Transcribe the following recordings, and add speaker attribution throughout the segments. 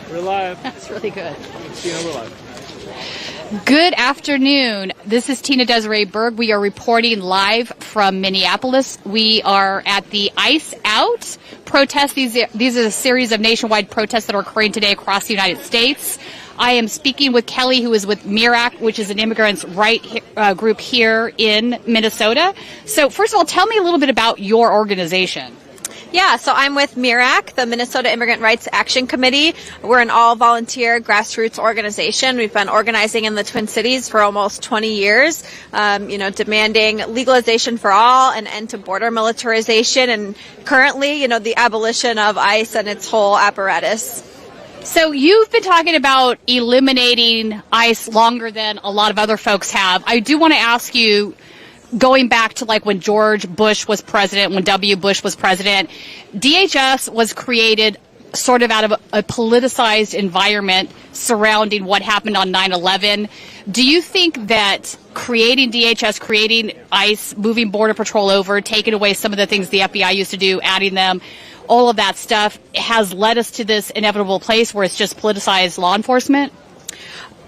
Speaker 1: We're live.
Speaker 2: That's really good.
Speaker 1: Tina, we're live.
Speaker 2: Good afternoon. This is Tina Desiree Berg. We are reporting live from Minneapolis. We are at the Ice Out protest. These are a series of nationwide protests that are occurring today across the United States. I am speaking with Kelly, who is with MIRAC, which is an immigrants' right group here in Minnesota. So first of all, tell me a little bit about your organization.
Speaker 3: Yeah, so I'm with MIRAC, the Minnesota Immigrant Rights Action Committee. We're an all-volunteer grassroots organization. We've been organizing in the Twin Cities for almost 20 years, demanding legalization for all, an end to border militarization, and currently, the abolition of ICE and its whole apparatus.
Speaker 2: So you've been talking about eliminating ICE longer than a lot of other folks have. I do want to ask you, going back to like when George Bush was president, when W. Bush was president, DHS was created sort of out of a politicized environment surrounding what happened on 9/11. Do you think that creating DHS, creating ICE, moving Border Patrol over, taking away some of the things the FBI used to do, adding them, all of that stuff has led us to this inevitable place where it's just politicized law enforcement?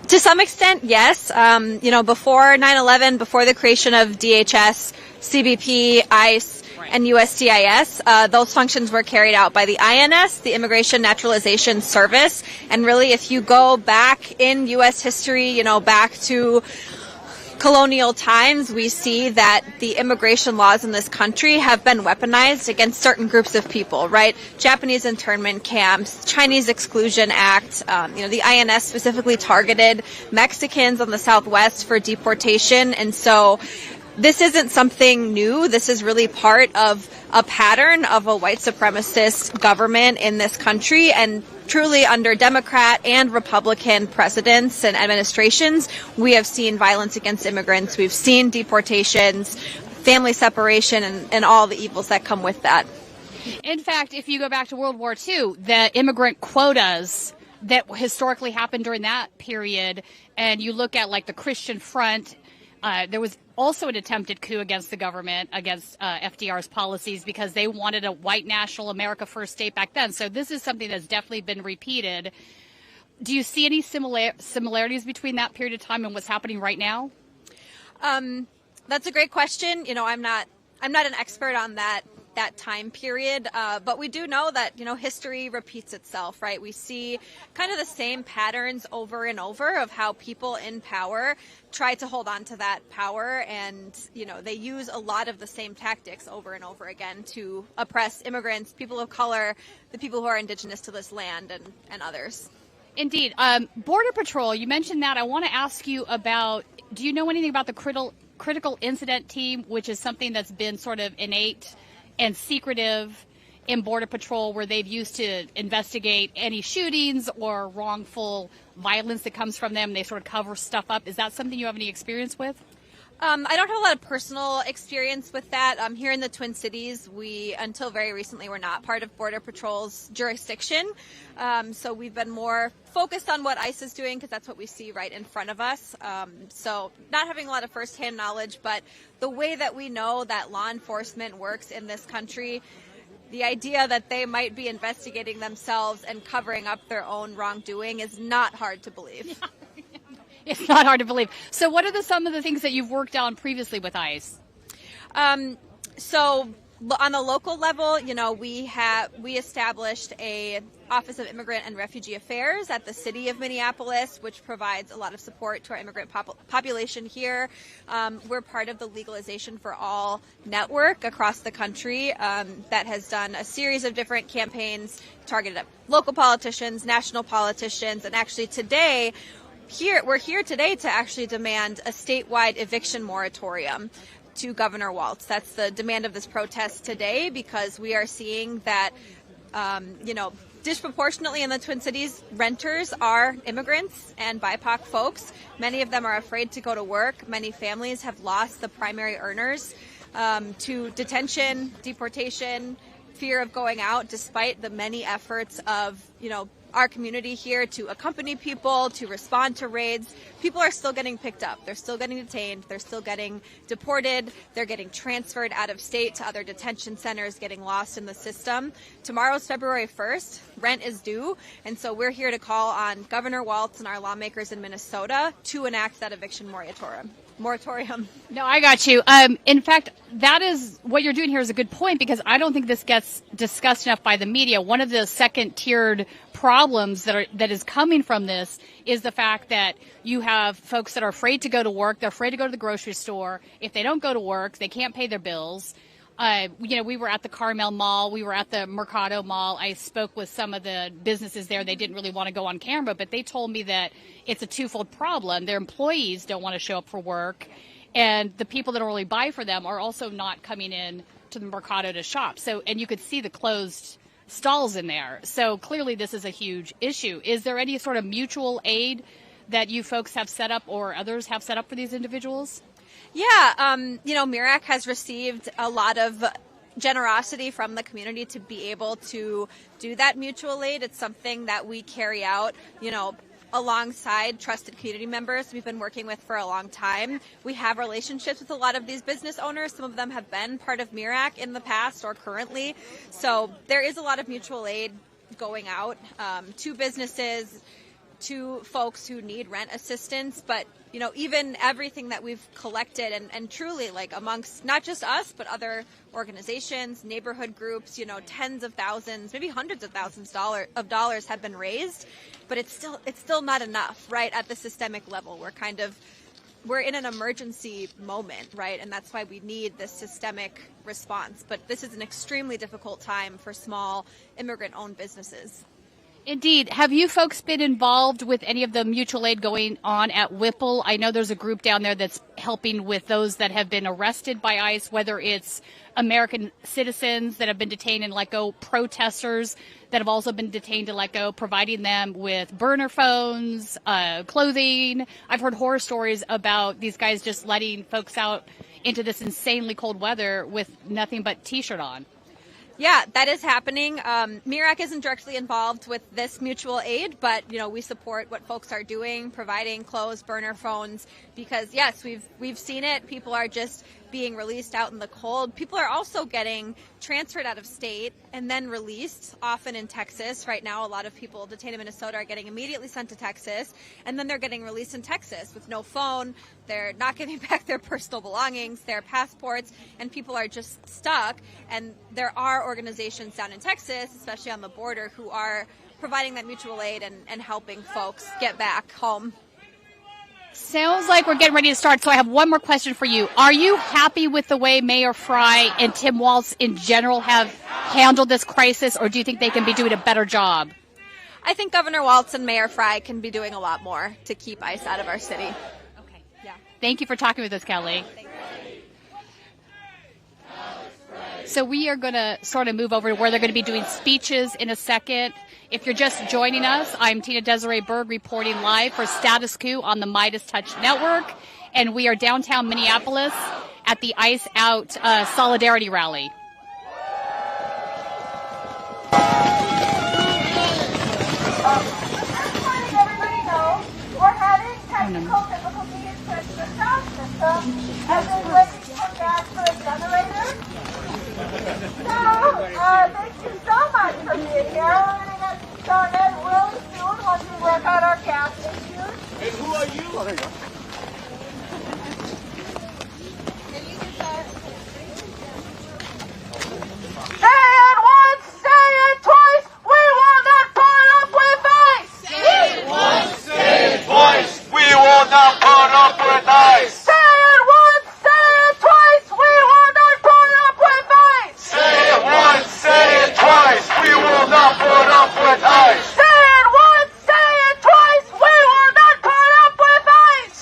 Speaker 3: To some extent, yes. Before 9/11, before the creation of DHS, CBP, ICE, and USCIS, those functions were carried out by the INS, the Immigration Naturalization Service. And really, if you go back in U.S. history, back to colonial times, we see that the immigration laws in this country have been weaponized against certain groups of people, right? Japanese internment camps, Chinese Exclusion Act, the INS specifically targeted Mexicans on the Southwest for deportation. And so this isn't something new. This is really part of a pattern of a white supremacist government in this country, and truly under Democrat and Republican presidents and administrations, we have seen violence against immigrants. We've seen deportations, family separation, and all the evils that come with that.
Speaker 2: In fact, if you go back to World War II, the immigrant quotas that historically happened during that period, and you look at like the Christian Front, there was also an attempted coup against the government, against FDR's policies, because they wanted a white national America First state back then. So this is something that's definitely been repeated. Do you see any similarities between that period of time and what's happening right now?
Speaker 3: That's a great question. I'm not an expert on that time period, but we do know that history repeats itself, right? We see kind of the same patterns over and over of how people in power try to hold on to that power, and they use a lot of the same tactics over and over again to oppress immigrants, people of color, the people who are indigenous to this land, and others.
Speaker 2: Indeed. Border Patrol, you mentioned that. I want to ask you about, do you know anything about the critical incident team, which is something that's been sort of innate and secretive in Border Patrol, where they've used to investigate any shootings or wrongful violence that comes from them? They sort of cover stuff up. Is that something you have any experience with?
Speaker 3: I don't have a lot of personal experience with that. Here in the Twin Cities, we, until very recently, were not part of Border Patrol's jurisdiction. So we've been more focused on what ICE is doing, because that's what we see right in front of us. So not having a lot of firsthand knowledge, but the way that we know that law enforcement works in this country, the idea that they might be investigating themselves and covering up their own wrongdoing is not hard to believe.
Speaker 2: Yeah. It's not hard to believe. So what are some of the things that you've worked on previously with ICE?
Speaker 3: So on the local level, we established a Office of Immigrant and Refugee Affairs at the city of Minneapolis, which provides a lot of support to our immigrant population here. We're part of the Legalization for All network across the country that has done a series of different campaigns targeted at local politicians, national politicians, and actually today, we're here today to actually demand a statewide eviction moratorium to Governor Walz. That's the demand of this protest today, because we are seeing that, disproportionately in the Twin Cities, renters are immigrants and BIPOC folks. Many of them are afraid to go to work. Many families have lost the primary earners to detention, deportation, fear of going out, despite the many efforts of, our community here to accompany people, to respond to raids. People are still getting picked up. They're still getting detained. They're still getting deported. They're getting transferred out of state to other detention centers, getting lost in the system. Tomorrow's February 1st. Rent is due. And so we're here to call on Governor Walz and our lawmakers in Minnesota to enact that eviction moratorium.
Speaker 2: No, I got you. In fact, that is what you're doing here is a good point, because I don't think this gets discussed enough by the media. One of the second-tiered problems that is coming from this is the fact that you have folks that are afraid to go to work. They're afraid to go to the grocery store. If they don't go to work, they can't pay their bills. We were at the Carmel Mall. We were at the Mercado Mall. I spoke with some of the businesses there. They didn't really want to go on camera, but they told me that it's a twofold problem. Their employees don't want to show up for work, and the people that really buy for them are also not coming in to the Mercado to shop. So, and you could see the closed stalls in there. So clearly this is a huge issue. Is there any sort of mutual aid that you folks have set up or others have set up for these individuals?
Speaker 3: Yeah, MIRAC has received a lot of generosity from the community to be able to do that mutual aid. It's something that we carry out, alongside trusted community members we've been working with for a long time. We have relationships with a lot of these business owners. Some of them have been part of MIRAC in the past or currently. So there is a lot of mutual aid going out to businesses, to folks who need rent assistance. But even everything that we've collected and truly, like, amongst not just us, but other organizations, neighborhood groups, tens of thousands, maybe hundreds of thousands of dollars have been raised, but it's still not enough, right? At the systemic level, we're in an emergency moment, right? And that's why we need this systemic response. But this is an extremely difficult time for small immigrant-owned businesses.
Speaker 2: Indeed. Have you folks been involved with any of the mutual aid going on at Whipple? I know there's a group down there that's helping with those that have been arrested by ICE, whether it's American citizens that have been detained and let go, protesters that have also been detained and let go, providing them with burner phones, clothing. I've heard horror stories about these guys just letting folks out into this insanely cold weather with nothing but T-shirt on.
Speaker 3: Yeah, that is happening. MIRAC isn't directly involved with this mutual aid, but we support what folks are doing, providing clothes, burner phones, because yes, we've seen it. People are just being released out in the cold. People are also getting transferred out of state and then released, often in Texas. Right now, a lot of people detained in Minnesota are getting immediately sent to Texas, and then they're getting released in Texas with no phone. They're not giving back their personal belongings, their passports, and people are just stuck. And there are organizations down in Texas, especially on the border, who are providing that mutual aid and helping folks get back home.
Speaker 2: Sounds like we're getting ready to start, so I have one more question for you. Are you happy with the way Mayor Frey and Tim Walz in general have handled this crisis, or do you think they can be doing a better job?
Speaker 3: I think Governor Walz and Mayor Frey can be doing a lot more to keep ICE out of our city.
Speaker 2: Okay. Yeah. Thank you for talking with us, Kelly. So we are going to sort of move over to where they're going to be doing speeches in a second. If you're just joining us, I'm Tina Desiree Berg reporting live for Status Coup on the Midas Touch Network, and we are downtown Minneapolis at the ICE Out Solidarity Rally.
Speaker 4: Everybody knows we're having technical difficulties with the sound system as we're waiting for gas for a generator. So, thank you so much for being here. We're going to get started really soon once we work out our gas issues.
Speaker 1: And who are you? Oh, there you go.
Speaker 4: Say it once, say it twice, we will not put up with ICE!
Speaker 5: Say it once, say it twice, we will not put up with ICE!
Speaker 4: Say it once, say it twice, we will not put up with ICE!
Speaker 5: Say it once, say it twice, we will not put up with ICE!
Speaker 4: Say it once, say it twice, we will not put up with ICE!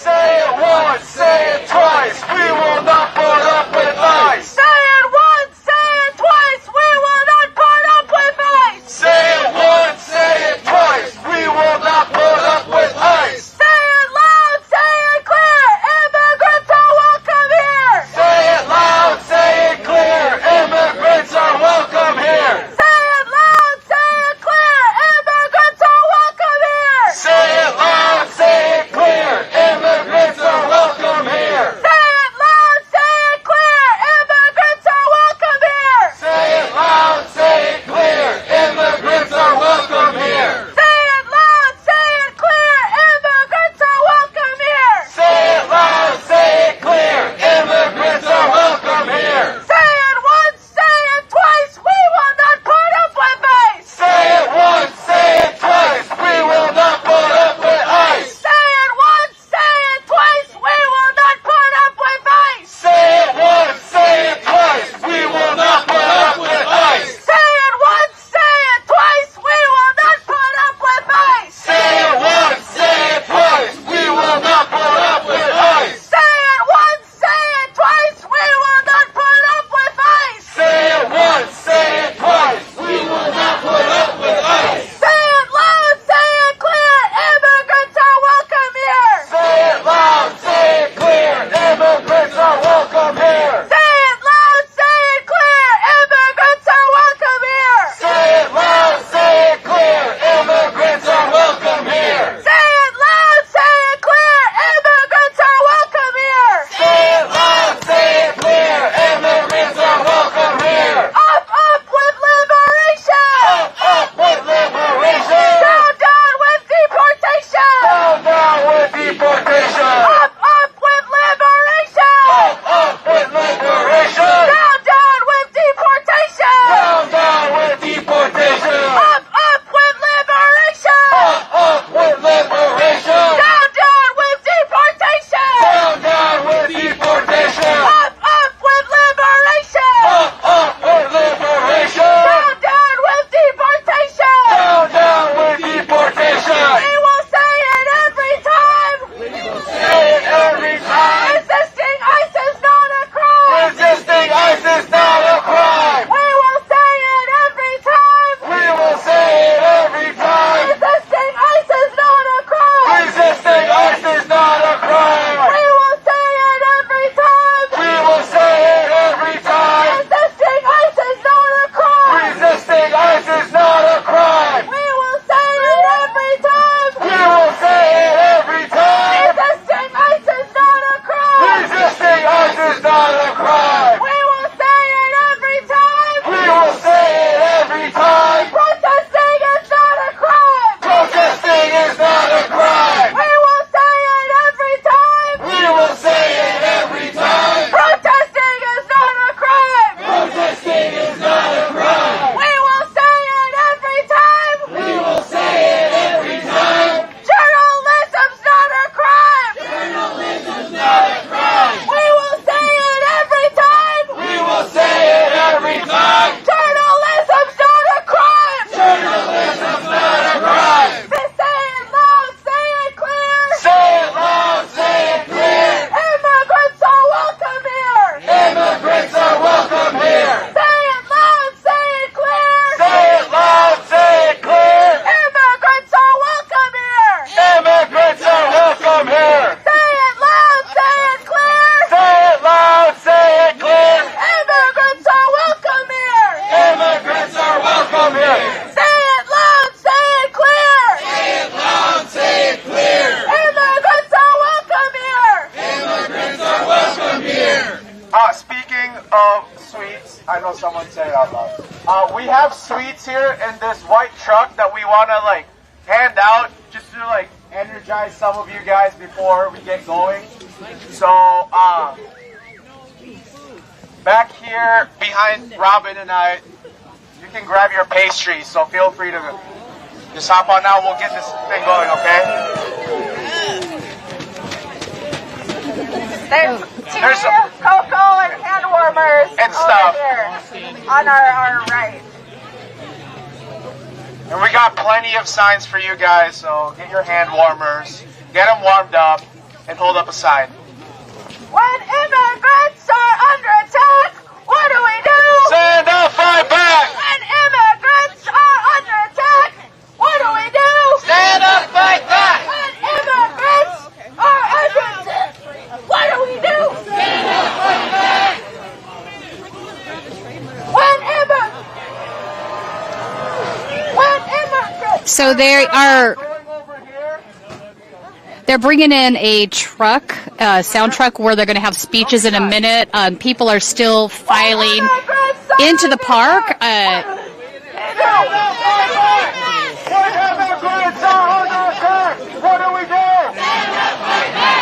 Speaker 6: I know someone say it out loud. We have sweets here in this white truck that we want to like hand out just to like energize some of you guys before we get going. So back here behind Robin and I, you can grab your pastries. So feel free to just hop on now. We'll get this thing going, okay?
Speaker 4: There's some cocoa and hand warmers
Speaker 6: and stuff
Speaker 4: over here on our right.
Speaker 6: And we got plenty of signs for you guys, so get your hand warmers, get them warmed up, and hold up a sign.
Speaker 4: When immigrants are under attack, what do we do?
Speaker 6: Stand up, fight back!
Speaker 4: When immigrants are under attack, what do we do?
Speaker 5: Stand up, fight back!
Speaker 4: When immigrants are under attack, what do we do? Stand up, fight back! When immigrants...
Speaker 2: So they're bringing in a truck, sound truck, where they're going to have speeches in a minute. People are still filing into the park.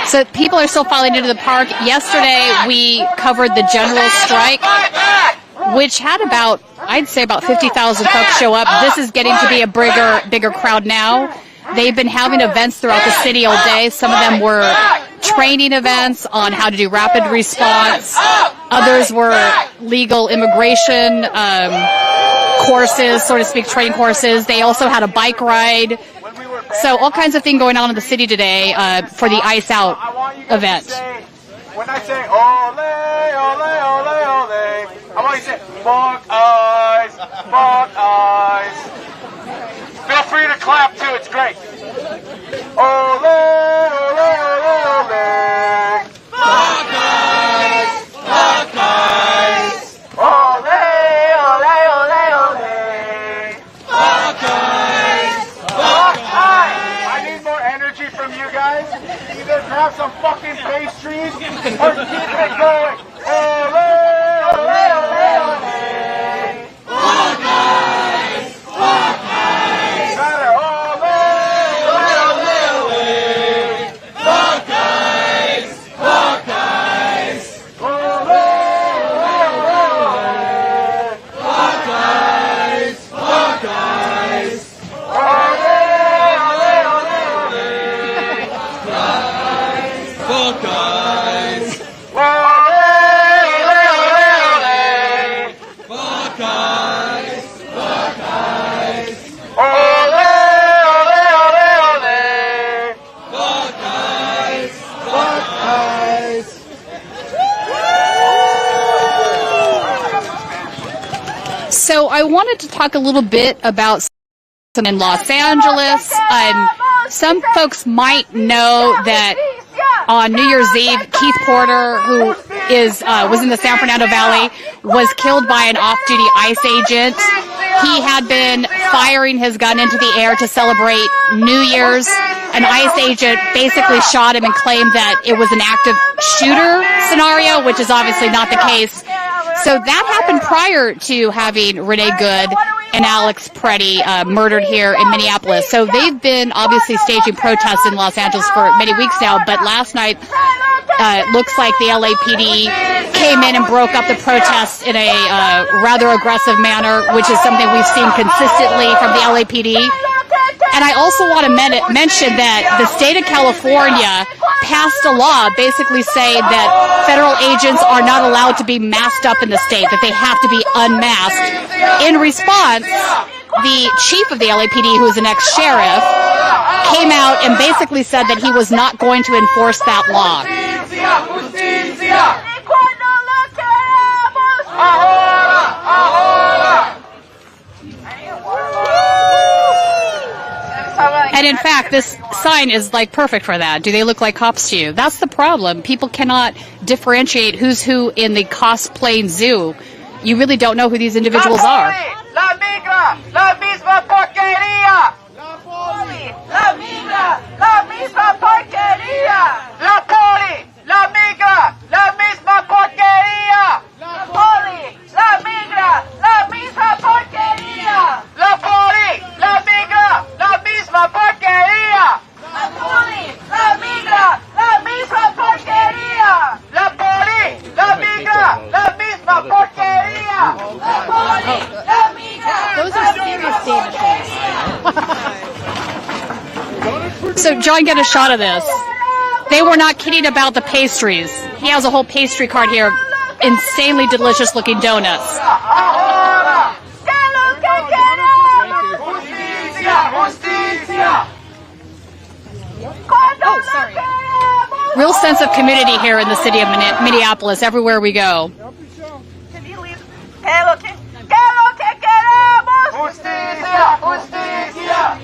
Speaker 2: So people are still filing into the park. Yesterday we covered the general strike, which had about, I'd say about 50,000 folks show up. This is getting to be a bigger crowd now. They've been having events throughout the city all day. Some of them were training events on how to do rapid response. Others were legal immigration courses, so to speak, training courses. They also had a bike ride. So all kinds of things going on in the city today for the Ice Out event.
Speaker 6: When I say ole, ole, ole, ole, I want you to say fuck eyes, fuck eyes. Feel free to clap too, it's great. Ole, ole, ole, ole. Fuck eyes, fuck eyes. Ole, ole, ole, ole. Fuck eyes, fuck eyes. I need more energy from you guys. Either grab some fucking pastries or keep it going. Ole, ole, ole, ole. Fuck eyes, fuck eyes. Better. Ole, ole, ole. Fuck eyes, fuck eyes. Ole, ole, ole. Fuck eyes, fuck eyes. Ole, ole, ole, ole. Fuck eyes. Ole, ole, ole, ole. Fuck eyes. Fuck eyes. Ole, ole, ole, ole. Fuck eyes. Fuck eyes.
Speaker 2: So I wanted to talk a little bit about some in Los Angeles. Some folks might know that on New Year's Eve, Keith Porter, who was in the San Fernando Valley, was killed by an off-duty ICE agent. He had been firing his gun into the air to celebrate New Year's. An ICE agent basically shot him and claimed that it was an active shooter scenario, which is obviously not the case. So that happened prior to having Renee Good and Alex Preddy murdered here in Minneapolis. So they've been obviously staging protests in Los Angeles for many weeks now, but last night it looks like the LAPD came in and broke up the protests in a rather aggressive manner, which is something we've seen consistently from the LAPD. And I also want to mention that the state of California passed a law basically saying that federal agents are not allowed to be masked up in the state, that they have to be unmasked. In response, the chief of the LAPD, who is an ex-sheriff, came out and basically said that he was not going to enforce that law. And in fact, this sign is like perfect for that. Do they look like cops to you? That's the problem. People cannot differentiate who's who in the cosplaying zoo. You really don't know who these individuals are.
Speaker 5: La migra, la misma porquería. La poli, la migra, la misma porquería. La poli, la migra, la misma porquería. La poli, la migra.
Speaker 2: So John, get a shot of this. They were not kidding about the pastries. He has a whole pastry cart here. Insanely delicious looking donuts. Oh, sorry. Real sense of community here in the city of Minneapolis, everywhere we go.
Speaker 5: Justicia, justicia.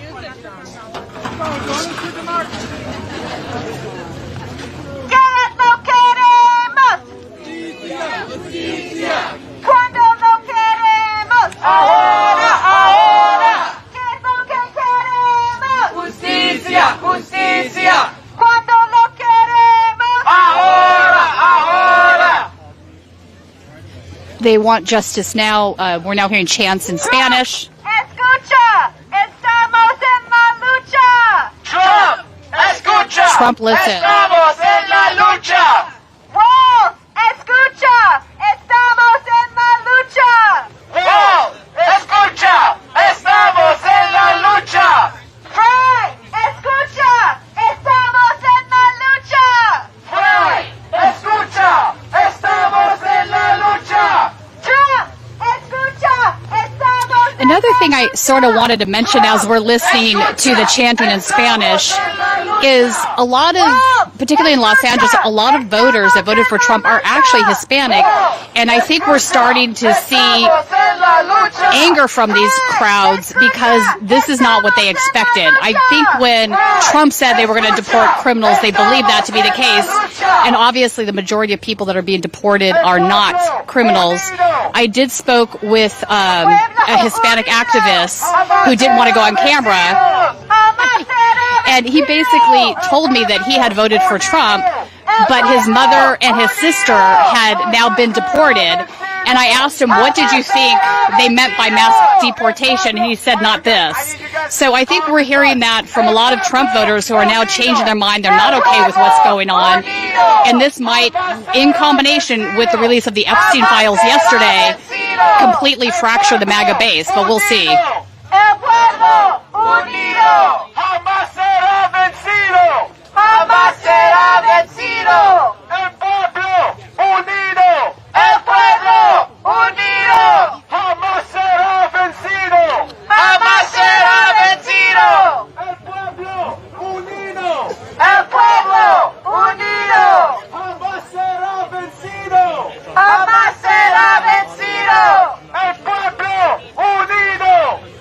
Speaker 5: ¿Qué no queremos? Justicia. Cuando no queremos. Ahora, ahora. ¿Qué es lo que queremos? Justicia, justicia. Cuando no queremos. Ahora, ahora.
Speaker 2: They want justice now. We're now hearing chants in Spanish.
Speaker 5: Escucha, estamos en la lucha. Trump, escucha.
Speaker 2: Trump, listen.
Speaker 5: Estamos en la lucha. Wall, escucha, estamos en la lucha. Wall, escucha, estamos en la lucha. Frey, escucha, estamos en la lucha. Frey, escucha, estamos en la lucha. Trump, escucha, estamos en
Speaker 2: Another thing I sort of wanted to mention as we're listening to the chanting in Spanish is a lot of, particularly in Los Angeles, a lot of voters that voted for Trump are actually Hispanic. And I think we're starting to see anger from these crowds because this is not what they expected. I think when Trump said they were going to deport criminals, they believed that to be the case. And obviously the majority of people that are being deported are not criminals. I did spoke with a Hispanic activist who didn't want to go on camera. And he basically told me that he had voted for Trump, but his mother and his sister had now been deported. And I asked him, what did you think they meant by mass deportation? And he said, not this. So I think we're hearing that from a lot of Trump voters who are now changing their mind. They're not okay with what's going on. And this might, in combination with the release of the Epstein files yesterday, completely fracture the MAGA base. But we'll see.
Speaker 5: El pueblo unido jamás será vencido. Jamás será vencido. El pueblo unido. El pueblo unido. Jamás será vencido. Jamás será vencido. El pueblo unido. El pueblo unido. Jamás será vencido. Jamás será vencido. El pueblo unido.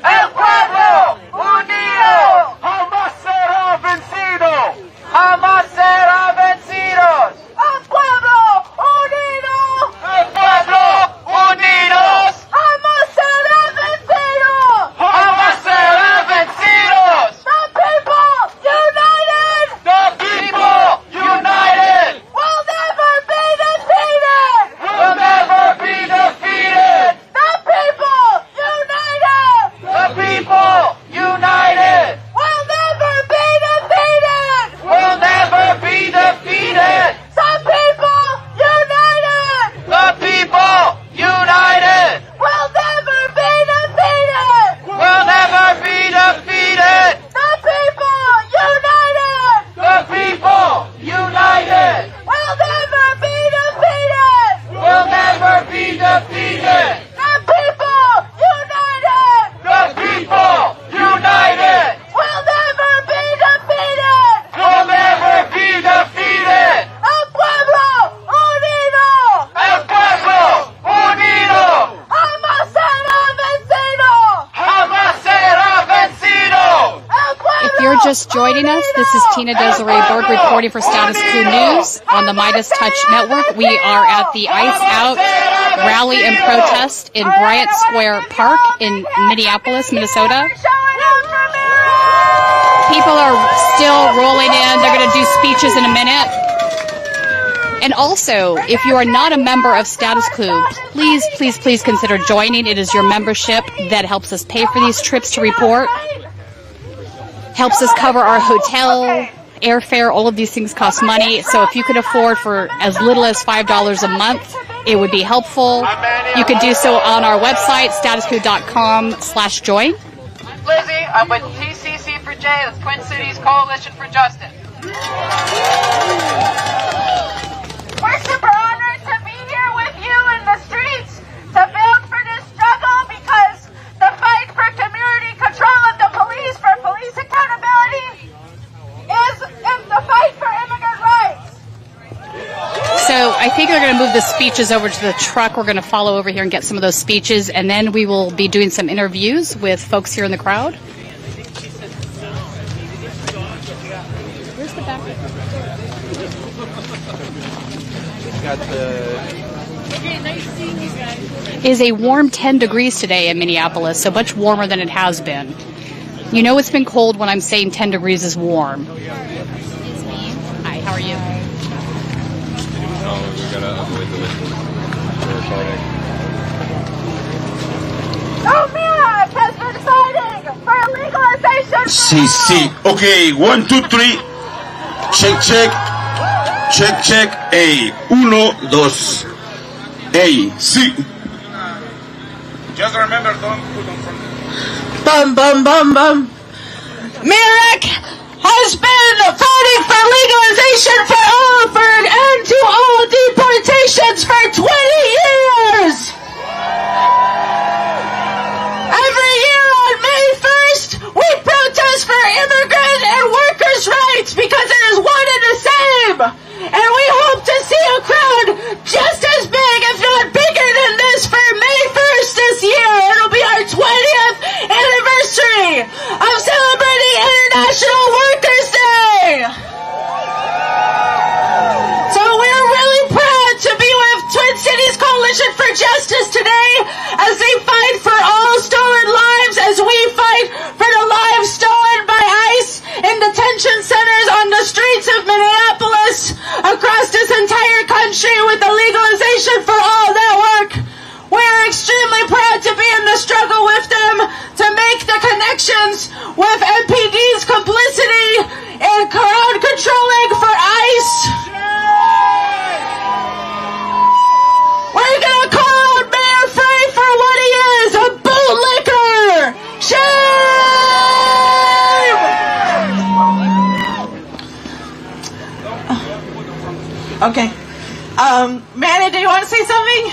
Speaker 5: El pueblo unido jamás será vencido, jamás será vencido. El pueblo unido, el pueblo unido jamás será vencido, jamás será vencido. The people united, the people united will never be defeated, will never be defeated. The people united. The people united will never be defeated. Will never be defeated. The people united. The people united will never be defeated. Will never be defeated. The people united. The people united will never be defeated. Will never be defeated. The people united. The people united will never be defeated. Will never be defeated. El pueblo unido. El pueblo unido. Jamás será vencido. Jamás será vencido. El pueblo.
Speaker 2: If you're just joining us, this is Tina Desiree Berg reporting for Status Coup News on the Midas Touch Network. We are at the Ice Out rally and protest in Bryant Square Park in Minneapolis, Minnesota. People are still rolling in. They're going to do speeches in a minute. And also, if you are not a member of Status Coup, please, please, please consider joining. It is your membership that helps us pay for these trips to report, helps us cover our hotel, airfare. All of these things cost money. So if you could afford for as little as $5 a month, it would be helpful. You can do so on our website, statuscoup.com/join.
Speaker 5: Lizzie, I'm with TCC for J of Twin Cities Coalition for Justice.
Speaker 4: We're super honored to be here with you in the streets to build for this struggle, because the fight for community control of the police, for police accountability, is the fight for immigrant rights.
Speaker 2: So I think they're going to move the speeches over to the truck. We're going to follow over here and get some of those speeches, and then we will be doing some interviews with folks here in the crowd. Where's the back? It is a warm 10 degrees today in Minneapolis, so much warmer than it has been. You know it's been cold when I'm saying 10 degrees is warm. Hi, how are you?
Speaker 4: Minneapolis has been fighting for legalization.
Speaker 7: Sí. Okay, 1, 2, 3. Check. Ey, 1, 2. Ey, sí.
Speaker 6: Just remember, don't put on front.
Speaker 5: Bum. Merrick has been fighting for legalization for all, for an end to all deportations for 20 years. Every year on May 1st, we protest for immigrant and workers' rights because it is one and the same. And we hope to see a crowd just as big, if not bigger than this, for May 1st this year. It'll be our 20th anniversary of celebrating International Workers' Day. So we're really proud to be with Twin Cities Coalition for Justice today as they fight for all stolen lives, as we fight for the lives stolen by ICE in detention centers on the streets of Minneapolis, across this entire country, with the legalization for all network. We're extremely proud to be in the struggle with them to make the connections with MPD's complicity in crowd controlling for ICE. We're gonna call out Mayor Frey for what he is, a bootlicker. Shame! Okay. Manny, do you want to say something?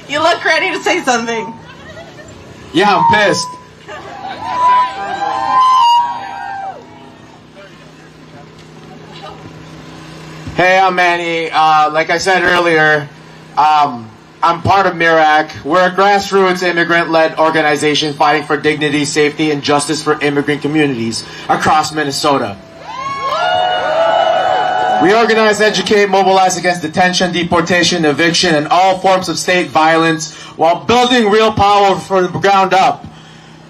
Speaker 5: You look ready to say something.
Speaker 6: Yeah, I'm pissed. Hey, I'm Manny. Like I said earlier, I'm part of MIRAC. We're a grassroots immigrant-led organization fighting for dignity, safety, and justice for immigrant communities across Minnesota. We organize, educate, mobilize against detention, deportation, eviction, and all forms of state violence while building real power from the ground up.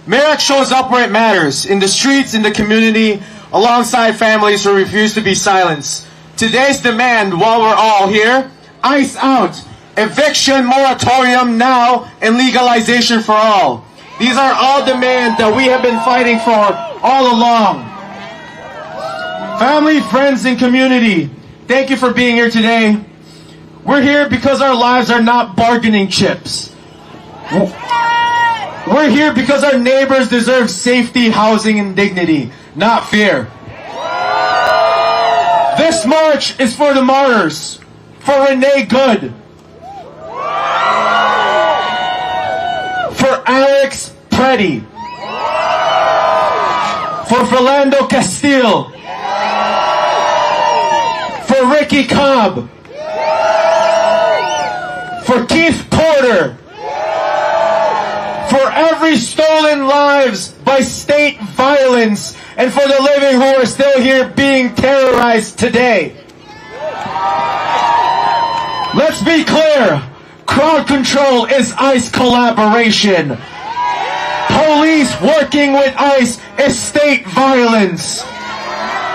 Speaker 6: MIRAC shows up where it matters, in the streets, in the community, alongside families who refuse to be silenced. Today's demand, while we're all here, ICE out, eviction moratorium now, and legalization for all. These are all demands that we have been fighting for all along. Family, friends, and community, thank you for being here today. We're here because our lives are not bargaining chips. We're here because our neighbors deserve safety, housing, and dignity, not fear. This march is for the martyrs, for Renee Good, for Alex Preddy, for Philando Castile, for Ricky Cobb, for Keith Porter, for every stolen lives by state violence, and for the living who are still here being terrorized today. Let's be clear, crowd control is ICE collaboration. Police working with ICE is state violence.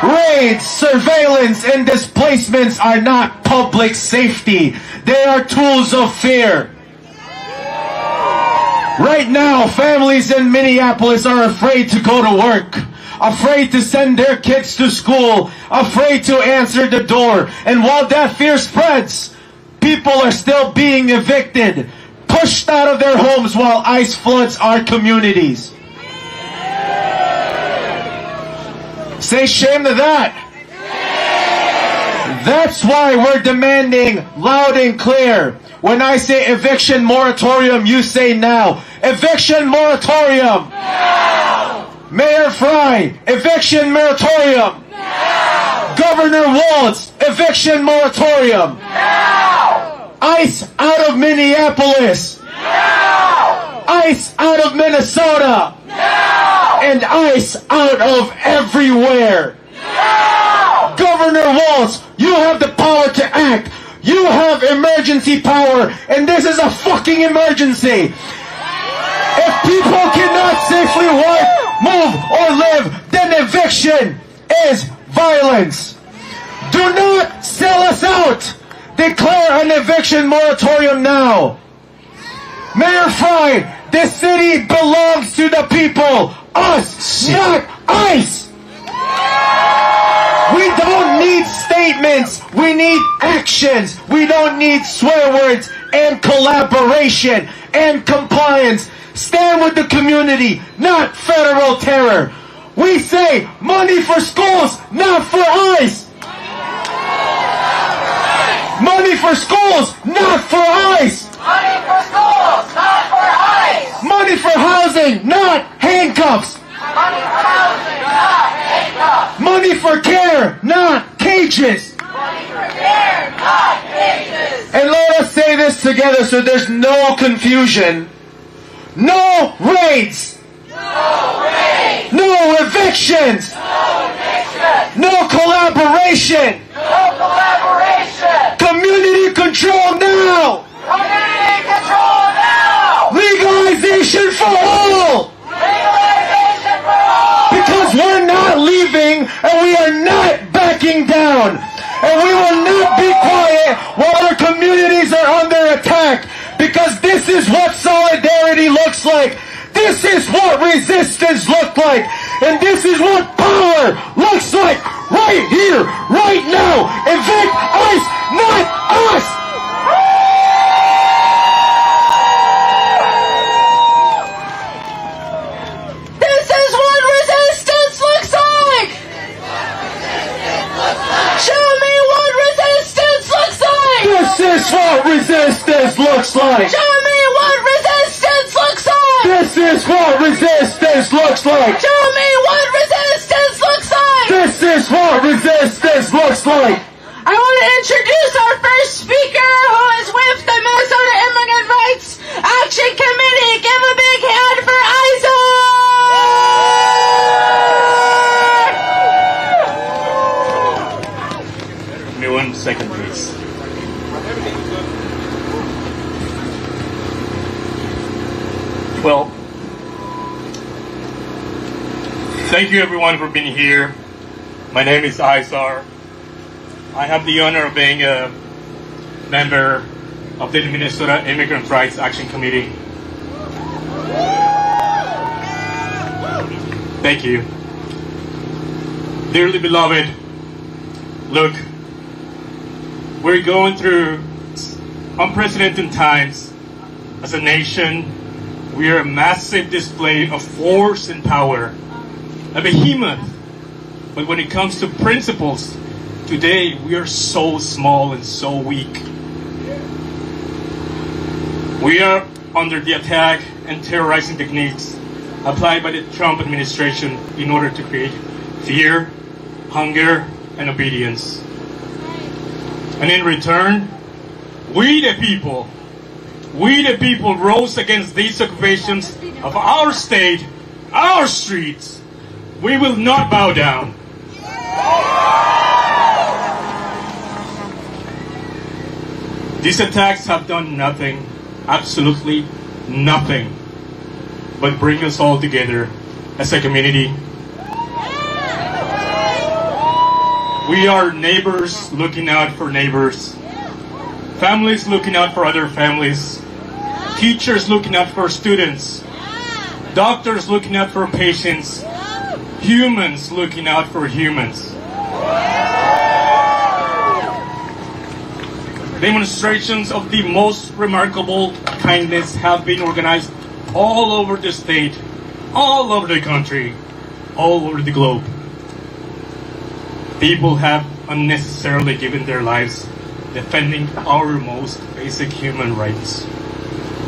Speaker 6: Raids, surveillance, and displacements are not public safety. They are tools of fear. Right now, families in Minneapolis are afraid to go to work, afraid to send their kids to school, afraid to answer the door. And while that fear spreads, people are still being evicted, pushed out of their homes while ICE floods our communities. Say shame to that. That's why we're demanding loud and clear. When I say eviction moratorium, you say now. Eviction moratorium. Now. Mayor Fry, eviction moratorium. Now. Governor Walz, eviction moratorium. Now. ICE out of Minneapolis. Now. ICE out of Minnesota. Now. And ICE out of everywhere. Now. Governor Walz, you have the power to act. You have emergency power, and this is a fucking emergency. If people cannot safely work, move, or live, then eviction is violence. Do not sell us out. Declare an eviction moratorium now. Mayor Fry, this city belongs to the people. Us, not ICE. We don't need statements. We need actions. We don't need swear words and collaboration and compliance. Stand with the community, not federal terror. We say money for schools, not for ICE. Money for schools, not for ICE.
Speaker 5: Money for schools, not for ICE.
Speaker 6: Money for housing, not handcuffs.
Speaker 5: Money for housing, not handcuffs.
Speaker 6: Money for care, not cages.
Speaker 5: Money for care, not cages.
Speaker 6: And let us say this together so there's no confusion. No raids.
Speaker 5: No raids.
Speaker 6: No evictions.
Speaker 5: No evictions.
Speaker 6: No collaboration.
Speaker 5: No collaboration.
Speaker 6: Community control now.
Speaker 5: Community control now.
Speaker 6: Legalization for all.
Speaker 5: Legalization for all.
Speaker 6: Because we're not leaving and we are not backing down. And we will not be quiet while our communities are under attack. Because this is what solidarity looks like. This is what resistance looks like. And this is what power looks like right here, right now. Evict ICE, not us.
Speaker 5: This is what resistance looks like. Show me what resistance looks like.
Speaker 6: This is what resistance looks like.
Speaker 5: Show me what resistance looks like.
Speaker 6: This is what resistance looks like.
Speaker 5: Show me what resistance looks like.
Speaker 6: This is what resistance looks like.
Speaker 5: I want to introduce our first speaker, who is with the Minnesota Immigrant Rights Action Committee. Give a big hand for Isaac!
Speaker 8: Give me 1 second, please. Well, thank you everyone for being here. My name is Isar. I have the honor of being a member of the Minnesota Immigrant Rights Action Committee. Thank you. Dearly beloved, look, we're going through unprecedented times as a nation. We are a massive display of force and power, a behemoth. But when it comes to principles, today we are so small and so weak. We are under the attack and terrorizing techniques applied by the Trump administration in order to create fear, hunger, and obedience. And in return, we the people rose against these occupations of our state, our streets. We will not bow down. These attacks have done nothing, absolutely nothing, but bring us all together as a community. We are neighbors looking out for neighbors, families looking out for other families, teachers looking out for students, doctors looking out for patients, humans looking out for humans. Demonstrations of the most remarkable kindness have been organized all over the state, all over the country, all over the globe. People have unnecessarily given their lives defending our most basic human rights.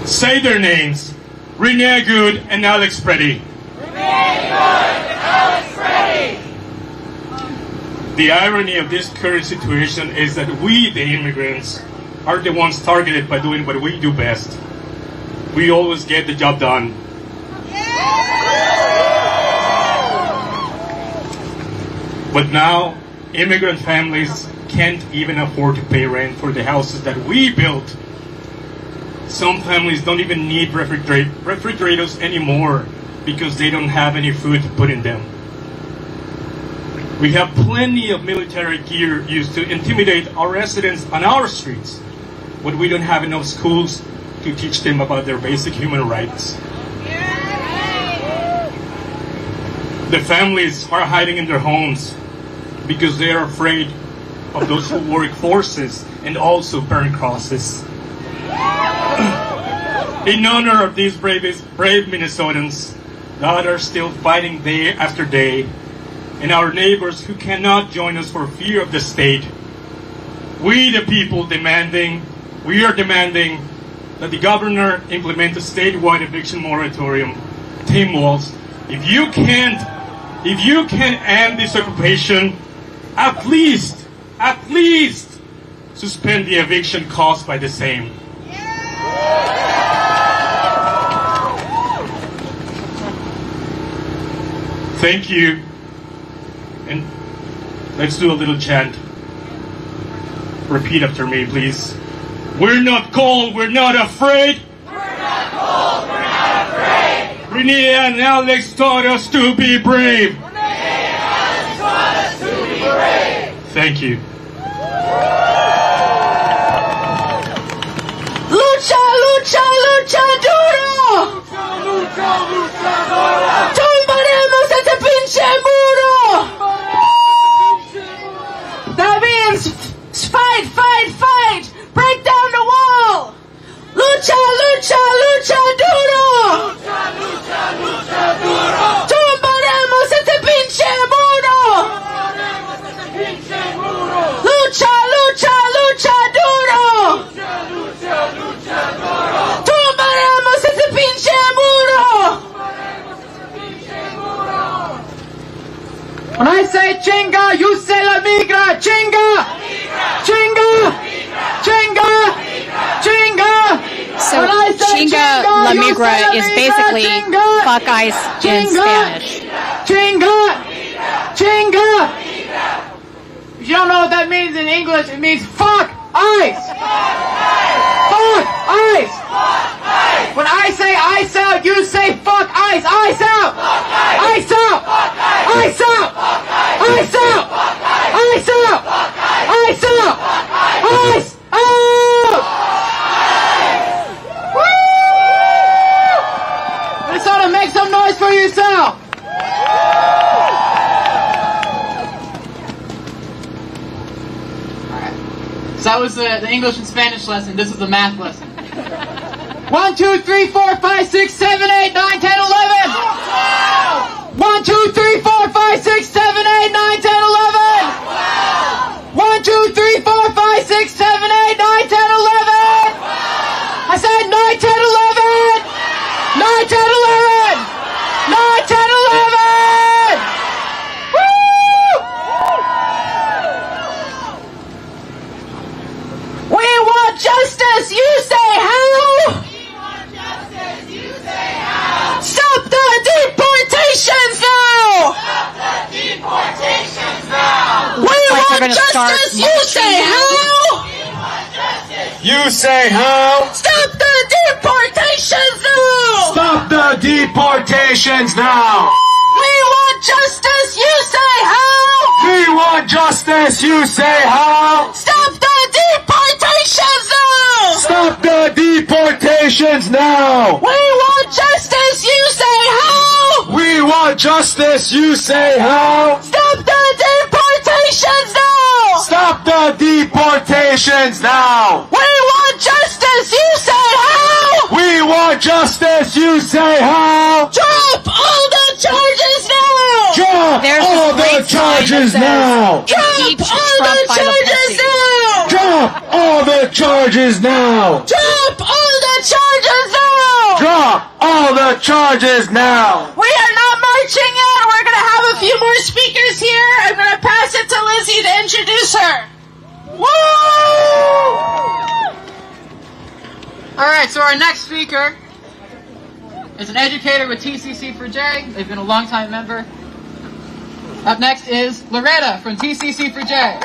Speaker 8: Say their names: Renee Good and Alex Preddy.
Speaker 4: Renee Good and Alex Preddy.
Speaker 8: The irony of this current situation is that we, the immigrants, are the ones targeted by doing what we do best. We always get the job done. But now, immigrant families can't even afford to pay rent for the houses that we built. Some families don't even need refrigerators anymore because they don't have any food to put in them. We have plenty of military gear used to intimidate our residents on our streets, but we don't have enough schools to teach them about their basic human rights. The families are hiding in their homes because they are afraid of those who work forces and also burn crosses. In honor of these brave Minnesotans that are still fighting day after day, and our neighbors who cannot join us for fear of the state, we the people we are demanding that the governor implement a statewide eviction moratorium. Tim Walz, if you can end this occupation, at least suspend the eviction caused by the same. Thank you. And let's do a little chant. Repeat after me, please. We're not cold, we're not afraid.
Speaker 4: We're not cold, we're not afraid.
Speaker 8: Renee and Alex taught us to be brave.
Speaker 4: Renee and Alex taught us to be brave.
Speaker 8: Thank you.
Speaker 5: Lucha, lucha, lucha duro.
Speaker 4: Lucha, lucha, lucha duro.
Speaker 5: Tumbaremos este pinche muro. That means fight, fight, fight. Break down the wall. Lucha, lucha, lucha duro.
Speaker 4: Lucha, lucha, lucha duro.
Speaker 5: Tumbaremos este pinche muro.
Speaker 4: Tumbaremos este pinche muro.
Speaker 5: Lucha, lucha, lucha duro.
Speaker 4: Lucha, lucha, lucha duro.
Speaker 5: Tumbaremos este pinche muro.
Speaker 4: Tumbaremos este pinche muro.
Speaker 5: When I say chinga, you say la migra. Chinga, chinga, chinga, chinga.
Speaker 2: So chinga la migra is basically fuck ICE in Spanish.
Speaker 5: Chinga, chinga. If you don't know what that means in English, it means fuck ICE. Fuck ICE. When I say ICE out, you say fuck ICE. ICE out. ICE out. ICE out. ICE out. ICE out. ICE out. ICE out. Woo! Minnesota, make some noise for yourself. So that was the English and Spanish lesson. This is the math lesson. 1, 2, 3, 4, 5, 6, 7, 8, 9, 10, 11. 1, 2, 3, 4, 5, 6, 7, 8, 9, 10, 11. 1, 2, 3, 4, 5, 6, 7, 8, 9, 10, 11. I said 9, 10, 11. 9, 10, 11. 9, 10, 11. Woo! We want justice. You say how? Stop the deportations now!
Speaker 4: Stop the deportations now!
Speaker 5: We want justice! You say how?
Speaker 6: You say how?
Speaker 5: Stop the deportations now!
Speaker 6: Stop the deportations now!
Speaker 5: We want justice! You say how?
Speaker 6: We want justice! You say how?
Speaker 5: Stop the deportations now!
Speaker 6: Stop the deportations now!
Speaker 5: We want justice! You say how?
Speaker 6: We want justice! You say how?
Speaker 5: Stop the deportations now!
Speaker 6: Stop the deportations now!
Speaker 5: We want justice! You say how?
Speaker 6: We want justice! You say how?
Speaker 5: Drop all the charges now!
Speaker 7: Drop
Speaker 2: There's
Speaker 7: all
Speaker 2: this
Speaker 7: the
Speaker 2: great sign
Speaker 7: charges
Speaker 2: that says,
Speaker 7: now!
Speaker 2: Impeach
Speaker 5: Drop all
Speaker 2: Trump
Speaker 5: the
Speaker 2: by the
Speaker 5: charges
Speaker 2: pussy.
Speaker 5: now!
Speaker 7: Drop all the charges now!
Speaker 5: Drop all the charges now!
Speaker 7: Drop all the charges now!
Speaker 5: We are not marching yet. We're going to have a few more speakers here. I'm going to pass it to Lizzie to introduce her. Woo!
Speaker 9: All right, so our next speaker is an educator with TCC4J. They've been a longtime member. Up next is Loretta from TCC4J.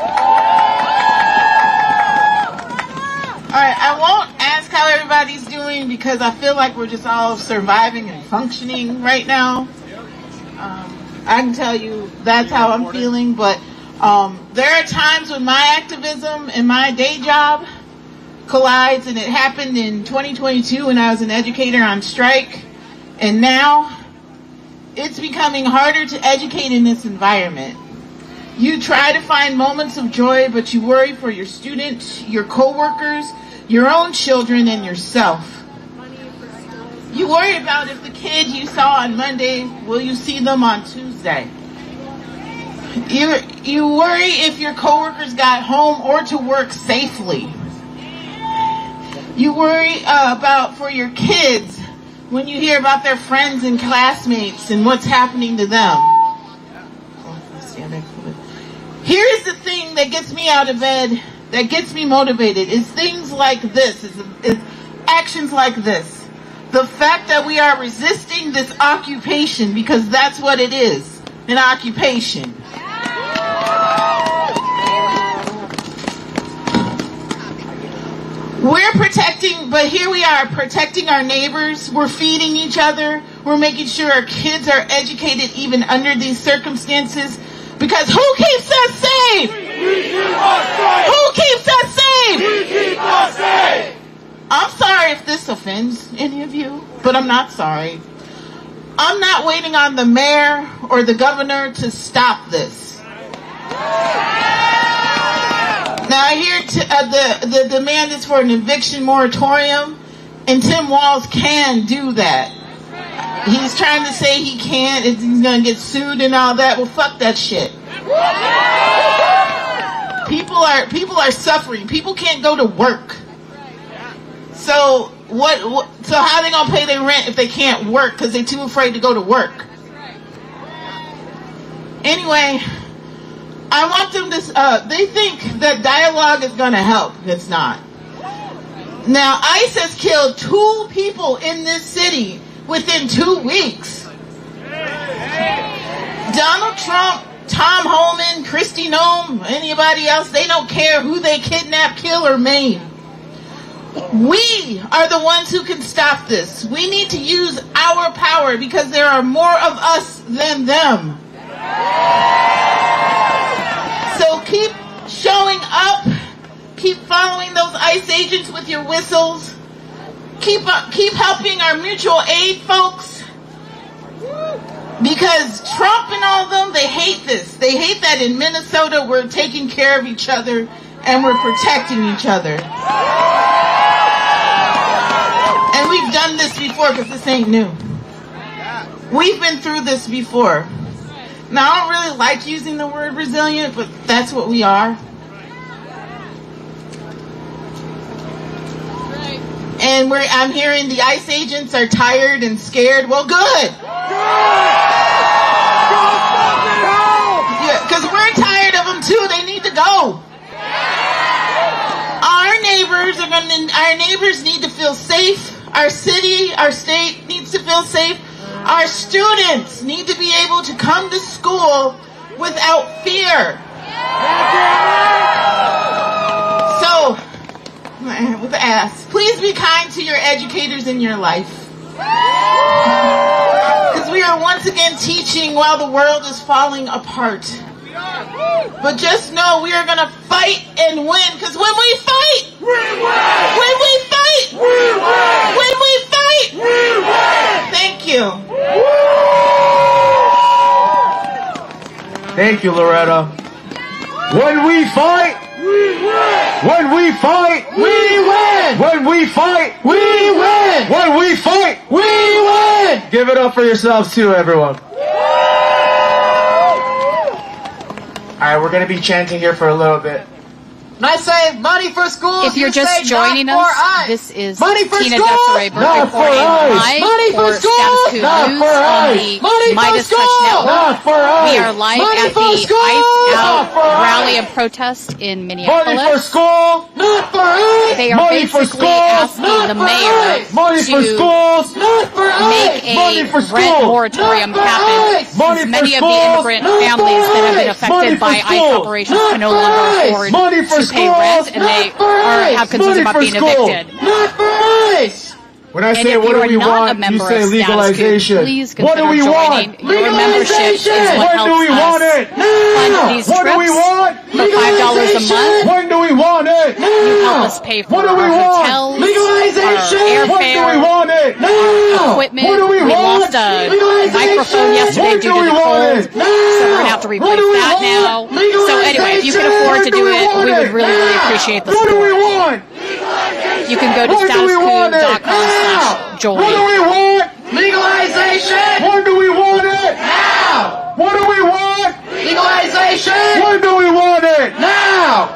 Speaker 10: All right, I won't ask how everybody's doing because I feel like we're just all surviving and functioning right now. I can tell you that's how I'm feeling, but there are times when my activism and my day job collides, and it happened in 2022 when I was an educator on strike, and now it's becoming harder to educate in this environment. You try to find moments of joy, but you worry for your students, your coworkers, your own children, and yourself. You worry about if the kid you saw on Monday, will you see them on Tuesday? You worry if your coworkers got home or to work safely. You worry about for your kids when you hear about their friends and classmates and what's happening to them. Here's the thing that gets me out of bed, that gets me motivated, is things like this, is actions like this. The fact that we are resisting this occupation, because that's what it is, an occupation. We're protecting, but here we are protecting our neighbors. We're feeding each other. We're making sure our kids are educated even under these circumstances. Because who keeps us safe?
Speaker 7: We keep us safe!
Speaker 10: Who keeps us safe?
Speaker 7: We keep us safe!
Speaker 10: I'm sorry if this offends any of you, but I'm not sorry. I'm not waiting on the mayor or the governor to stop this. Now I hear the demand is for an eviction moratorium, and Tim Walz can do that. He's trying to say he can't, he's going to get sued and all that. Well, fuck that shit. People are suffering. People can't go to work. So so how are they going to pay their rent if they can't work because they're too afraid to go to work? Anyway, I want them to, they think that dialogue is going to help. It's not. Now, ICE has killed 2 people in this city within 2 weeks. Donald Trump, Tom Homan, Kristi Noem, anybody else, they don't care who they kidnap, kill, or maim. We are the ones who can stop this. We need to use our power because there are more of us than them. So keep showing up. Keep following those ICE agents with your whistles. Keep helping our mutual aid folks. Because Trump and all of them, they hate this. They hate that in Minnesota we're taking care of each other and we're protecting each other. And we've done this before because this ain't new. We've been through this before. Now, I don't really like using the word resilient, but that's what we are. And I'm hearing the ICE agents are tired and scared. Well, good. Yeah, because we're tired of them too. They need to go. Our neighbors need to feel safe. Our city, our state needs to feel safe. Our students need to be able to come to school without fear. So, with the ass, please be kind to your educators in your life. Because we are once again teaching while the world is falling apart. But just know we are going to fight and win. Because when we fight, we win. When we fight, we win. When we fight, we win. Thank you.
Speaker 6: Thank you, Loretta. When we fight, we win. When we fight, we win. When we fight, we win. When we fight, we win. Give it up for yourselves too, everyone. Alright, we're gonna be chanting here for a little bit.
Speaker 9: When I say money for schools,
Speaker 2: If you're
Speaker 9: you
Speaker 2: just
Speaker 9: say
Speaker 2: joining
Speaker 9: not for
Speaker 2: us,
Speaker 9: ICE.
Speaker 2: this is
Speaker 9: Money for
Speaker 2: Tina
Speaker 9: schools,
Speaker 2: Desiree
Speaker 6: not for
Speaker 2: reporting
Speaker 6: ICE.
Speaker 2: live
Speaker 9: Money for
Speaker 2: for
Speaker 9: schools,
Speaker 2: Status Coup
Speaker 6: not
Speaker 2: News
Speaker 6: for
Speaker 2: on
Speaker 6: ICE.
Speaker 2: the
Speaker 9: Money for
Speaker 2: Midas Touch
Speaker 9: schools,
Speaker 2: Network.
Speaker 6: not for ICE.
Speaker 2: We are live
Speaker 9: Money
Speaker 2: at
Speaker 9: for
Speaker 2: the
Speaker 9: schools,
Speaker 2: ICE
Speaker 6: not
Speaker 2: Out
Speaker 6: for ICE.
Speaker 2: rally and protest in
Speaker 6: Money for
Speaker 2: Minneapolis.
Speaker 6: school!
Speaker 9: Not for ICE.
Speaker 2: They are
Speaker 6: Money for
Speaker 2: basically
Speaker 6: schools,
Speaker 2: asking
Speaker 9: not
Speaker 2: the
Speaker 9: for
Speaker 2: mayor
Speaker 9: ICE.
Speaker 6: Money for
Speaker 2: to
Speaker 6: schools!
Speaker 9: Not for
Speaker 2: make
Speaker 9: ICE.
Speaker 6: Money
Speaker 2: a
Speaker 6: for
Speaker 2: rent
Speaker 6: schools.
Speaker 2: moratorium
Speaker 9: Not for
Speaker 2: happen.
Speaker 9: ICE.
Speaker 6: Money
Speaker 2: Since
Speaker 6: for
Speaker 2: many of the
Speaker 6: schools.
Speaker 2: immigrant
Speaker 9: Not for
Speaker 2: families that have been
Speaker 9: ICE.
Speaker 6: Money
Speaker 2: affected
Speaker 6: for
Speaker 2: by ICE
Speaker 6: schools.
Speaker 2: operations
Speaker 9: Not
Speaker 2: can no
Speaker 9: for
Speaker 2: longer
Speaker 9: ICE.
Speaker 2: afford
Speaker 6: Money for
Speaker 2: to pay
Speaker 6: schools.
Speaker 2: rent, and they
Speaker 9: Not for ICE.
Speaker 2: have concerns
Speaker 6: Money
Speaker 2: about
Speaker 6: for
Speaker 2: being
Speaker 6: schools.
Speaker 2: evicted.
Speaker 9: Not for ICE.
Speaker 6: When I
Speaker 2: And
Speaker 6: say
Speaker 2: if
Speaker 6: what
Speaker 2: you
Speaker 6: do
Speaker 2: are
Speaker 6: we
Speaker 2: not a
Speaker 6: want, you
Speaker 2: member
Speaker 6: say
Speaker 2: of Status Coup,
Speaker 6: legalization.
Speaker 2: please
Speaker 6: What do
Speaker 2: consider
Speaker 6: we
Speaker 2: joining.
Speaker 6: want?
Speaker 2: Your membership is
Speaker 9: Legalization.
Speaker 2: what
Speaker 6: When do we
Speaker 2: helps
Speaker 6: want
Speaker 2: us
Speaker 6: it?
Speaker 2: fund these
Speaker 6: What do we
Speaker 2: trips
Speaker 6: want?
Speaker 2: for $5 a month.
Speaker 6: When do we want it?
Speaker 2: You help us pay for
Speaker 6: What do we
Speaker 2: our
Speaker 6: want?
Speaker 2: hotels,
Speaker 9: Legalization.
Speaker 2: our
Speaker 6: When do we
Speaker 2: airfare,
Speaker 6: want it?
Speaker 2: equipment.
Speaker 6: What do we want?
Speaker 2: lost a
Speaker 9: Legalization.
Speaker 2: microphone yesterday
Speaker 6: When
Speaker 2: due
Speaker 6: do
Speaker 2: to
Speaker 6: we
Speaker 2: the
Speaker 6: want
Speaker 2: cold,
Speaker 6: it?
Speaker 2: so we're gonna have to
Speaker 6: What
Speaker 2: replace
Speaker 6: do we
Speaker 2: that
Speaker 6: want?
Speaker 2: now. So anyway, if you can afford to do it, we would really, really appreciate the
Speaker 6: What do we
Speaker 2: support.
Speaker 6: want?
Speaker 2: You can go to
Speaker 6: When do we want it? What do
Speaker 2: statuscoup.com/join.
Speaker 6: we want?
Speaker 9: Legalization.
Speaker 6: When do we want it?
Speaker 9: Now.
Speaker 6: What do we want?
Speaker 9: Legalization.
Speaker 6: When do we want it?
Speaker 9: Now.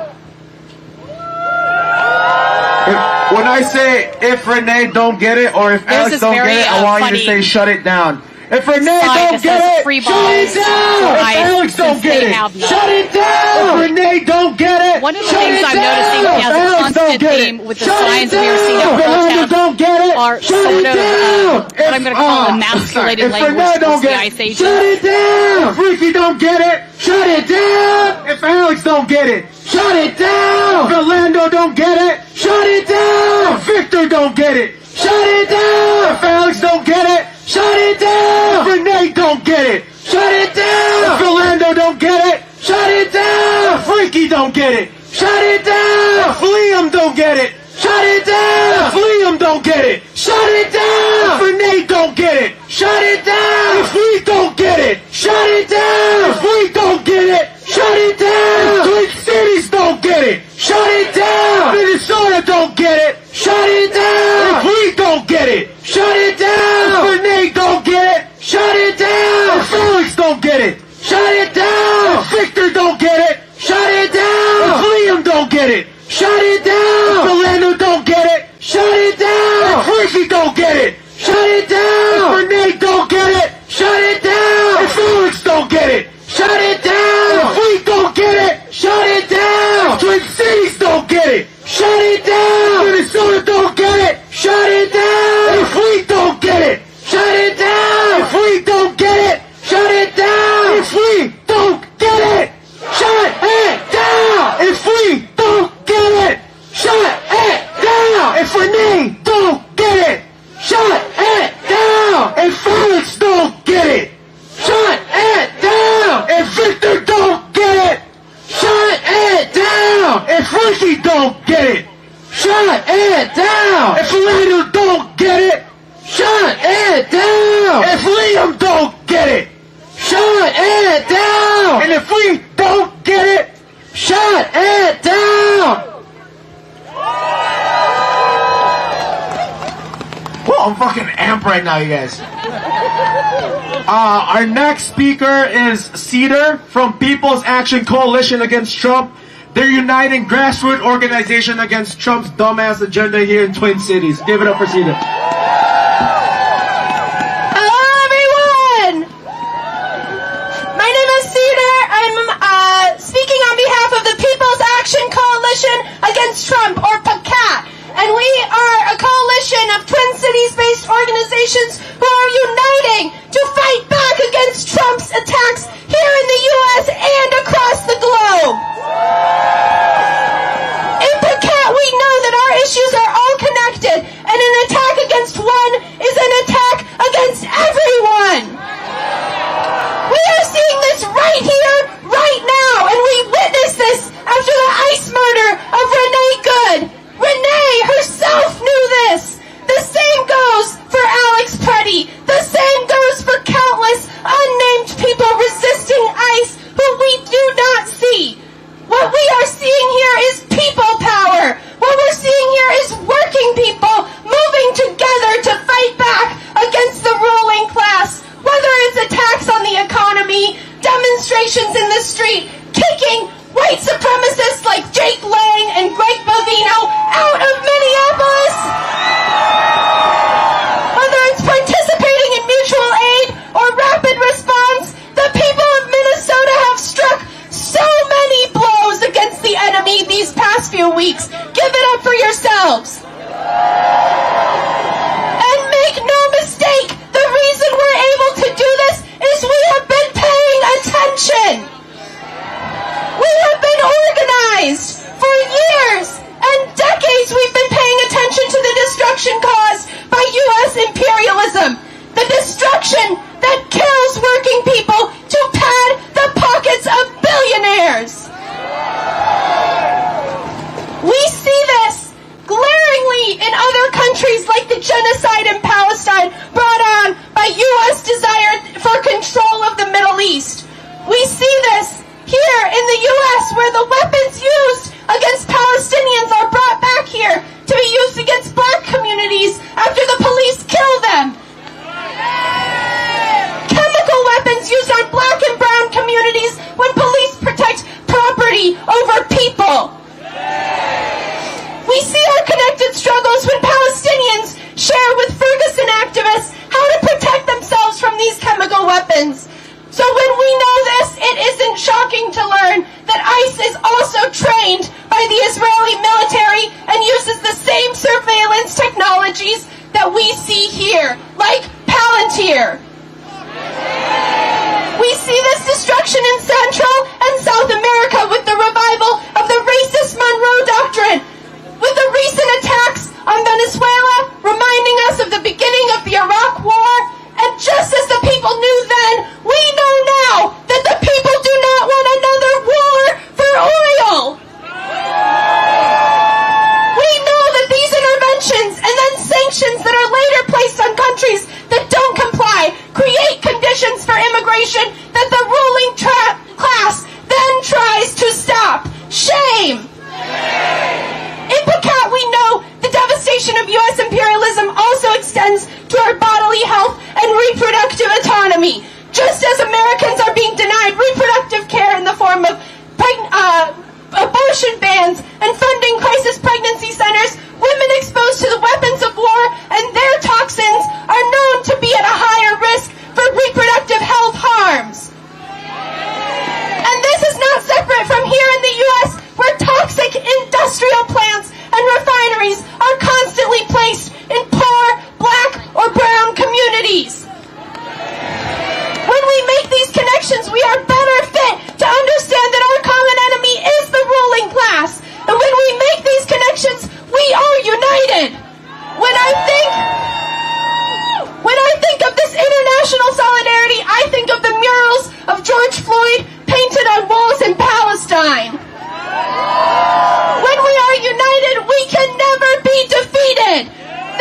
Speaker 6: When I say if Renee don't get it or if
Speaker 2: There's
Speaker 6: Alex
Speaker 2: this
Speaker 6: don't
Speaker 2: very,
Speaker 6: get it, I want you to
Speaker 2: funny
Speaker 6: say shut it down. If Renee
Speaker 2: sign
Speaker 6: don't
Speaker 2: that
Speaker 6: get
Speaker 2: says
Speaker 6: it,
Speaker 2: free
Speaker 6: shut
Speaker 2: balls
Speaker 6: it down.
Speaker 2: for
Speaker 6: If
Speaker 2: ICE
Speaker 6: Alex don't
Speaker 2: since
Speaker 6: get
Speaker 2: they
Speaker 6: it,
Speaker 2: have none.
Speaker 6: shut it down. If Renee don't get it,
Speaker 2: One of the
Speaker 6: shut
Speaker 2: things
Speaker 6: it
Speaker 2: I'm
Speaker 6: down.
Speaker 2: noticing
Speaker 6: If
Speaker 2: as a
Speaker 6: Alex
Speaker 2: constant
Speaker 6: don't get
Speaker 2: theme
Speaker 6: it,
Speaker 2: with the
Speaker 6: shut it
Speaker 2: signs we are seeing
Speaker 6: down.
Speaker 2: at
Speaker 6: If Yolanda
Speaker 2: protests
Speaker 6: don't get it,
Speaker 2: are
Speaker 6: shut
Speaker 2: sort
Speaker 6: it
Speaker 2: of
Speaker 6: down.
Speaker 2: what I'm going to call emasculated
Speaker 6: If
Speaker 2: language
Speaker 6: Renee don't
Speaker 2: towards the
Speaker 6: get
Speaker 2: ICE
Speaker 6: it,
Speaker 2: agents.
Speaker 6: shut it down. If Ricky don't get it, shut it down. If Alex don't get it, shut it down. If Orlando don't get it, shut it down. If Victor don't get it, shut it down. If Alex don't get it, shut it down. If Renee don't get it, shut it down. If Orlando don't get it, shut it down. If Ricky don't get it, shut it down. If Liam don't get it, shut it down. If Liam don't get it, shut it down. If Renee don't get it, shut it down. If we don't get it, shut it down. If we don't get it, shut it down. If Twin Cities don't get it, shut it down. Minnesota don't get it, shut it down. If we don't get it, shut it down. If Renee don't get it, shut it down. If Felix don't get it, shut it down. If Victor don't get it, shut it down. If Liam don't get it, shut it down. If Orlando don't get it, shut it down. If Ricky don't get it, shut it down. If Renee don't get it, shut it down. If Felix don't get it, shut it down. If we don't get it, shut it down. If Twin Cities don't get it, shut it down. If Minnesota don't get it, shut it down. If we don't get it, shut it down. If we don't get it, shut it down. If we don't get it, shut it down. If we don't get it, shut it down. If Renee don't get it, shut it down. If Felix don't get it, shut it down. If Victor don't get it, shut it down. If Ricky don't get it, shut it down. If Orlando don't get it, shut it down. If Liam don't get it, shut it down. And if we don't get it, shut it down. Whoa, I'm fucking amped right now, you guys. Our next speaker is Cedar from People's Action Coalition Against Trump. They're uniting grassroots organization against Trump's dumbass agenda here in Twin Cities. Give it up for Cedar.
Speaker 5: Hello, everyone. My name is Cedar. I'm speaking on behalf of the People's Action Coalition Against Trump, or PACAT. And we are a coalition of Twin Cities-based organizations who are uniting to fight back against Trump's attacks here in the U.S. and across the globe. In PACAT, we know that our issues are all connected, and an attack against one is an attack against everyone. We are seeing this right here, right now, and we witnessed this after the ICE murder of Renee Good. Renee herself knew this. The same goes for Alex Petty. The same goes for countless unnamed people resisting ICE who we do not see. What we are seeing here is people power. What we're seeing here is working people moving together to fight back against the ruling class. Whether it's attacks on the economy, demonstrations in the street, kicking white supremacists like Jake Lang and Greg Bovino out of Minneapolis. Whether it's participating in mutual aid or rapid response, the people of Minnesota have struck so many blows against the enemy these past few weeks. Give it up for yourselves. And make no mistake, the reason we're able to do this is we have been paying attention. We have been organized for years and decades. We've been paying attention to the destruction caused by U.S. imperialism, the destruction that kills working people to pad the pockets of billionaires. We see this glaringly in other countries, like the genocide in Palestine brought on by U.S. desire for control of the Middle East. We see this here in the U.S., where the weapons used against Palestinians are brought back here to be used against black communities after the police kill them. Chemical weapons used on black and brown communities when police protect property over people. We see our connected struggles when Palestinians share with Ferguson activists how to protect themselves from these chemical weapons. So when we know this, it isn't shocking to learn that ICE is also trained by the Israeli military and uses the same surveillance technologies that we see here, like Palantir. We see this destruction in Central and South America with the revival of the racist Monroe Doctrine, with the recent attacks on Venezuela reminding us of the beginning of the Iraq War. And just as the people knew then, we know now that the people do not want another war for oil. We know that these interventions and then sanctions that are later placed on countries that don't comply create conditions for immigration that the ruling class then tries to stop. Shame! In Pecat, we know the devastation of U.S. imperialism also extends to our bodily health and reproductive autonomy. Just as Americans are being denied reproductive care in the form of abortion bans and funding crisis pregnancy centers, women exposed to the weapons of war and their toxins are known to be at a higher risk for reproductive health harms. And this is not separate from here in the U.S., where toxic industrial plants and refineries are constantly placed in poor, black, or brown communities. When we make these connections, we are better fit to understand that our common enemy is the ruling class. And when we make these connections, we are united. When I think of this international solidarity, I think of the murals of George Floyd painted on walls in Palestine. When we are united, we can never be defeated.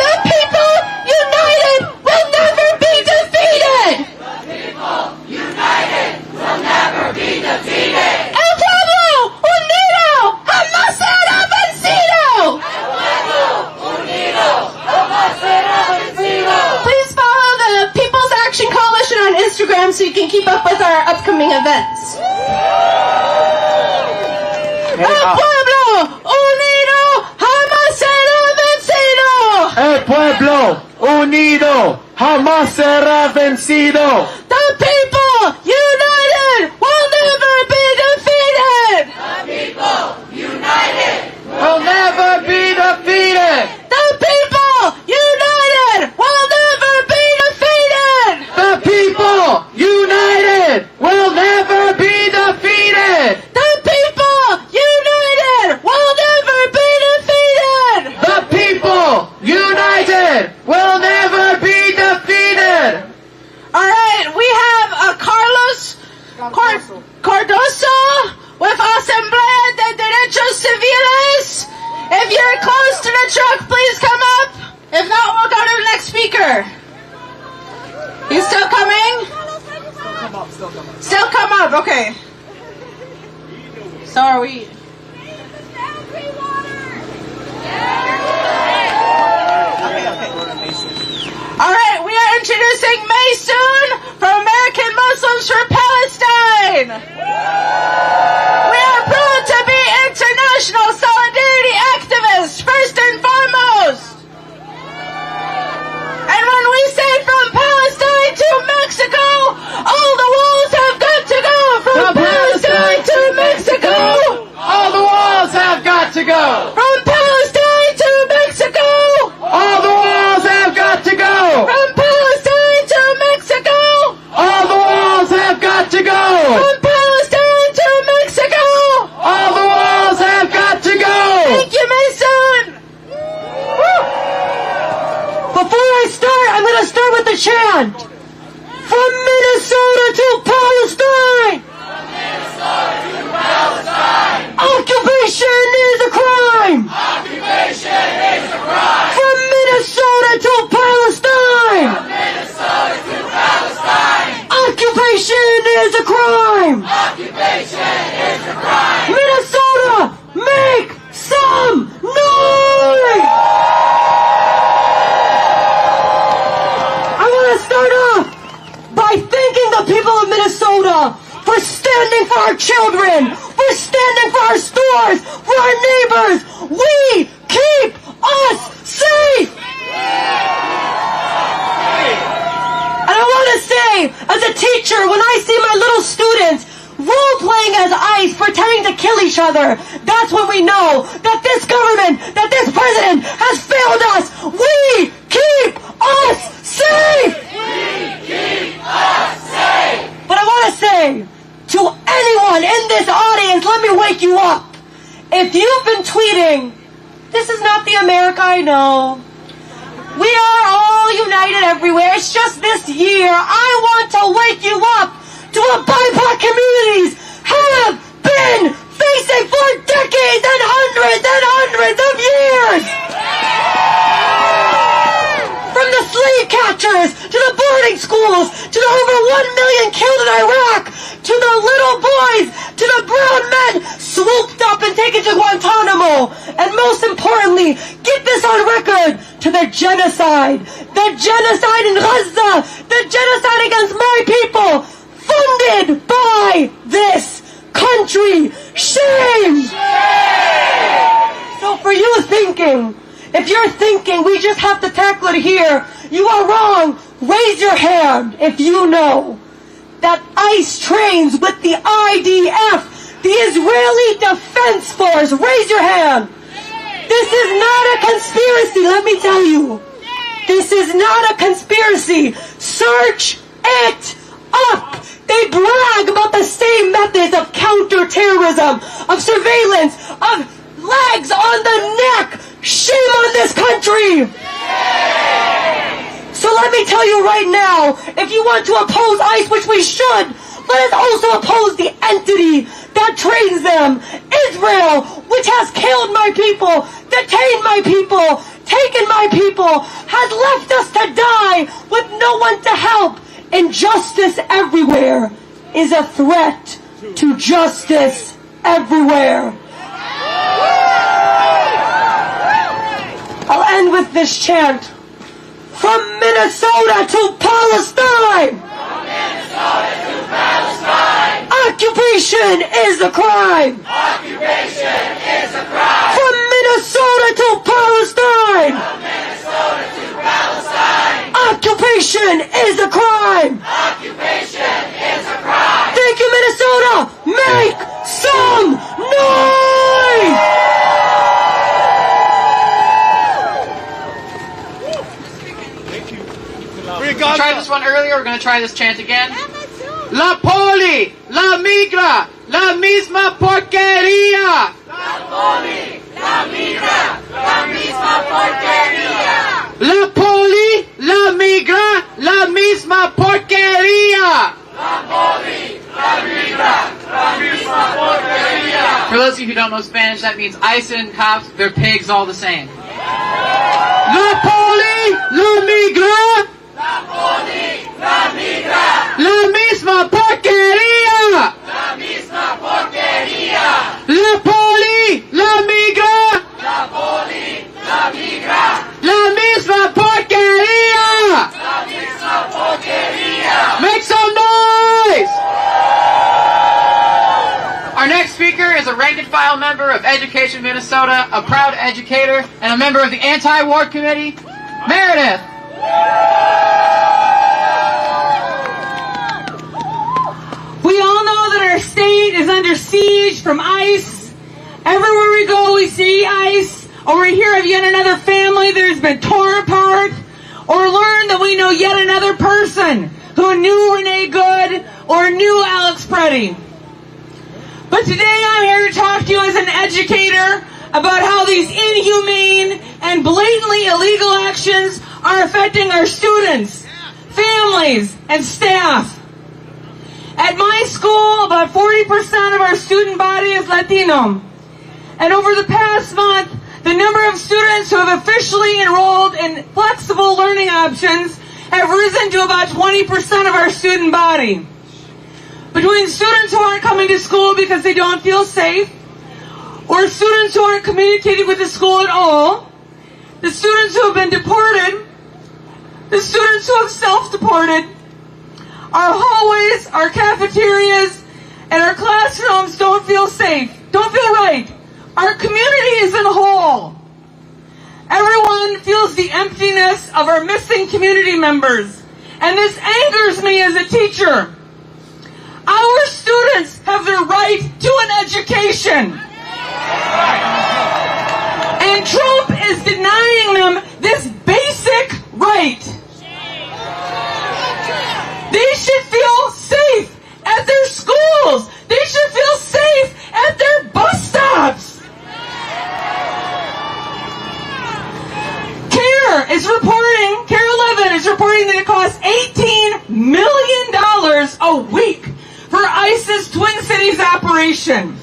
Speaker 5: The people united will never be defeated. The people united will never be defeated. El pueblo unido jamás será vencido. El pueblo unido jamás será vencido. Please follow the People's Action Coalition on Instagram so you can keep up with our upcoming events. El pueblo unido jamás será vencido.
Speaker 6: El pueblo unido jamás será vencido.
Speaker 5: The people united will never be defeated.
Speaker 6: The people united will never be defeated.
Speaker 5: The people united will never be defeated.
Speaker 6: The people united will never be defeated.
Speaker 5: The people united will never be defeated.
Speaker 6: The people united will never be defeated.
Speaker 5: All right, we have Carlos Cardoso with Asamblea de Derechos Civiles. If you're close to the truck, please come up. If not, we'll go to the next speaker. He's still coming? Still come up, okay. So are we... All right, we are introducing Maysoon from American Muslims for Palestine.
Speaker 6: to go.
Speaker 5: From Palestine to Mexico.
Speaker 6: All the walls have got to go.
Speaker 5: From Palestine to Mexico.
Speaker 6: All the walls have got to go.
Speaker 5: From Palestine to Mexico.
Speaker 6: All the walls have got to go.
Speaker 5: Thank you, my son. Before I start, I'm going to start with the chant. From Minnesota to Palestine.
Speaker 11: From Minnesota to Palestine.
Speaker 5: Occupation is a crime.
Speaker 11: Occupation is a crime.
Speaker 5: From Minnesota to Palestine.
Speaker 11: From Minnesota to Palestine.
Speaker 5: Occupation is a crime.
Speaker 11: Occupation is a crime.
Speaker 5: Minnesota, make some noise. I want to start off by thanking the people of Minnesota for standing for our children, for standing for our stores, for our neighbors. We keep us safe. And I want to say, as a teacher, when I see my little students role-playing as ICE, pretending to kill each other, that's when we know that this government, that this president has failed us. We keep us safe.
Speaker 11: We keep us safe.
Speaker 5: But I want to say to anyone in this audience, let me wake you up. If you've been tweeting, this is not the America I know. We are all united everywhere. It's just this year. I want to wake you up to what BIPOC communities have been facing for decades and hundreds of years. From the slave catchers, to the boarding schools, to the over 1 million killed in Iraq, to the little boys, to the brown men swooped up and taken to Guantanamo, and most importantly, get this on record, to the genocide in Gaza, the genocide against my people, funded by this country. Shame! So for you thinking, if you're thinking we just have to tackle it here, you are wrong. Raise your hand if you know that ICE trains with the IDF, the Israeli Defense Force. Raise your hand. This is not a conspiracy, let me tell you. This is not a conspiracy. Search it up. They brag about the same methods of counterterrorism, of surveillance, of legs on the neck. Shame on this country. So let me tell you right now, if you want to oppose ICE, which we should, let us also oppose the entity that trains them. Israel, which has killed my people, detained my people, taken my people, has left us to die with no one to help. Injustice everywhere is a threat to justice everywhere. I'll end with this chant. From Minnesota to Palestine.
Speaker 11: From Minnesota to Palestine.
Speaker 5: Occupation is a crime.
Speaker 11: Occupation is a crime.
Speaker 5: From Minnesota to Palestine.
Speaker 11: From Minnesota to Palestine.
Speaker 5: Occupation is a crime.
Speaker 11: Occupation is a crime.
Speaker 5: Thank you, Minnesota. Make some noise.
Speaker 9: We tried this one earlier. We're going to try this chant again.
Speaker 10: La poli, la migra, la misma porquería.
Speaker 11: La poli, la migra, la misma porquería.
Speaker 10: La poli, la migra, la misma porquería.
Speaker 11: La poli, la migra, la misma porquería.
Speaker 9: For those of you who don't know Spanish, that means ICE and cops, they're pigs all the same.
Speaker 10: La poli, la migra.
Speaker 11: La poli, la migra.
Speaker 10: La misma porquería.
Speaker 11: La misma porquería.
Speaker 10: La poli, la migra.
Speaker 11: La poli, la migra.
Speaker 10: La misma porquería.
Speaker 11: La misma porquería.
Speaker 10: Make some noise.
Speaker 9: Our next speaker is a rank-and-file member of Education Minnesota, a proud educator, and a member of the Anti-War Committee, Meredith.
Speaker 5: We all know that our state is under siege from ICE. Everywhere we go, we see ICE, or we hear of yet another family that has been torn apart, or learn that we know yet another person who knew Renee Good or knew Alex Preddy. But today I'm here to talk to you as an educator about how these inhumane and blatantly illegal actions are affecting our students, families, and staff. At my school, about 40% of our student body is Latino. And over the past month, the number of students who have officially enrolled in flexible learning options have risen to about 20% of our student body. Between students who aren't coming to school because they don't feel safe, or students who aren't communicating with the school at all, the students who have been deported, the students who have self-deported, our hallways, our cafeterias, and our classrooms don't feel safe, don't feel right. Our community is in a hole. Everyone feels the emptiness of our missing community members, and this angers me as a teacher. Our students have the right to an education. And Trump is denying them this basic right. They should feel safe at their schools. They should feel safe at their bus stops. CARE 11 is reporting that it costs $18 million a week for ICE's Twin Cities operation.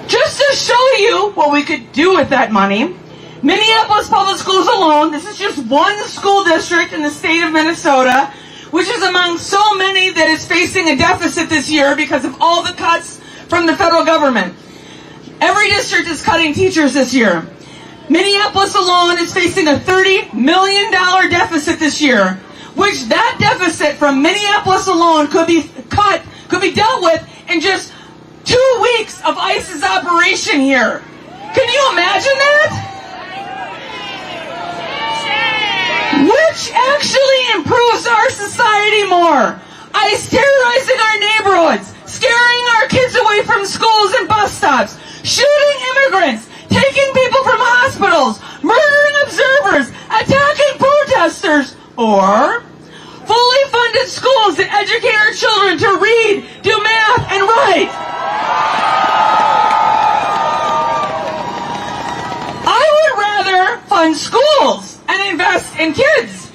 Speaker 5: Just to show you what we could do with that money, Minneapolis Public Schools alone, this is just one school district in the state of Minnesota, which is among so many that is facing a deficit this year because of all the cuts from the federal government. Every district is cutting teachers this year. Minneapolis alone is facing a $30 million deficit this year, which that deficit from Minneapolis alone could be dealt with in just 2 weeks of ICE's operation here. Can you imagine that? Which actually improves our society more? ICE terrorizing our neighborhoods, scaring our kids away from schools and bus stops, shooting immigrants, taking people from hospitals, murdering observers, attacking protesters, or fully funded schools that educate our children to read, do math, and write. I would rather fund schools and invest in kids.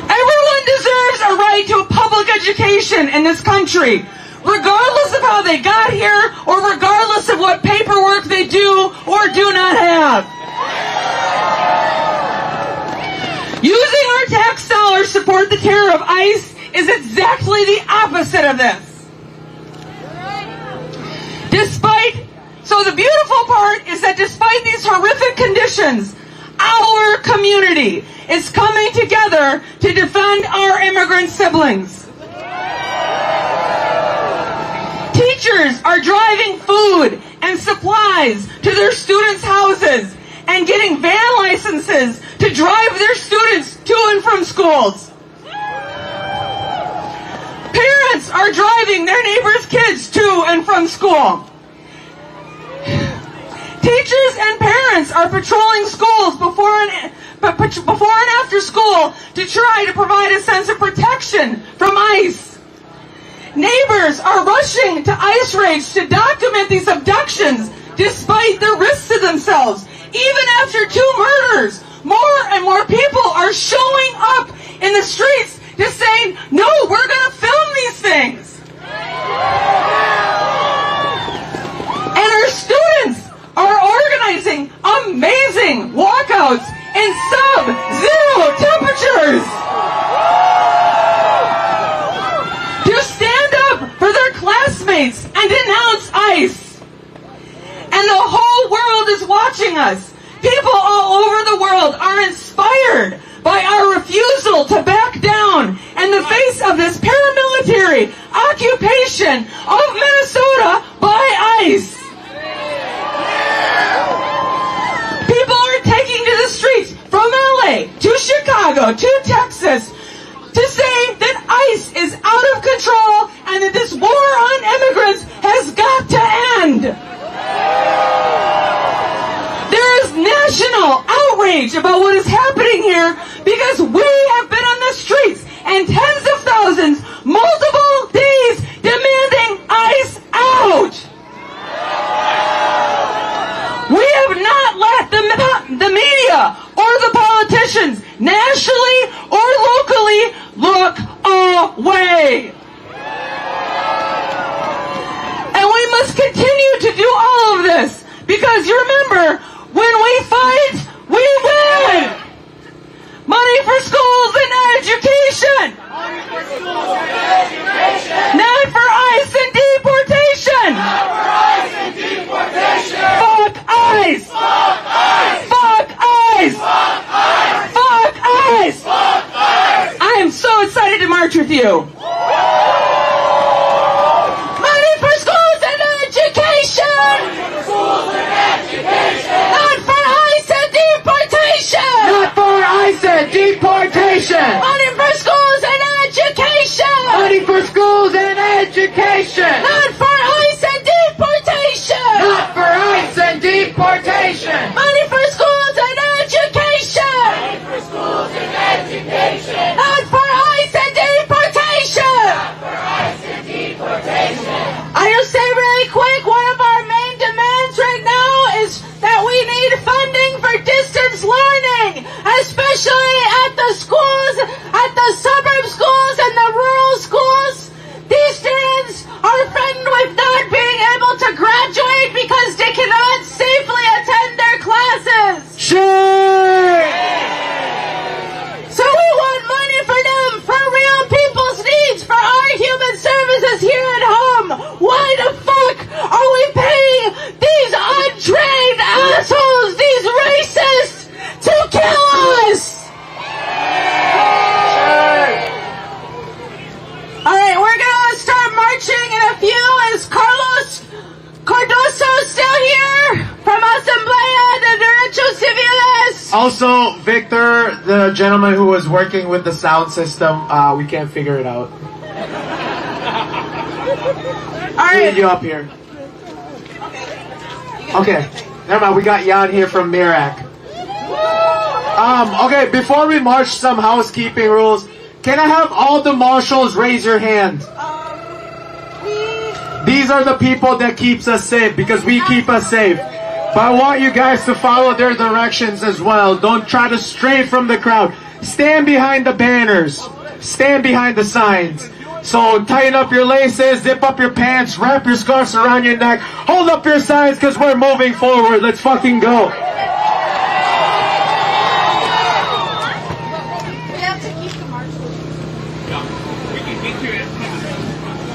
Speaker 5: Everyone deserves a right to a public education in this country, regardless of how they got here or regardless of what paperwork they do or do not have. Using our tax dollars to support the terror of ICE is exactly the opposite of this. So the beautiful part is that despite these horrific conditions, our community is coming together to defend our immigrant siblings. Teachers are driving food and supplies to their students' houses and getting van licenses to drive their students to and from schools. Parents are driving their neighbors' kids to and from school. Teachers and parents are patrolling schools before and after school to try to provide a sense of protection from ICE. Neighbors are rushing to ICE raids to document these abductions despite the risks to themselves. Even after 2 murders, more and more people are showing up in the streets to say, no, we're going to film these things. And our students are organizing amazing walkouts in sub-zero temperatures to stand up for their classmates and denounce ICE. And the whole world is watching us. People all over the world are inspired by our refusal to back down in the face of this paramilitary occupation of Minnesota by ICE. People are taking to the streets from LA to Chicago to Texas to say that ICE is out of control that this war on immigrants has got to end. There is national outrage about what is happening here because we have been on the streets and tens of thousands, multiple days, demanding ICE out. We have not let the media or the politicians, nationally or locally, look away. And we must continue to do all of this because you remember, when we fight, we win. Money for schools and education.
Speaker 11: Money for schools and education.
Speaker 5: Not for ICE and deportation.
Speaker 11: Not for ICE and deportation.
Speaker 5: Fuck ICE.
Speaker 11: Fuck ICE.
Speaker 5: Fuck ICE.
Speaker 11: Fuck ICE.
Speaker 5: Fuck ICE.
Speaker 11: Fuck ICE.
Speaker 5: I am so excited to march with you. Money for schools and education.
Speaker 11: Money for schools and education.
Speaker 5: Not for ICE and deportation.
Speaker 11: Not for ICE and deportation.
Speaker 5: Money for schools and education.
Speaker 11: Money for schools and education.
Speaker 5: Not for ICE and deportation.
Speaker 11: Not for ICE and deportation.
Speaker 5: Money for schools and education.
Speaker 11: Money for schools and education.
Speaker 5: Not for ICE and deportation.
Speaker 11: Not for ICE and deportation.
Speaker 5: I'll say really quick, one of our main demands right now is that we need funding for distance learning, especially at the schools, at the suburb schools and the rural schools. These students are threatened with not being able to graduate because they cannot safely attend their classes.
Speaker 11: Sure.
Speaker 5: So we want money for them, for real people's needs, for our human services here at home. Why the fuck are we paying these untrained assholes, these racists, to kill us? All right, we're gonna start marching in a few. Is Carlos Cardoso still here from Asamblea de Derechos Civiles?
Speaker 12: Also, Victor, the gentleman who was working with the sound system, we can't figure it out.
Speaker 5: All
Speaker 12: We
Speaker 5: right.
Speaker 12: need you up here. Okay, never mind. We got Jan here from Mirac. Okay, before we march, some housekeeping rules. Can I have all the marshals raise your hand? These are the people that keeps us safe because we keep us safe. But I want you guys to follow their directions as well. Don't try to stray from the crowd. Stand behind the banners. Stand behind the signs. So tighten up your laces, zip up your pants, wrap your scarves around your neck, hold up your signs because we're moving forward. Let's fucking go.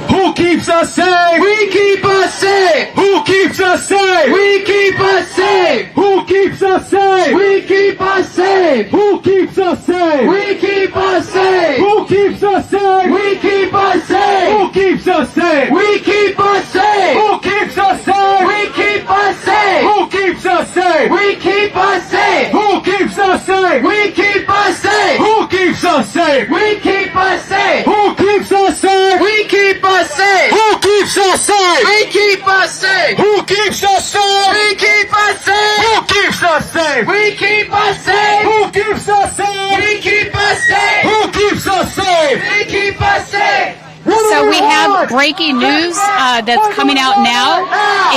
Speaker 12: Who keeps us safe?
Speaker 11: We keep us safe.
Speaker 12: Who keeps us safe?
Speaker 11: We keep us safe.
Speaker 12: Who keeps us safe?
Speaker 11: We keep us safe.
Speaker 12: Who keeps us safe?
Speaker 11: We keep us safe.
Speaker 12: Who keeps us safe?
Speaker 11: We keep us safe.
Speaker 12: Who keeps us safe?
Speaker 11: We keep us safe.
Speaker 12: Who keeps us safe?
Speaker 11: We keep us safe.
Speaker 12: Who keeps us safe?
Speaker 11: We keep us safe.
Speaker 12: Who keeps us safe?
Speaker 11: We keep us safe.
Speaker 12: Who keeps us safe?
Speaker 11: We keep us safe.
Speaker 12: Who keeps us safe?
Speaker 11: We keep us safe.
Speaker 12: Who keeps us safe?
Speaker 11: We keep us safe.
Speaker 12: Who keeps us safe?
Speaker 11: We keep us safe.
Speaker 12: Who keeps us safe?
Speaker 11: We keep us safe.
Speaker 12: Who keeps us safe?
Speaker 11: We keep us safe.
Speaker 12: Who keeps us safe?
Speaker 11: We keep us safe.
Speaker 2: So we have breaking news that's coming out now.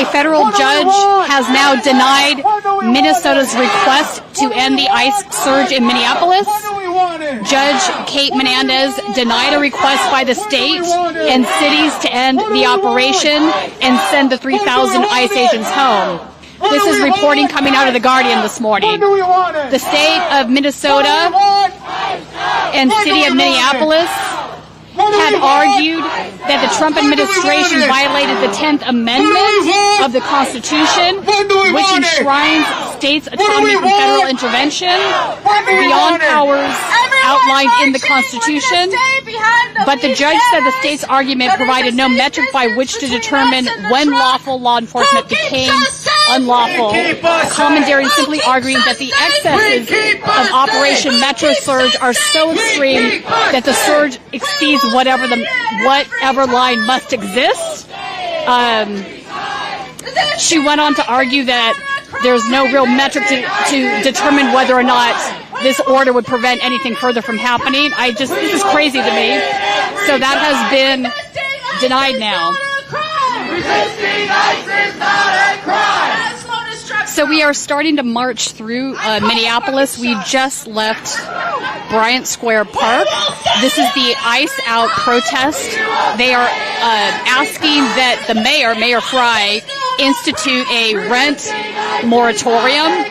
Speaker 2: A federal judge has now denied Minnesota's request to end the ICE surge in Minneapolis. Judge Kate Menendez denied a request by the state and cities to end the operation and send the 3,000 ICE agents home. This is reporting coming out of The Guardian this morning. The state of Minnesota and city of Minneapolis had argued that the Trump administration violated the 10th Amendment of the Constitution, which enshrines states' autonomy from federal intervention beyond powers outlined in the Constitution. But the judge said the state's argument provided no metric by which to determine when lawful law enforcement became unlawful, commandeering, simply arguing that the excesses of Operation Metro Surge are so extreme that the surge exceeds whatever line must exist. She went on to argue that there's no real metric to determine whether or not this order would prevent anything further from happening. This is crazy to me. So that has been denied now. So we are starting to march through Minneapolis. We just left Bryant Square Park. This is the ICE Out protest. They are asking that the Mayor Frey, institute a rent moratorium.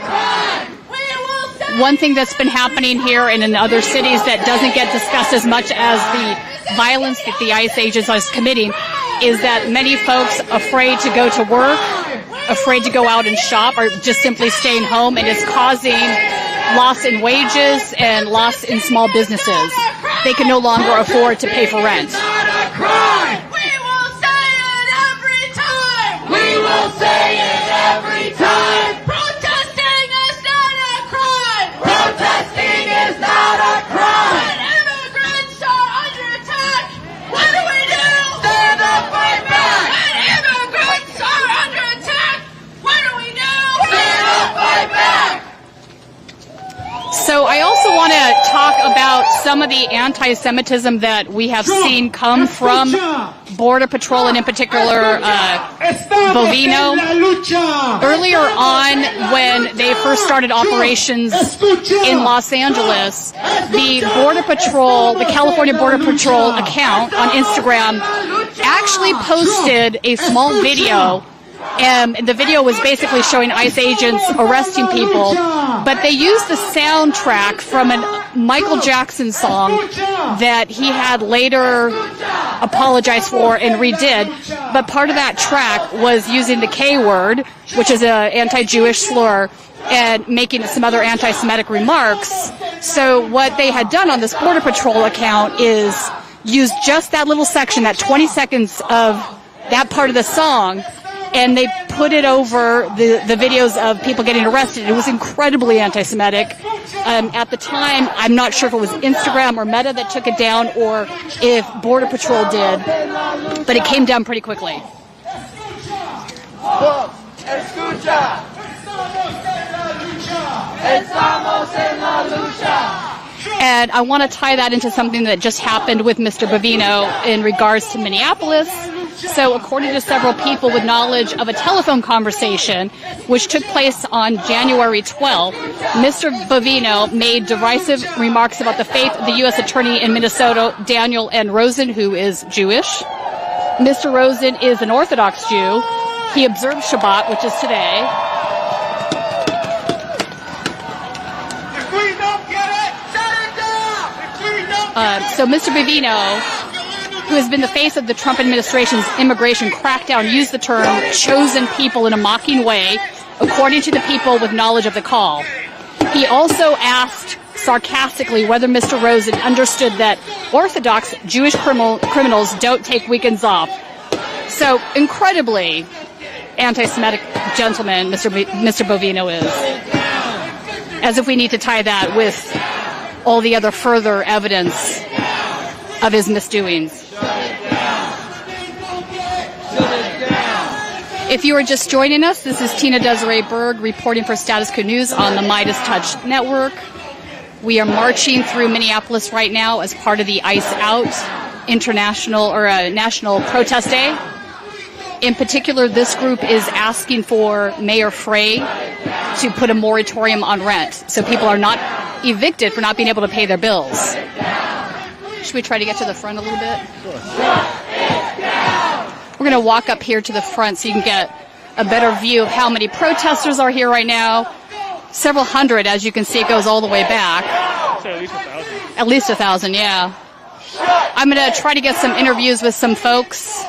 Speaker 2: One thing that's been happening here and in other cities that doesn't get discussed as much as the violence that the ICE agents are committing is that many folks afraid to go to work, afraid to go out and shop, are just simply staying home, and it's causing loss in wages and loss in small businesses. They can no longer afford to pay for rent.
Speaker 11: We will say it every time. Protesting is not a crime. Protesting is not a crime. When immigrants are under attack, what do we do? Stand up, fight back. When immigrants are under attack, what do we do? Stand up, fight back.
Speaker 2: So I also want to talk about some of the anti-Semitism that we have seen come from Border Patrol, and in particular Bovino. Earlier on, when they first started operations in Los Angeles, the Border Patrol, the California Border Patrol account on Instagram actually posted a small video. And the video was basically showing ICE agents arresting people, but they used the soundtrack from a Michael Jackson song that he had later apologized for and redid. But part of that track was using the K word, which is an anti-Jewish slur, and making some other anti-Semitic remarks. So what they had done on this Border Patrol account is use just that little section, that 20 seconds of that part of the song, and they put it over the videos of people getting arrested. It was incredibly anti-Semitic. At the time, I'm not sure if it was Instagram or Meta that took it down or if Border Patrol did, but it came down pretty quickly. And I want to tie that into something that just happened with Mr. Bovino in regards to Minneapolis. So according to several people with knowledge of a telephone conversation which took place on January 12th, Mr. Bovino made derisive remarks about the faith of the U.S. Attorney in Minnesota, Daniel N. Rosen, who is Jewish. Mr. Rosen is an Orthodox Jew. He observes Shabbat, which is today.
Speaker 11: If we don't get it, shut it down! If we don't get it,
Speaker 2: So Mr. Bovino, who has been the face of the Trump administration's immigration crackdown, used the term chosen people in a mocking way, according to the people with knowledge of the call. He also asked sarcastically whether Mr. Rosen understood that Orthodox Jewish criminals don't take weekends off. So incredibly anti-Semitic gentleman Mr. Bovino is. As if we need to tie that with all the other further evidence of his misdoings. If you are just joining us, this is Tina Desiree Berg reporting for Status Coup News on the Midas Touch Network. We are marching through Minneapolis right now as part of the ICE Out International National Protest Day. In particular, this group is asking for Mayor Frey to put a moratorium on rent so people are not evicted for not being able to pay their bills. Should we try to get to the front a little bit? We're going to walk up here to the front so you can get a better view of how many protesters are here right now. Several hundred, as you can see, it goes all the way back.
Speaker 1: At least 1,000.
Speaker 2: At least 1,000, yeah. I'm going to try to get some interviews with some folks.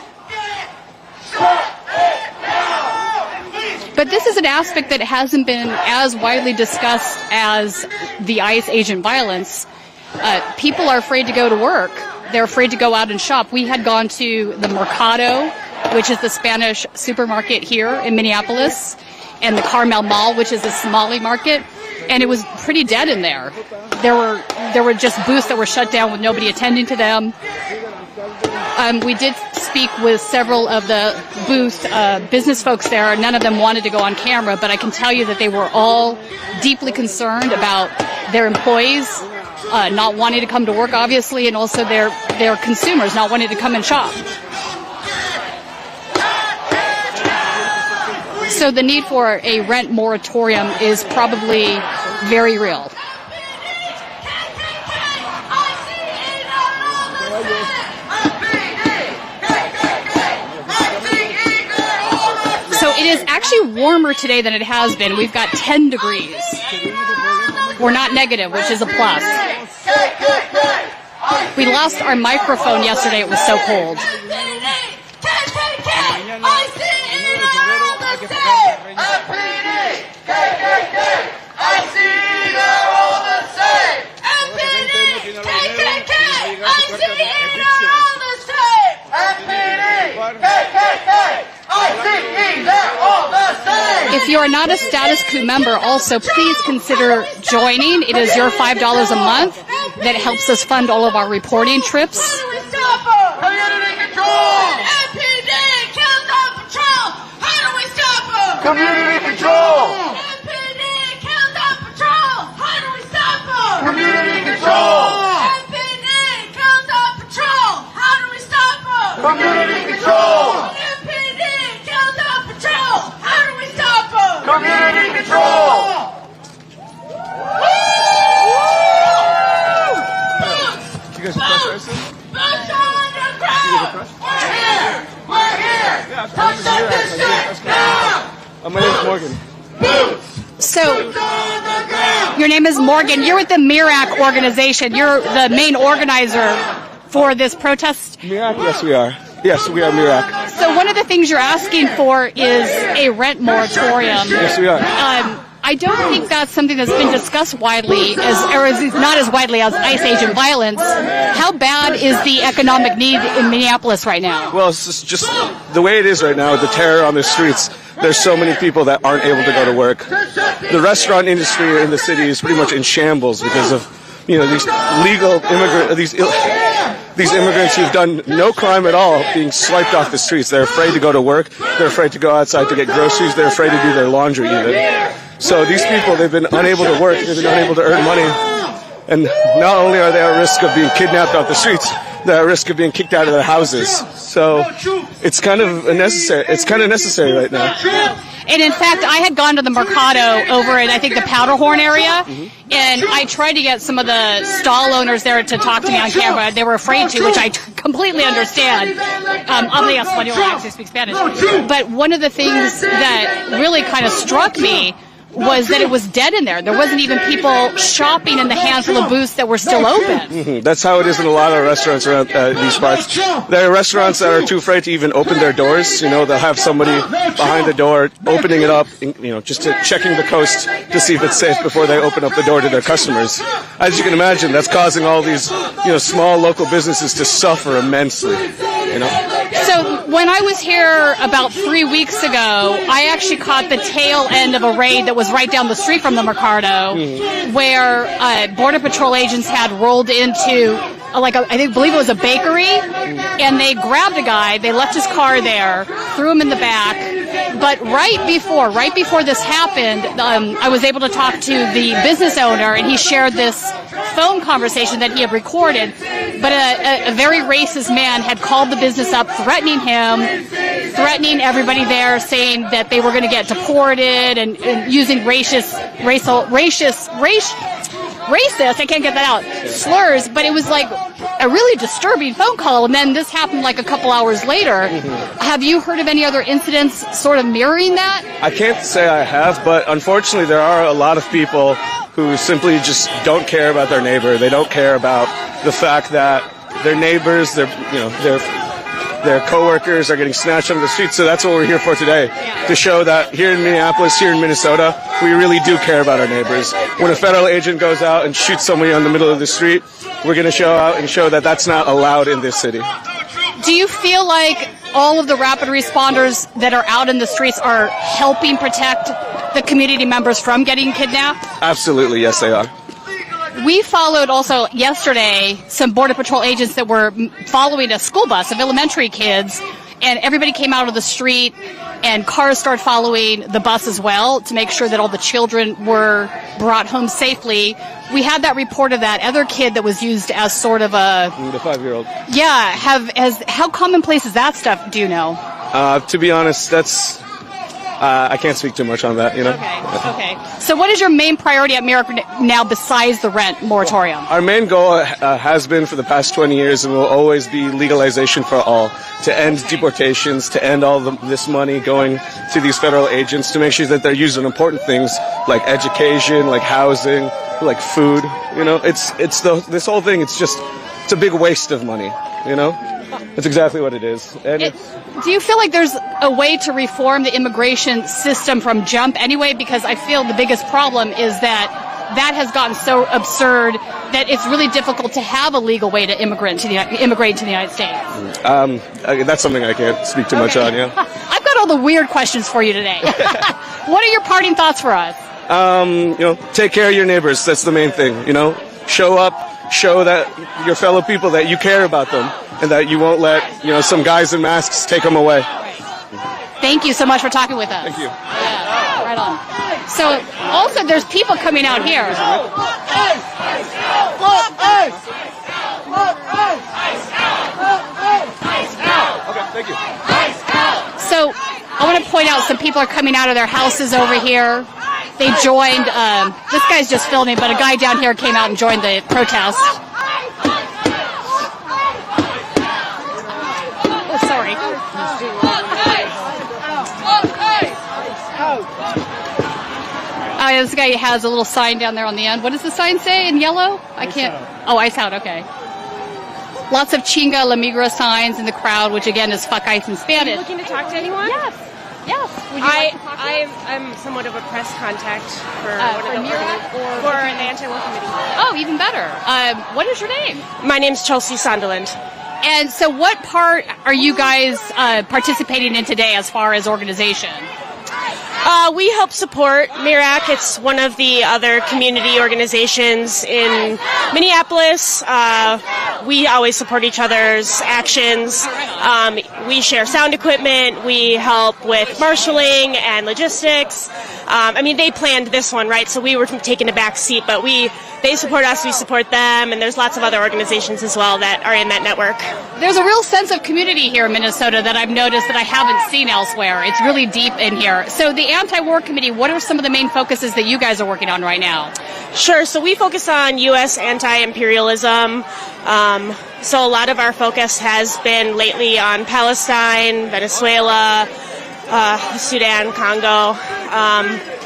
Speaker 2: But this is an aspect that hasn't been as widely discussed as the ICE agent violence. People are afraid to go to work. They're afraid to go out and shop. We had gone to the Mercado, which is the Spanish supermarket here in Minneapolis, and the Carmel Mall, which is a Somali market, and it was pretty dead in there. There were just booths that were shut down with nobody attending to them. We did speak with several of the booth business folks there. None of them wanted to go on camera, but I can tell you that they were all deeply concerned about their employees not wanting to come to work, obviously, and also their consumers not wanting to come and shop. So the need for a rent moratorium is probably very real. So it is actually warmer today than it has been. We've got 10 degrees. We're not negative, which is a plus. We lost our microphone yesterday. It was so cold. If you are not a Status Coup member, also please consider joining. It is your $5 a month that helps us fund all of our reporting trips.
Speaker 11: Community control! MPD kills on patrol! How do we stop them? Community control! MPD kills on patrol! How do we stop them? Community control! MPD kills on patrol! How do we stop them? Community control! MPD kills on patrol! How do we stop them? Community control!
Speaker 13: You guys press person? My name is Morgan.
Speaker 2: So, your name is Morgan. You're with the MIRAC organization. You're the main organizer for this protest?
Speaker 13: MIRAC? Yes, we are. Yes, we are MIRAC.
Speaker 2: So one of the things you're asking for is a rent moratorium.
Speaker 13: Yes, we are.
Speaker 2: I don't think that's something that's been discussed widely, not as widely as ICE agent violence. How bad is the economic need in Minneapolis right now?
Speaker 13: Well, it's just the way it is right now, the terror on the streets. There's so many people that aren't able to go to work. The restaurant industry in the city is pretty much in shambles because of, these legal these immigrants who've done no crime at all being swiped off the streets. They're afraid to go to work. They're afraid to go outside to get groceries. They're afraid to do their laundry even. So these people, they've been unable to work. They've been unable to earn money. And not only are they at risk of being kidnapped off the streets, they're at risk of being kicked out of their houses. So it's kind of necessary right now.
Speaker 2: And in fact, I had gone to the Mercado over in, I think, the Powderhorn area, and I tried to get some of the stall owners there to talk to me on camera. They were afraid to, which I completely understand. Habla español, I actually speak Spanish. But one of the things that really kind of struck me was that it was dead in there. There wasn't even people shopping in the handful of booths that were still open.
Speaker 13: That's how it is in a lot of restaurants around these parts. There are restaurants that are too afraid to even open their doors. They'll have somebody behind the door opening it up, just checking the coast to see if it's safe before they open up the door to their customers. As you can imagine, that's causing all these, small local businesses to suffer immensely.
Speaker 2: So when I was here about 3 weeks ago, I actually caught the tail end of a raid that was right down the street from the Mercado, where Border Patrol agents had rolled into, I believe it was a bakery, and they grabbed a guy. They left his car there, threw him in the back. But right before this happened, I was able to talk to the business owner, and he shared this phone conversation that he had recorded. But a very racist man had called the business up, threatening him, threatening everybody there, saying that they were going to get deported and using racist, I can't get that out, slurs. But it was like a really disturbing phone call. And then this happened like a couple hours later. Have you heard of any other incidents sort of mirroring that?
Speaker 13: I can't say I have, but unfortunately there are a lot of people who simply just don't care about their neighbor. They don't care about the fact that their neighbors, their coworkers are getting snatched on the streets. So that's what we're here for today, to show that here in Minneapolis, here in Minnesota, we really do care about our neighbors. When a federal agent goes out and shoots somebody on the middle of the street, we're going to show out and show that that's not allowed in this city.
Speaker 2: Do you feel like all of the rapid responders that are out in the streets are helping protect the community members from getting kidnapped?
Speaker 13: Absolutely, yes, they are.
Speaker 2: We followed also yesterday some Border Patrol agents that were following a school bus of elementary kids, and everybody came out of the street, and cars started following the bus as well to make sure that all the children were brought home safely. We had that report of that other kid that was used as sort of a...
Speaker 13: The 5-year-old.
Speaker 2: Yeah. How commonplace is that stuff, do you know?
Speaker 13: To be honest, that's... I can't speak too much on that, you know.
Speaker 2: Okay. So what is your main priority at Miracle now besides the rent moratorium?
Speaker 13: Our main goal has been for the past 20 years and will always be legalization for all, to end deportations, to end all this money going to these federal agents, to make sure that they're using important things like education, like housing, like food. You know, this whole thing, it's a big waste of money, you know. That's exactly what it is. And
Speaker 2: do you feel like there's a way to reform the immigration system from jump anyway? Because I feel the biggest problem is that has gotten so absurd that it's really difficult to have a legal way to immigrate to the United States.
Speaker 13: That's something I can't speak too much on, yeah.
Speaker 2: I've got all the weird questions for you today. What are your parting thoughts for us?
Speaker 13: Take care of your neighbors. That's the main thing, you know. Show up, show that your fellow people that you care about them, and that you won't let, some guys in masks take them away.
Speaker 2: Thank you so much for talking with us.
Speaker 13: Thank you.
Speaker 2: Yeah, right on. So, also, there's people coming out here.
Speaker 13: Okay, thank you.
Speaker 2: So, I want to point out some people are coming out of their houses over here. They joined, this guy's just filming, but a guy down here came out and joined the protest. Oh, sorry. This guy has a little sign down there on the end. What does the sign say in yellow? I can't. Oh, ice out, okay. Lots of Chinga La Migra signs in the crowd, which again is fuck ice in Spanish.
Speaker 14: Are you looking to talk to anyone?
Speaker 2: Yes. Would you like to talk to me?
Speaker 14: I'm somewhat of a press contact for
Speaker 2: for
Speaker 14: the anti-war committee.
Speaker 2: Oh, even better. What is your name?
Speaker 14: My name's Chelsea Sunderland.
Speaker 2: And so what part are you guys participating in today as far as organization?
Speaker 14: We help support MIRAC. It's one of the other community organizations in Minneapolis. We always support each other's actions. We share sound equipment. We help with marshaling and logistics. They planned this one, right? So we were taking a back seat, but they support us, we support them, and there's lots of other organizations as well that are in that network.
Speaker 2: There's a real sense of community here in Minnesota that I've noticed that I haven't seen elsewhere. It's really deep in here. So the Anti-War Committee, what are some of the main focuses that you guys are working on right now?
Speaker 14: Sure. So we focus on U.S. anti-imperialism. So a lot of our focus has been lately on Palestine, Venezuela, Sudan, Congo.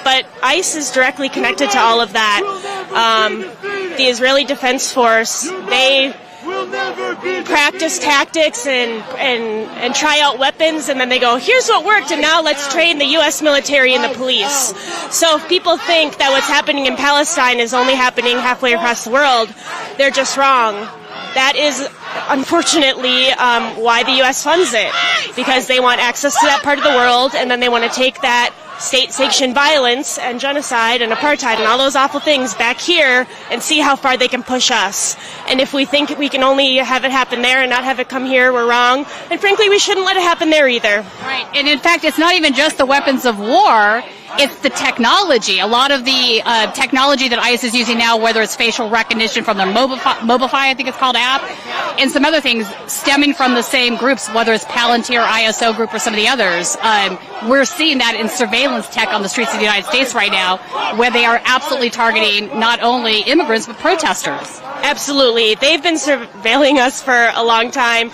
Speaker 14: But ICE is directly connected to all of that. The Israeli Defense Force, they practice tactics and try out weapons, and then they go, here's what worked, and now let's train the U.S. military and the police. So if people think that what's happening in Palestine is only happening halfway across the world, they're just wrong. That is, unfortunately, why the U.S. funds it, because they want access to that part of the world, and then they want to take that state-sanctioned violence and genocide and apartheid and all those awful things back here and see how far they can push us. And if we think we can only have it happen there and not have it come here, we're wrong. And frankly, we shouldn't let it happen there either.
Speaker 2: Right. And in fact, it's not even just the weapons of war. It's the technology. A lot of the technology that ICE is using now, whether it's facial recognition from their Mobify, I think it's called, app, and some other things stemming from the same groups, whether it's Palantir, ISO Group, or some of the others. We're seeing that in surveillance tech on the streets of the United States right now, where they are absolutely targeting not only immigrants, but protesters.
Speaker 14: Absolutely. They've been surveilling us for a long time.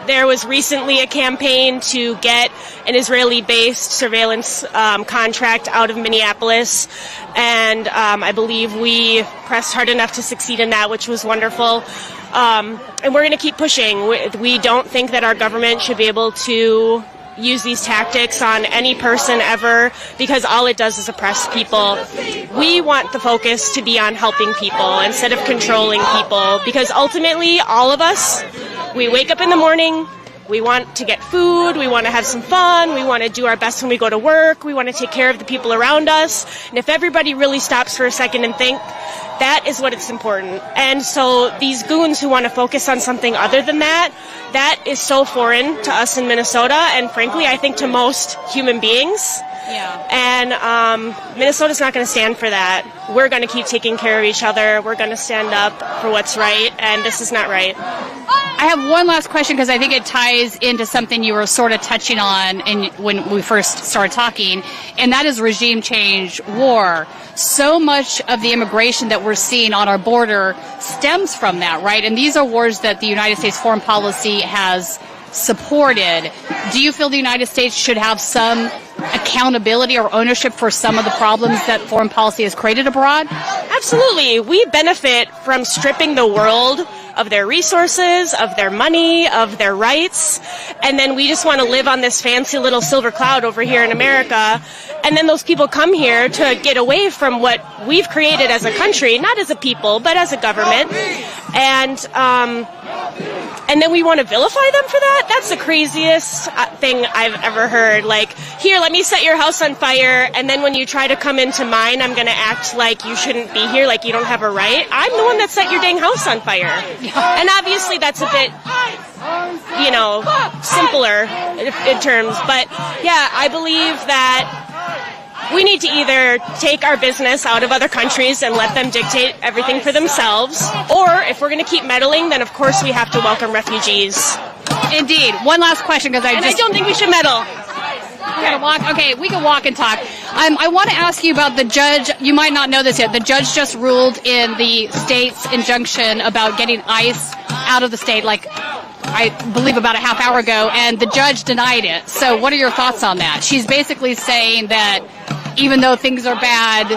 Speaker 14: There was recently a campaign to get an Israeli-based surveillance contract out of Minneapolis, and I believe we pressed hard enough to succeed in that, which was wonderful. And we're going to keep pushing. We don't think that our government should be able to use these tactics on any person ever, because all it does is oppress people. We want the focus to be on helping people instead of controlling people, because ultimately all of us, we wake up in the morning, We want to get food, we want to have some fun, we want to do our best when we go to work, we want to take care of the people around us. And if everybody really stops for a second and think, that is what it's important. And so these goons who want to focus on something other than that, that is so foreign to us in Minnesota, and frankly, I think to most human beings.
Speaker 2: Yeah.
Speaker 14: And Minnesota's not going to stand for that. We're going to keep taking care of each other. We're going to stand up for what's right, and this is not right.
Speaker 2: I have one last question because I think it ties into something you were sort of touching on when we first started talking, and that is regime change, war. So much of the immigration that we're seeing on our border stems from that, right? And these are wars that the United States foreign policy has supported. Do you feel the United States should have some accountability or ownership for some of the problems that foreign policy has created abroad?
Speaker 14: Absolutely. We benefit from stripping the world of their resources, of their money, of their rights, and then we just want to live on this fancy little silver cloud over here in America, and then those people come here to get away from what we've created as a country, not as a people, but as a government, and then we want to vilify them for that? That's the craziest thing I've ever heard. Like, here, let me set your house on fire, and then when you try to come into mine, I'm going to act like you shouldn't be here, like you don't have a right. I'm the one that set your dang house on fire. And obviously that's a bit, simpler in terms. But, yeah, I believe that we need to either take our business out of other countries and let them dictate everything for themselves, or if we're going to keep meddling, then of course we have to welcome refugees.
Speaker 2: Indeed. One last question, because I
Speaker 14: don't think we should meddle.
Speaker 2: Okay, we can walk and talk. I want to ask you about the judge. You might not know this yet. The judge just ruled in the state's injunction about getting ICE out of the state, like I believe about a half hour ago, and the judge denied it. So what are your thoughts on that? She's basically saying that even though things are bad,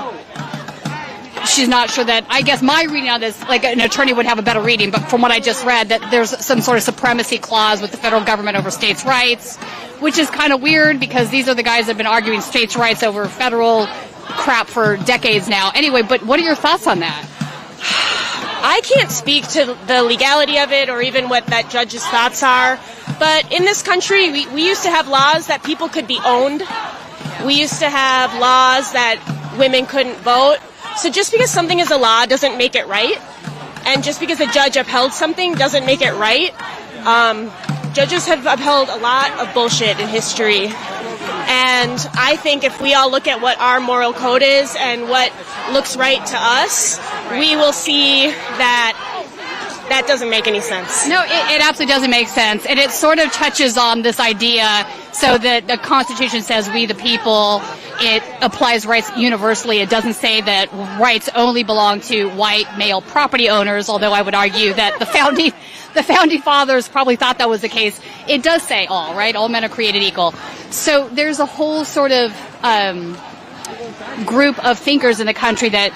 Speaker 2: she's not sure that, I guess my reading on this, like an attorney would have a better reading, but from what I just read, that there's some sort of supremacy clause with the federal government over states' rights, which is kind of weird because these are the guys that have been arguing states' rights over federal crap for decades now. Anyway, but what are your thoughts on that?
Speaker 14: I can't speak to the legality of it or even what that judge's thoughts are, but in this country, we used to have laws that people could be owned. We used to have laws that women couldn't vote. So just because something is a law doesn't make it right. And just because a judge upheld something doesn't make it right. Judges have upheld a lot of bullshit in history. And I think if we all look at what our moral code is and what looks right to us, we will see that doesn't make any sense.
Speaker 2: No, it absolutely doesn't make sense. And it sort of touches on this idea, so that the Constitution says we the people, it applies rights universally. It doesn't say that rights only belong to white male property owners, although I would argue that the founding fathers probably thought that was the case. It does say all, right? All men are created equal. So there's a whole sort of group of thinkers in the country that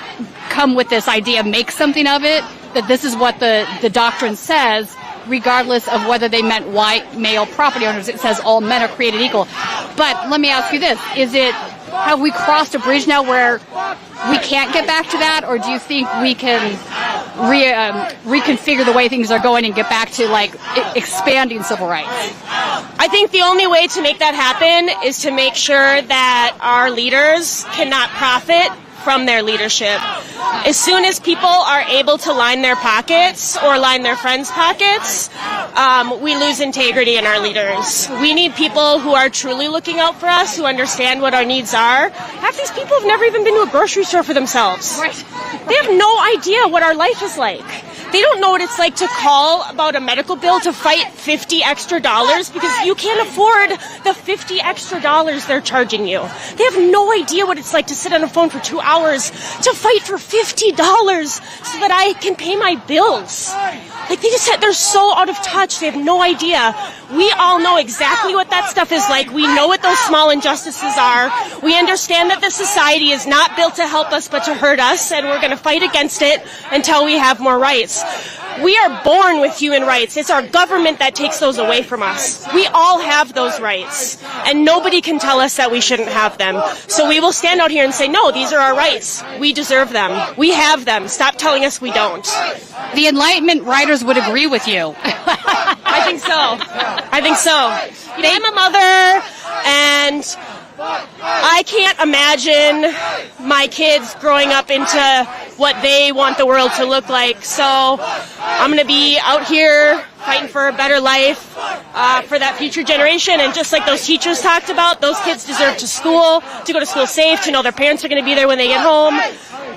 Speaker 2: come with this idea, make something of it, that this is what the doctrine says, regardless of whether they meant white male property owners. It says all men are created equal. But let me ask you this, have we crossed a bridge now where we can't get back to that, or do you think we can reconfigure the way things are going and get back to like expanding civil rights?
Speaker 14: I think the only way to make that happen is to make sure that our leaders cannot profit from their leadership. As soon as people are able to line their pockets or line their friends' pockets, we lose integrity in our leaders. We need people who are truly looking out for us, who understand what our needs are. Half these people have never even been to a grocery store for themselves. Right. They have no idea what our life is like. They don't know what it's like to call about a medical bill to fight $50 extra because you can't afford the $50 extra they're charging you. They have no idea what it's like to sit on a phone for 2 hours to fight for $50 so that I can pay my bills. Like, they're so out of touch. They have no idea. We all know exactly what that stuff is like. We know what those small injustices are. We understand that the society is not built to help us but to hurt us, and we're going to fight against it until we have more rights. We are born with human rights. It's our government that takes those away from us. We all have those rights, and nobody can tell us that we shouldn't have them. So we will stand out here and say, no, these are our rights. We deserve them. We have them. Stop telling us we don't.
Speaker 2: The Enlightenment writers would agree with you.
Speaker 14: I think so. I think so. I'm a mother, and I can't imagine my kids growing up into what they want the world to look like. So I'm going to be out here fighting for a better life for that future generation. And just like those teachers talked about, those kids deserve to go to school safe, to know their parents are going to be there when they get home.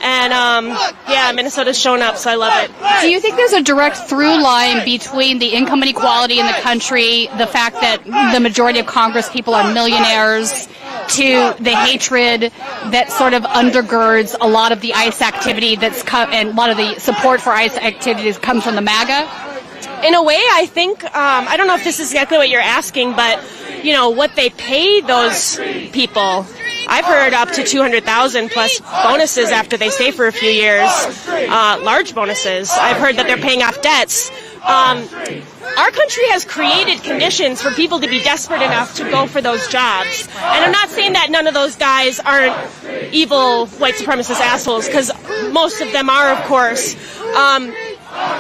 Speaker 14: And Minnesota's shown up, so I love it.
Speaker 2: Do you think there's a direct through line between the income inequality in the country, the fact that the majority of Congress people are millionaires, to the hatred that sort of undergirds a lot of the ICE activity and a lot of the support for ICE activities comes from the MAGA?
Speaker 14: In a way, I think, I don't know if this is exactly what you're asking, but, what they pay those people, I've heard up to $200,000 plus bonuses after they stay for a few years, large bonuses. I've heard that they're paying off debts. Our country has created conditions for people to be desperate enough to go for those jobs. And I'm not saying that none of those guys aren't evil white supremacist assholes, because most of them are, of course.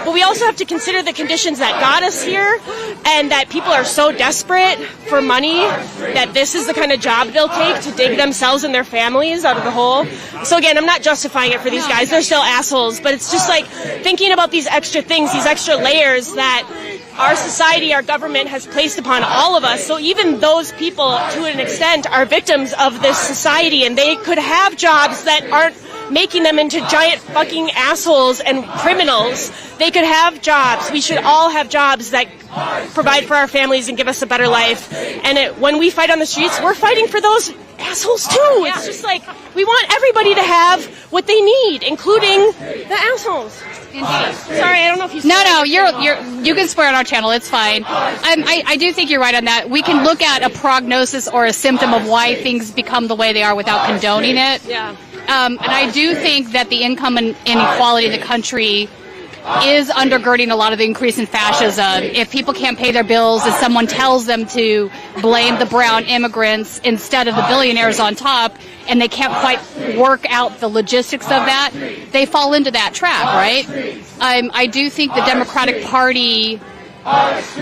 Speaker 14: But we also have to consider the conditions that got us here, and that people are so desperate for money that this is the kind of job they'll take to dig themselves and their families out of the hole. So again, I'm not justifying it for these guys. They're still assholes, but it's just like thinking about these extra things, these extra layers that our society, our government has placed upon all of us. So even those people, to an extent, are victims of this society, and they could have jobs that aren't making them into giant fucking assholes and criminals. They could have jobs. We should all have jobs that provide for our families and give us a better life. And when we fight on the streets, we're fighting for those assholes too. It's just like, we want everybody to have what they need, including the assholes.
Speaker 2: Indeed.
Speaker 14: Sorry, I don't know if you.
Speaker 2: No, you can swear on our channel. It's fine. I do think you're right on that. We can look at a prognosis or a symptom of why things become the way they are without condoning it.
Speaker 14: Yeah.
Speaker 2: And I do think that the income inequality in the country is undergirding a lot of the increase in fascism. If people can't pay their bills, if someone tells them to blame the brown immigrants instead of the billionaires on top, and they can't quite work out the logistics of that, they fall into that trap, right? I do think the Democratic Party has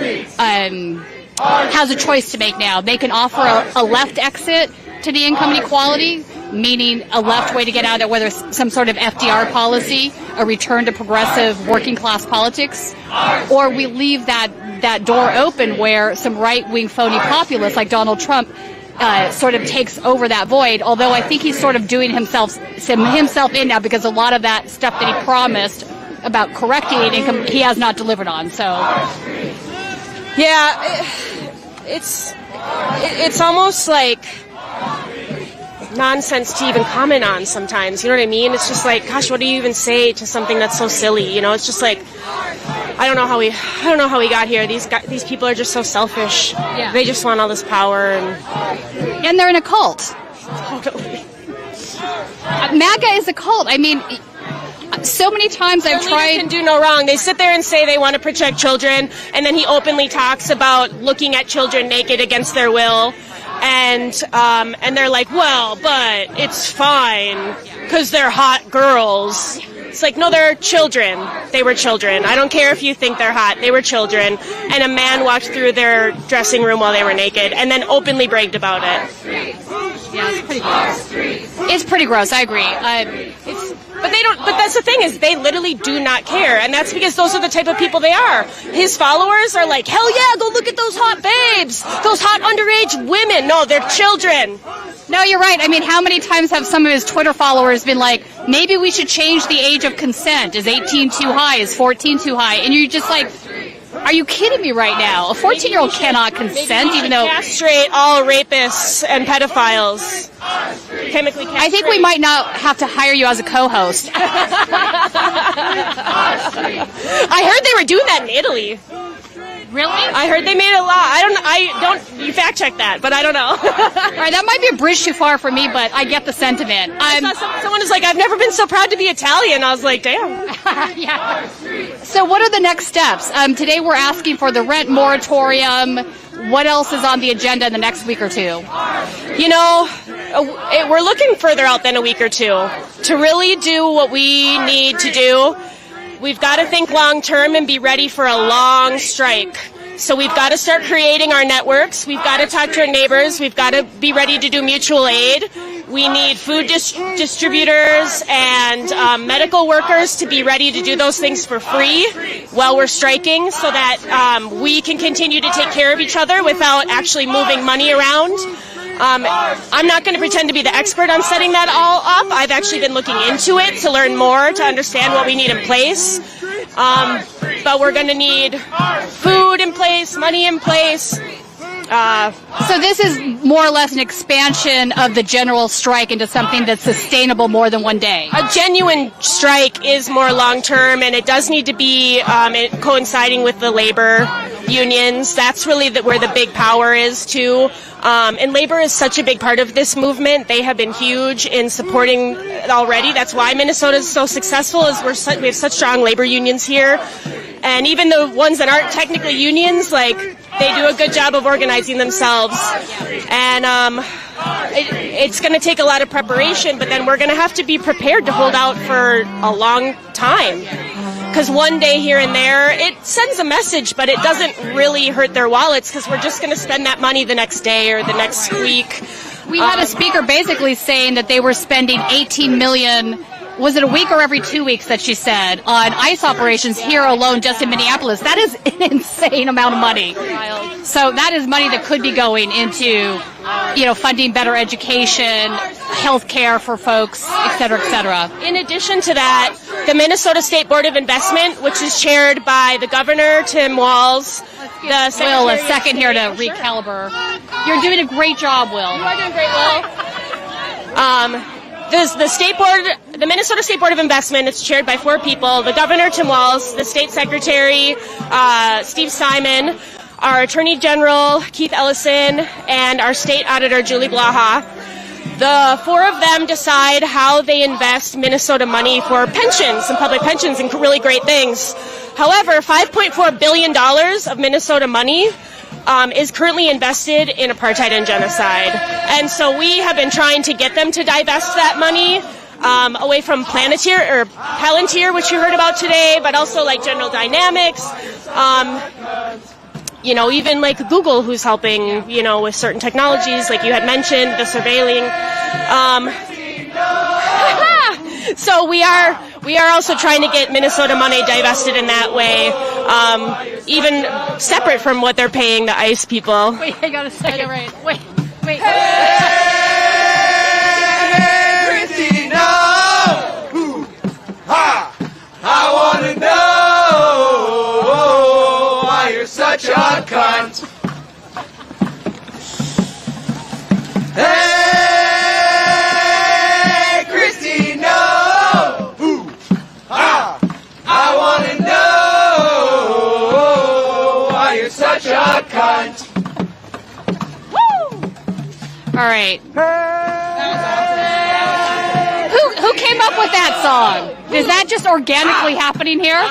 Speaker 2: a choice to make now. They can offer a left exit to the income inequality, meaning a left way to get out of it, whether it's some sort of FDR policy, a return to progressive working class politics, or we leave that door open where some right-wing phony populists like Donald Trump sort of takes over that void, although I think he's sort of doing himself in now, because a lot of that stuff that he promised about correcting income, he has not delivered on. So,
Speaker 14: yeah, it's almost like nonsense to even comment on sometimes. You know what I mean? It's just like, gosh, what do you even say to something that's so silly? It's just like, I don't know how we got here. These people are just so selfish.
Speaker 2: Yeah.
Speaker 14: They just want all this power,
Speaker 2: and they're in a cult.
Speaker 14: Totally.
Speaker 2: MAGA is a cult. I mean, so many times I've tried.
Speaker 14: Can do no wrong. They sit there and say they want to protect children, and then he openly talks about looking at children naked against their will. And they're like, well, but it's fine because they're hot girls. It's like, no, they're children. They were children. I don't care if you think they're hot. They were children. And a man walked through their dressing room while they were naked and then openly bragged about it.
Speaker 2: Yeah, it's pretty gross. It's pretty gross. I agree.
Speaker 14: But they don't. But that's the thing, is they literally do not care, and that's because those are the type of people they are. His followers are like, hell yeah, go look at those hot babes, those hot underage women. No, they're children.
Speaker 2: No, you're right. I mean, how many times have some of his Twitter followers been like, maybe we should change the age of consent? Is 18 too high? Is 14 too high? And you're just like, are you kidding me right now? A 14-year-old cannot consent, even though
Speaker 14: castrate all rapists and pedophiles. Chemically castrate.
Speaker 2: I think we might not have to hire you as a co-host.
Speaker 14: I heard they were doing that in Italy.
Speaker 2: Really?
Speaker 14: I heard they made a law. I don't. You fact check that, but I don't know.
Speaker 2: All right, that might be a bridge too far for me, but I get the sentiment.
Speaker 14: Someone is like, I've never been so proud to be Italian. I was like, damn.
Speaker 2: Yeah. So what are the next steps? Today we're asking for the rent moratorium. What else is on the agenda in the next week or two?
Speaker 14: We're looking further out than a week or two to really do what we need to do. We've got to think long term and be ready for a long strike. So we've got to start creating our networks. We've got to talk to our neighbors. We've got to be ready to do mutual aid. We need food distributors and medical workers to be ready to do those things for free while we're striking, so that we can continue to take care of each other without actually moving money around. I'm not going to pretend to be the expert on setting that all up. I've actually been looking into it to learn more, to understand what we need in place. But we're going to need food in place, money in place.
Speaker 2: So this is more or less an expansion of the general strike into something that's sustainable more than one day.
Speaker 14: A genuine strike is more long-term, and it does need to be coinciding with the labor unions. That's really where the big power is, too. And labor is such a big part of this movement. They have been huge in supporting it already. That's why Minnesota is so successful, is we have such strong labor unions here. And even the ones that aren't technically unions, like, they do a good job of organizing themselves. And it's going to take a lot of preparation, but then we're going to have to be prepared to hold out for a long time. Because one day here and there, it sends a message, but it doesn't really hurt their wallets, because we're just going to spend that money the next day or the next week.
Speaker 2: We had a speaker basically saying that they were spending $18 million, was it a week or every 2 weeks that she said, on ICE operations here alone just in Minneapolis. That is an insane amount of money. So that is money that could be going into, funding better education, health care for folks, et cetera, et cetera.
Speaker 14: In addition to that, the Minnesota State Board of Investment, which is chaired by the governor, Tim Walz, the
Speaker 2: Will, a second here to recalibrate. You're doing a great job, Will.
Speaker 14: You are doing great, Will. The Minnesota State Board of Investment is chaired by 4 people: the governor, Tim Walz, the state secretary, Steve Simon, our attorney general, Keith Ellison, and our state auditor, Julie Blaha. The 4 of them decide how they invest Minnesota money for pensions and public pensions and really great things. However, $5.4 billion of Minnesota money is currently invested in apartheid and genocide. And so we have been trying to get them to divest that money away from Palantir, which you heard about today, but also like General Dynamics, even like Google, who's helping, with certain technologies, like you had mentioned, the surveilling. So we are also trying to get Minnesota money divested in that way, even separate from what they're paying the ICE people.
Speaker 2: Wait, I got a second. Okay. Right. Wait.
Speaker 11: Hey, Christina! Ooh, ha! I want to know why you're such a cunt. Hey, Christina! Ooh, ha! I want to know why you're such a cunt.
Speaker 2: All right. Who came up with that song? Is that just organically happening here?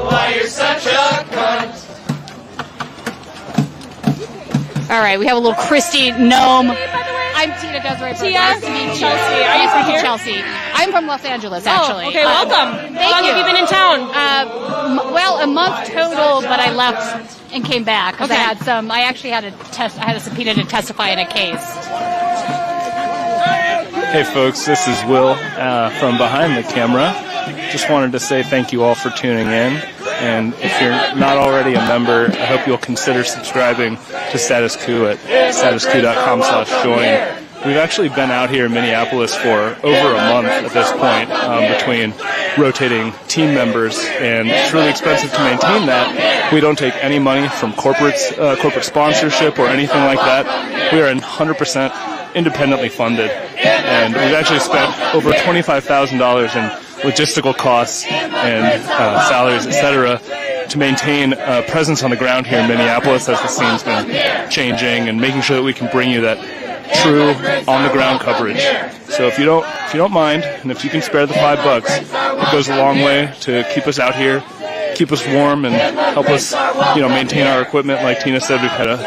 Speaker 11: Why you're such a cunt.
Speaker 2: All right, we have a little Christy Gnome. I'm Tina Desiree. Nice to meet you.
Speaker 14: Chelsea. Are you from here?
Speaker 2: Chelsea. I'm from Los Angeles, actually.
Speaker 14: Okay, welcome. How long have you been in town?
Speaker 2: A month total, but I left and came back because I had a subpoena to testify in a case.
Speaker 1: Hey folks, this is Will from behind the camera. Just wanted to say thank you all for tuning in. And if you're not already a member, I hope you'll consider subscribing to Status Coup at statuscoup.com/join. We've actually been out here in Minneapolis for over a month at this point, between rotating team members, and it's really expensive to maintain that. We don't take any money from corporate sponsorship or anything like that. We are 100% independently funded, and we've actually spent over $25,000 in logistical costs and salaries, etc., to maintain a presence on the ground here in Minneapolis as the scene's been changing, and making sure that we can bring you that true on-the-ground coverage. So if you don't mind, and if you can spare the $5, it goes a long way to keep us out here, keep us warm, and help us, maintain our equipment. Like Tina said, we've had a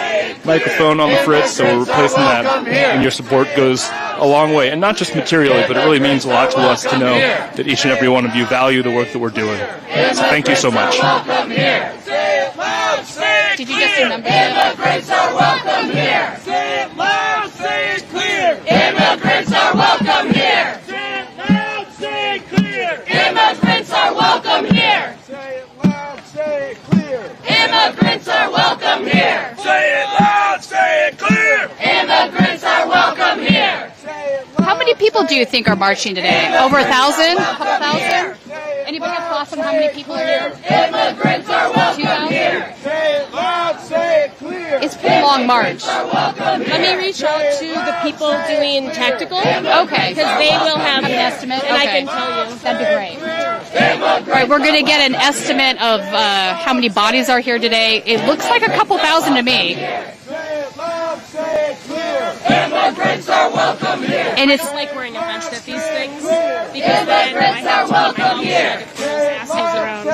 Speaker 1: microphone on the fritz, so we're replacing that, and your support goes a long way, and not just materially, but it really means a lot to us to know that each and every one of you value the work that we're doing. So thank you so much.
Speaker 2: Did you just remember
Speaker 11: Immigrants are welcome here. Say it loud, say it clear. Immigrants are welcome here. Say it loud, say it clear. Immigrants are welcome here. Say it loud, say it clear. Immigrants are welcome here. Say it loud, say it clear. Immigrants are welcome here.
Speaker 2: How many people do you think are marching today? Over 1,000? A couple thousand? Anybody have thoughts on how many people are here?
Speaker 11: Immigrants are welcome here.
Speaker 2: Say it loud, say it clear. It's a pretty long march.
Speaker 14: Let me reach out to the people doing tactical.
Speaker 2: Okay.
Speaker 14: Because they will have
Speaker 2: an estimate,
Speaker 14: and I
Speaker 2: okay.
Speaker 14: can tell you.
Speaker 2: That'd be great. All right, we're going to get an estimate of how many bodies are here today. It looks like a couple thousand to me.
Speaker 11: Immigrants are welcome here.
Speaker 2: And it's
Speaker 14: like wearing a vest at these things because then I have to keep my mouth shut if there's assholes around. So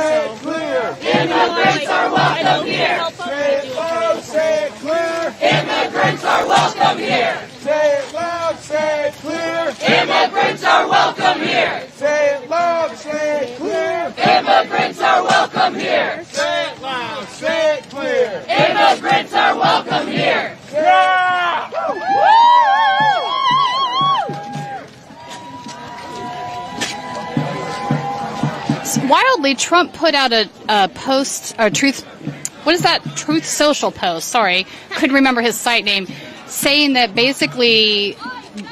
Speaker 11: Immigrants are welcome here. Immigrants are welcome here. Say it loud, say it clear. Immigrants are welcome here. Say it loud, say it clear. Immigrants are welcome here. Say it loud, say it clear. Immigrants are welcome here. Yeah!
Speaker 2: Wildly, Trump put out a post, or Truth Social post, sorry, couldn't remember his site name, saying that basically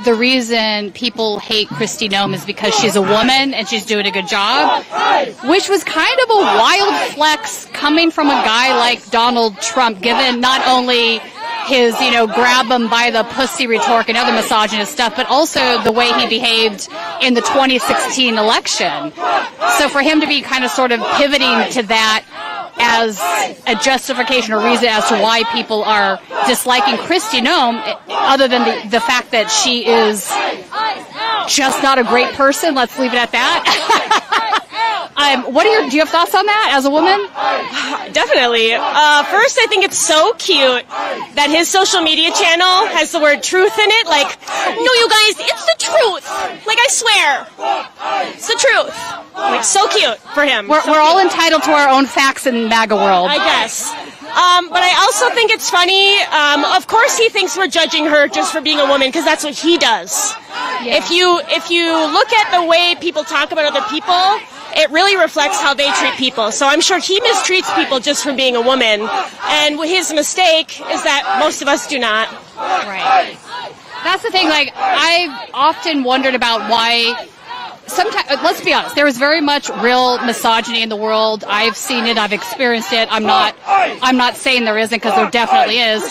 Speaker 2: the reason people hate Kristi Noem is because she's a woman and she's doing a good job, which was kind of a wild flex coming from a guy like Donald Trump, given not only his, grab him by the pussy rhetoric and other misogynist stuff, but also the way he behaved in the 2016 election. So for him to be kind of sort of pivoting to that as a justification or reason as to why people are disliking Kristi Noem, other than the fact that she is just not a great person, let's leave it at that. Do you have thoughts on that as a woman?
Speaker 14: Definitely. First, I think it's so cute that his social media channel has the word truth in it. Like, no, you guys, it's the truth. Like, I swear. It's the truth. Like, so cute for him.
Speaker 2: We're all entitled to our own facts in MAGA world.
Speaker 14: I guess. But I also think it's funny. Of course he thinks we're judging her just for being a woman, because that's what he does. Yeah. If you look at the way people talk about other people, it really reflects how they treat people. So I'm sure he mistreats people just for being a woman. And his mistake is that most of us do not.
Speaker 2: Right. That's the thing. Like, I've often wondered about why. Sometimes, let's be honest, there is very much real misogyny in the world. I've seen it, I've experienced it. I'm not saying there isn't, because there definitely is.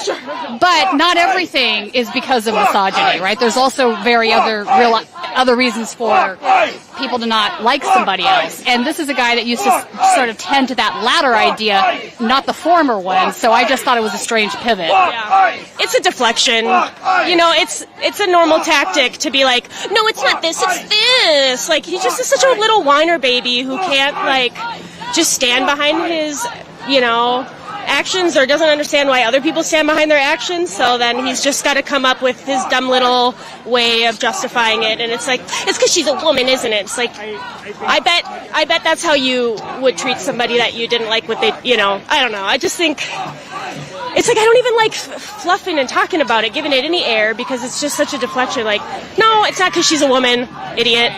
Speaker 2: But not everything is because of misogyny, right? There's also other reasons for people to not like somebody else. And this is a guy that used to sort of tend to that latter idea, not the former one. So I just thought it was a strange pivot.
Speaker 14: Yeah. It's a deflection. It's a normal tactic to be like, no, it's not this, it's this. Like, he just is such a little whiner baby who can't, just stand behind his, actions, or doesn't understand why other people stand behind their actions. So then he's just got to come up with his dumb little way of justifying it. And it's like, it's because she's a woman, isn't it? It's like, I bet that's how you would treat somebody that you didn't like what they, I don't know. I just think it's like, I don't even like fluffing and talking about it, giving it any air, because it's just such a deflection. Like, no, it's not because she's a woman, idiot.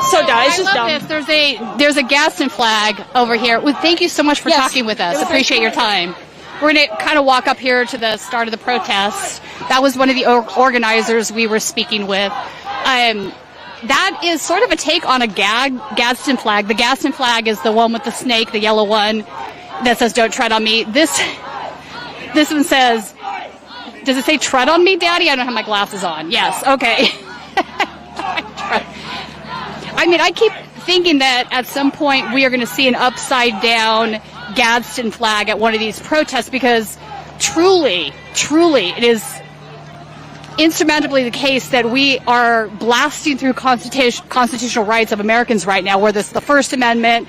Speaker 14: So dumb. It's just dumb.
Speaker 2: There's a Gaston flag over here. Well, thank you so much for talking with us. Appreciate your time. We're going to kind of walk up here to the start of the protest. That was one of the organizers we were speaking with. That is sort of a take on a Gadsden flag. The Gadsden flag is the one with the snake, the yellow one, that says, "Don't tread on me." This one says, does it say "tread on me, Daddy"? I don't have my glasses on. Yes, okay. I keep thinking that at some point we are going to see an upside-down Gadsden flag at one of these protests, because truly, it is insurmountably the case that we are blasting through constitutional rights of Americans right now, whether it's the First Amendment,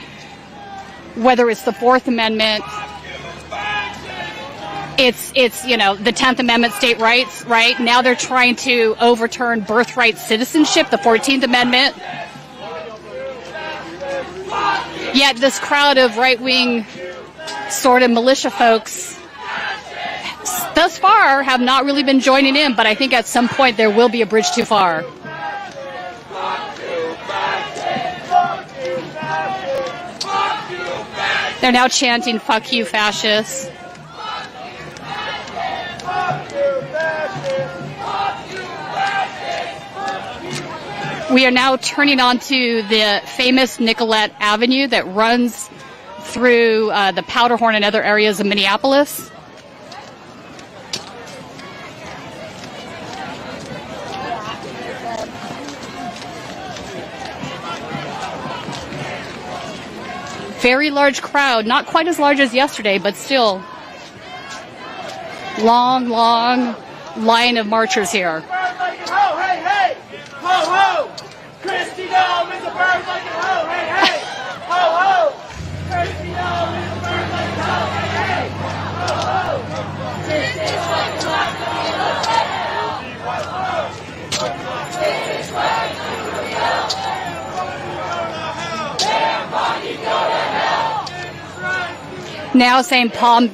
Speaker 2: whether it's the Fourth Amendment. it's you know, the 10th Amendment, state rights, right? Now they're trying to overturn birthright citizenship, the 14th Amendment. Yet this crowd of right-wing sort of militia folks thus far have not really been joining in, but I think at some point there will be a bridge too far. They're now chanting, "Fuck you, fascists." We are now turning onto the famous Nicollet Avenue that runs through the Powderhorn and other areas of Minneapolis. Very large crowd, not quite as large as yesterday, but still long, long line of marchers here.
Speaker 11: Ho, hey, hey! Ho, ho! Christy Dome is a bird like a ho, hey, hey! Ho, ho! Christy Dome is a bird like a ho, hey, hey! Ho, ho! This is what you want to be looked at! This is what you feel! Damn body, go to hell!
Speaker 2: Now saying Pam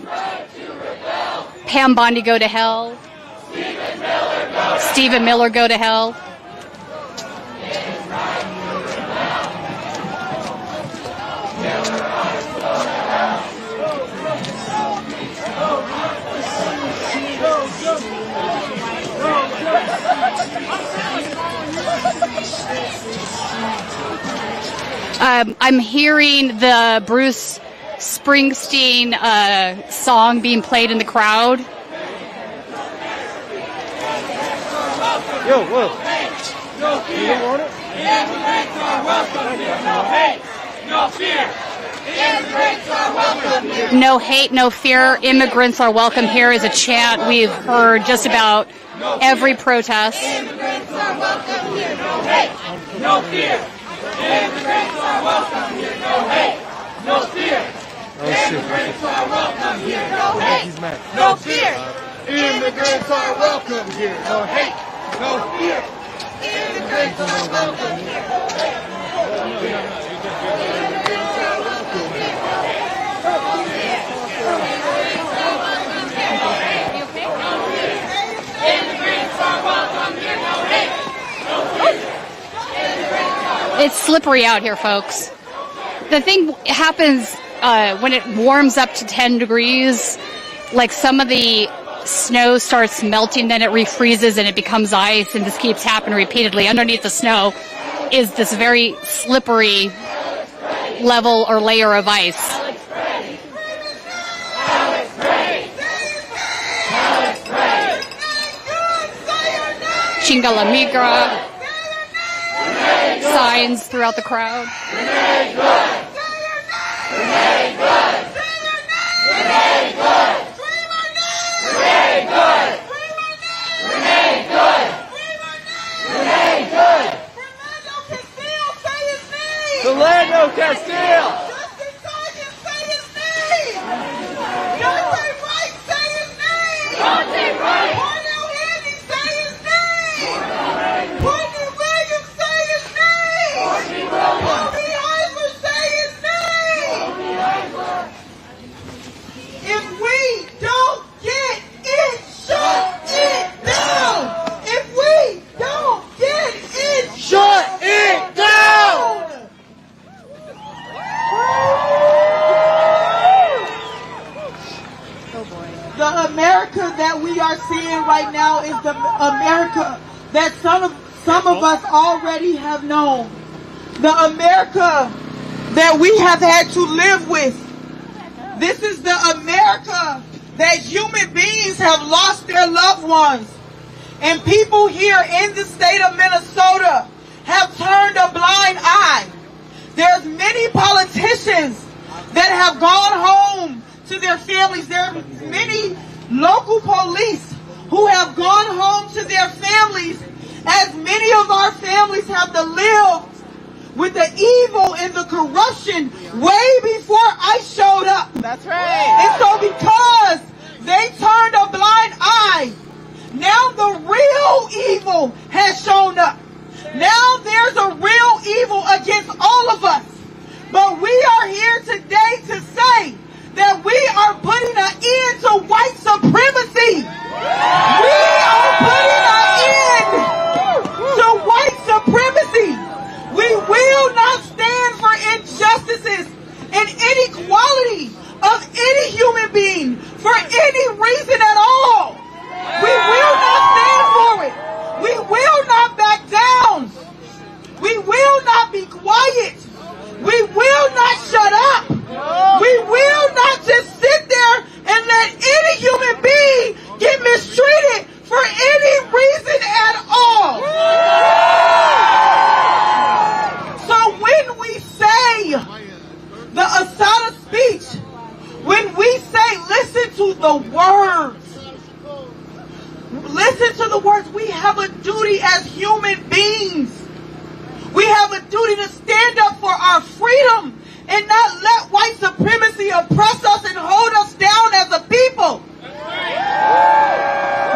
Speaker 2: Bondi, go to hell. Stephen Miller, go to hell. I'm hearing the Bruce Springsteen song being played in the crowd.
Speaker 11: Yo, whoa. No fear. You don't want it? Immigrants are welcome here. No hate, no fear. Immigrants are welcome here.
Speaker 2: No hate, no fear. Immigrants are welcome here is a chant we've heard just about every protest.
Speaker 11: Immigrants are welcome here. No hate, no fear. Immigrants are welcome here. No hate, no fear. Immigrants are welcome here. No hate, no fear. Immigrants are welcome here. No hate, no fear. Immigrants are welcome here. No hate, no fear. Immigrants are welcome here. Immigrants are welcome here. No hate, no fear.
Speaker 2: It's slippery out here, folks. The thing happens when it warms up to 10 degrees, like some of the snow starts melting, then it refreezes and it becomes ice, and this keeps happening repeatedly. Underneath the snow is this very slippery level or layer of ice. Chinga la migra signs throughout the crowd.
Speaker 11: Remain good. Remain good. Remain good. Remain good. Remain good. Remain good. Philando Castile. Dante Wright.
Speaker 5: Cornel Handy, say his name. Courtney Williams, say his name.
Speaker 11: Courtney Williams.
Speaker 5: Bobby Eisler, say his name. If we don't get it, shut it down. If we don't get it,
Speaker 11: Shut it down.
Speaker 5: the America that we are seeing right now is the America that some of us already have known. The America that we have had to live with. This is the America that human beings have lost their loved ones. And people here in the state of Minnesota have turned a blind eye. There's many politicians that have gone home to their families. There are many local police who have gone home to their families, as many of our families have to live with the evil and the corruption way before I showed up.
Speaker 10: That's right.
Speaker 5: And so because they turned any reason at all. We will not stand for it. We will not back down. We will not be quiet. We will not shut up. We will not just sit there and let any human being get mistreated for any reason at all. So when we say the Asada speech, when we say listen to the words, listen to the words, we have a duty as human beings. We have a duty to stand up for our freedom and not let white supremacy oppress us and hold us down as a people.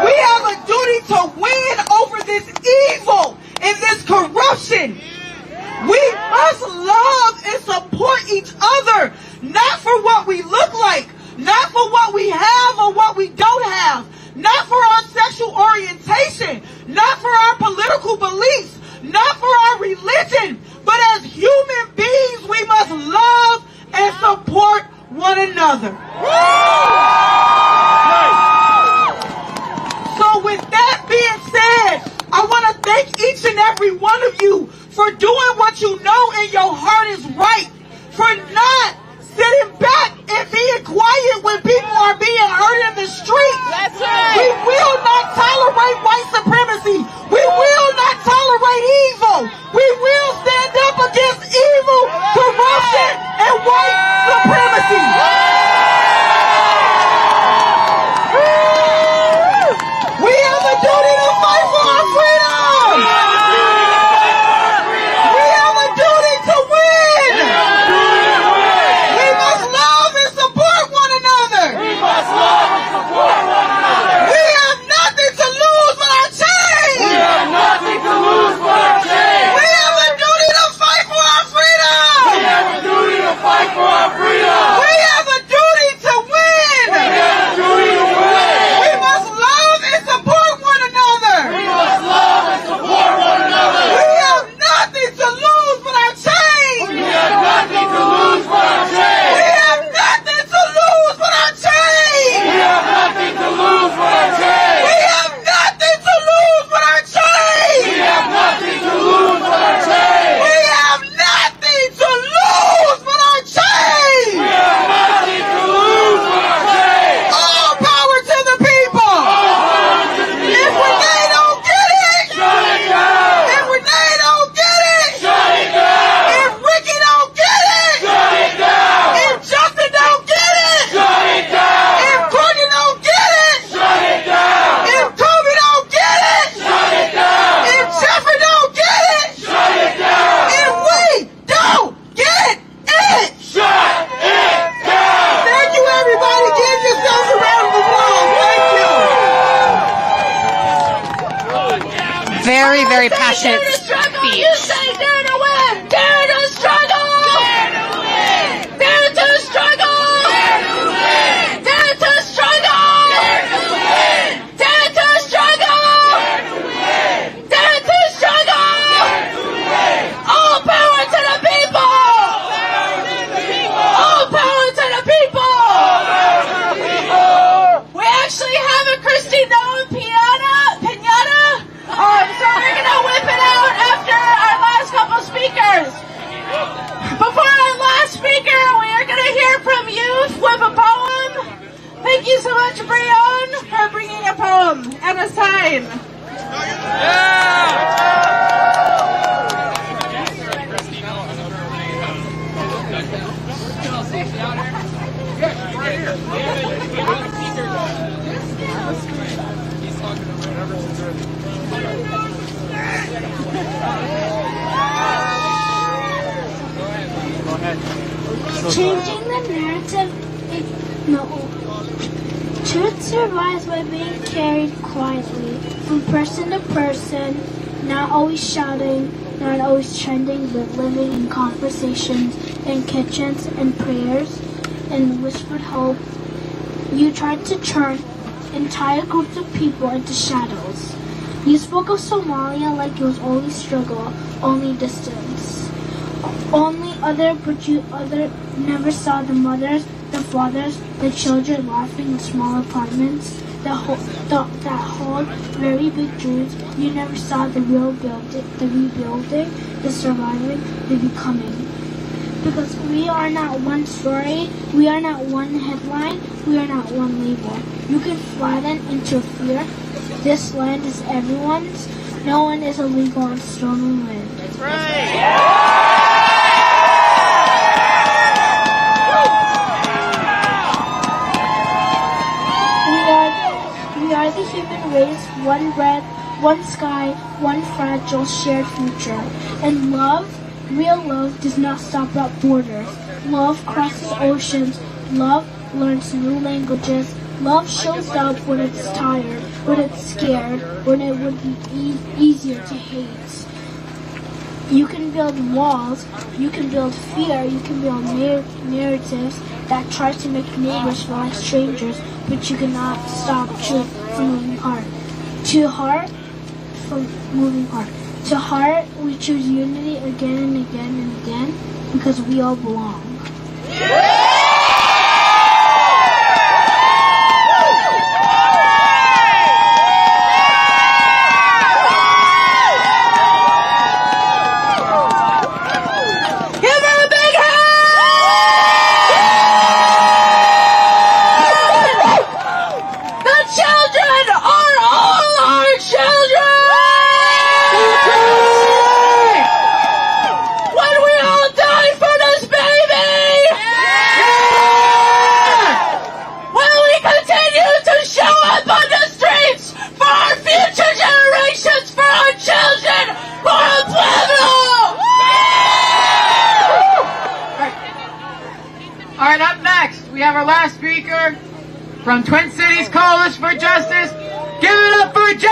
Speaker 5: We have a duty to win over this evil and this corruption. We must love and support each other, not for what we look like, not for what we have or what we don't have, not for our sexual orientation, not for our political beliefs, not for our religion, but as human beings, we must love and support one another. So with that being said, I want to thank each and every one of you for doing what you know in your heart is right, for not sitting back and being quiet when people are being hurt in the streets. That's right. We will not tolerate white supremacy. We will not tolerate evil. We will stand up against evil, corruption, and white supremacy. We have a duty to fight for our freedom. We have a duty to win. We must love and support one another. We must love and support one another. We have nothing to lose but our chains. We have nothing to lose but our chains. We have a duty to fight for our freedom. We have a duty to fight for our freedom. We have a duty to win. We have a duty to win. We must love and support one another. We must love and support one another. We have nothing to lose but our chains. We have nothing to lose but our chains. We have nothing to lose but our chains. We have nothing to lose but our chains. We have nothing to lose but our chains. We have nothing to lose but our chains. We have nothing to lose but our chains. We have nothing to lose but our chains. All power to the people. If Renee don't get it, shut it down. If Renee don't get it, shut it down. If Ricky don't get it, shut it down. If Justin don't get it, shut it down. If Courtney don't get it, shut it down. If Kobe don't get it, shut it down. If Jeffrey don't get it, shut it down. If we don't get it, shut it down. Thank you, everybody. Give yourselves a round of applause. Thank you.
Speaker 2: Very, very passionate speech.
Speaker 11: You say dare to win, dare to struggle, dare to win, dare to struggle, dare to win, dare to struggle, dare to win, dare to struggle, dare to win, dare to struggle, dare to win. All power to the people. All power to the people. We actually have a Christine Nolan pinata. So we're gonna whip it out after our last couple speakers. Before our last speaker, we are gonna hear from youth with a poem. Thank you so much, Brion, for bringing a poem and a sign.
Speaker 15: Changing the narrative, no. Truth survives by being carried quietly, from person to person, not always shouting, not always trending, but living in conversations, in kitchens, in prayers, in whispered hope. You tried to turn entire groups of people into shadows. You spoke of Somalia like it was only struggle, only distance. Only other, but you never saw the mothers, The fathers, the children laughing in small apartments that hold very big dreams. You never saw the rebuilding, the surviving, the becoming. Because we are not one story, we are not one headline, we are not one label. You can flatten into fear. This land is everyone's. No one is illegal on stolen land. That's right. We are the human race, one breath, one sky, one fragile shared future. And love, real love, does not stop at borders. Love crosses oceans. Love learns new languages. Love shows up when it's tired, when it's scared, when it would be easier to hate. You can build walls, you can build fear, you can build narratives that try to make neighbors feel like strangers, but you cannot stop truth from moving heart. To heart, from moving heart. To heart, we choose unity again and again and again, because we all belong.
Speaker 9: Our last speaker from Twin Cities Coalition for Justice. Give it up for Jay!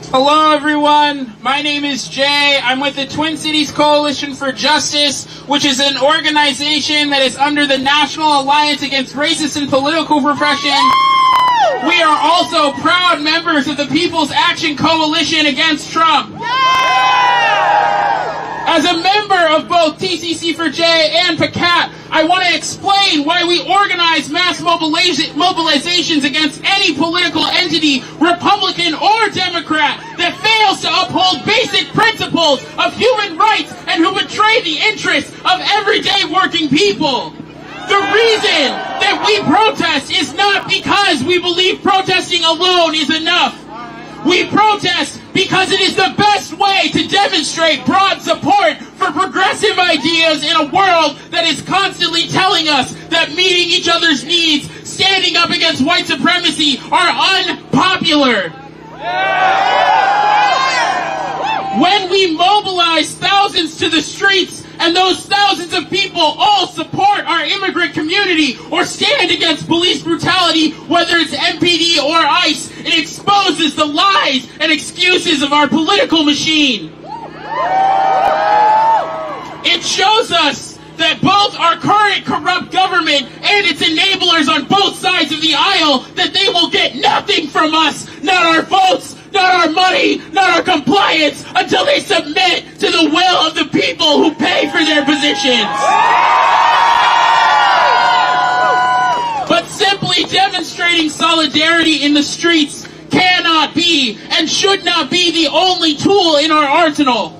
Speaker 16: Hello everyone, my name is Jay. I'm with the Twin Cities Coalition for Justice, which is an organization that is under the National Alliance Against Racist and Political Repression. We are also proud members of the People's Action Coalition Against Trump. As a member of both TCC4J and PCAT, I want to explain why we organize mass mobilizations against any political entity, Republican or Democrat, that fails to uphold basic principles of human rights and who betray the interests of everyday working people. The reason that we protest is not because we believe protesting alone is enough. We protest because it is the best way to demonstrate broad support for progressive ideas in a world that is constantly telling us that meeting each other's needs, standing up against white supremacy, are unpopular. When we mobilize thousands to the streets, and those thousands of people all support our immigrant community or stand against police brutality, whether it's MPD or ICE, it exposes the lies and excuses of our political machine. It shows us that both our current corrupt government and its enablers on both sides of the aisle, that they will get nothing from us, not our votes, not our money, not our compliance, until they submit to the will of the people who pay for their positions. But simply demonstrating solidarity in the streets cannot be and should not be the only tool in our arsenal.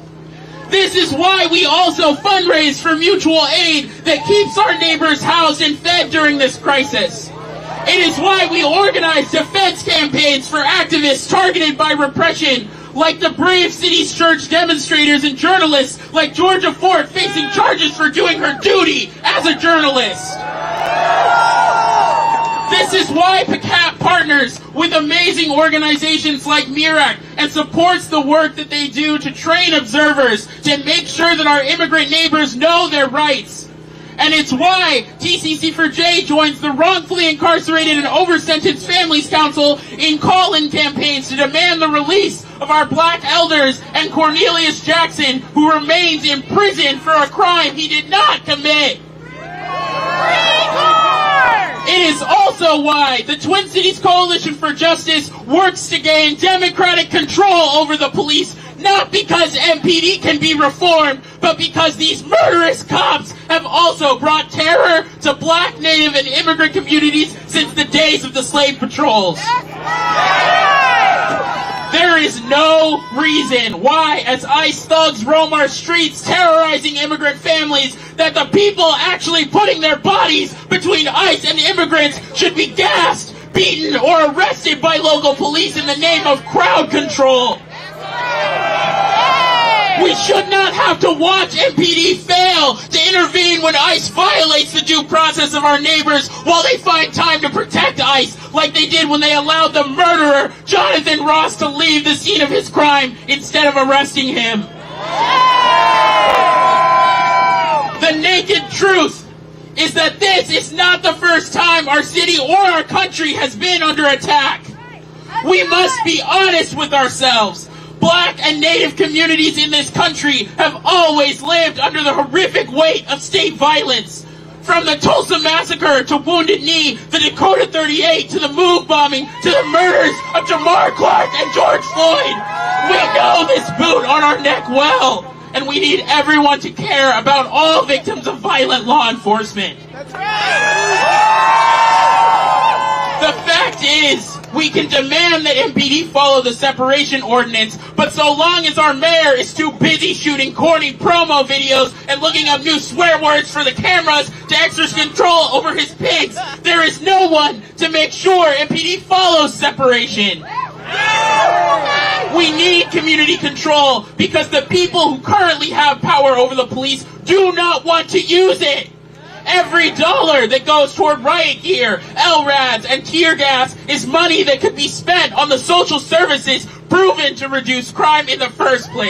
Speaker 16: This is why we also fundraise for mutual aid that keeps our neighbors housed and fed during this crisis. It is why we organize defense campaigns for activists targeted by repression, like the Brave Cities Church demonstrators and journalists like Georgia Fort facing charges for doing her duty as a journalist. This is why PCAT partners with amazing organizations like MIRAC and supports the work that they do to train observers to make sure that our immigrant neighbors know their rights. And it's why TCC4J joins the Wrongfully Incarcerated and Over-Sentenced Families Council in call-in campaigns to demand the release of our black elders and Cornelius Jackson, who remains in prison for a crime he did not commit. It is also why the Twin Cities Coalition for Justice works to gain democratic control over the police, not because MPD can be reformed, but because these murderous cops have also brought terror to black, native, and immigrant communities since the days of the slave patrols. There is no reason why, as ICE thugs roam our streets terrorizing immigrant families, that the people actually putting their bodies between ICE and immigrants should be gassed, beaten, or arrested by local police in the name of crowd control. We should not have to watch MPD fail to intervene when ICE violates the due process of our neighbors while they find time to protect ICE, like they did when they allowed the murderer, Jonathan Ross, to leave the scene of his crime instead of arresting him. The naked truth is that this is not the first time our city or our country has been under attack. We must be honest with ourselves. Black and Native communities in this country have always lived under the horrific weight of state violence. From the Tulsa Massacre to Wounded Knee, the Dakota 38 to the Move bombing to the murders of Jamar Clark and George Floyd. We know this boot on our neck well, and we need everyone to care about all victims of violent law enforcement. That's right. The fact is, we can demand that MPD follow the separation ordinance, but so long as our mayor is too busy shooting corny promo videos and looking up new swear words for the cameras to exercise control over his pigs, there is no one to make sure MPD follows separation. We need community control because the people who currently have power over the police do not want to use it. Every dollar that goes toward riot gear, LRADs, and tear gas is money that could be spent on the social services proven to reduce crime in the first place.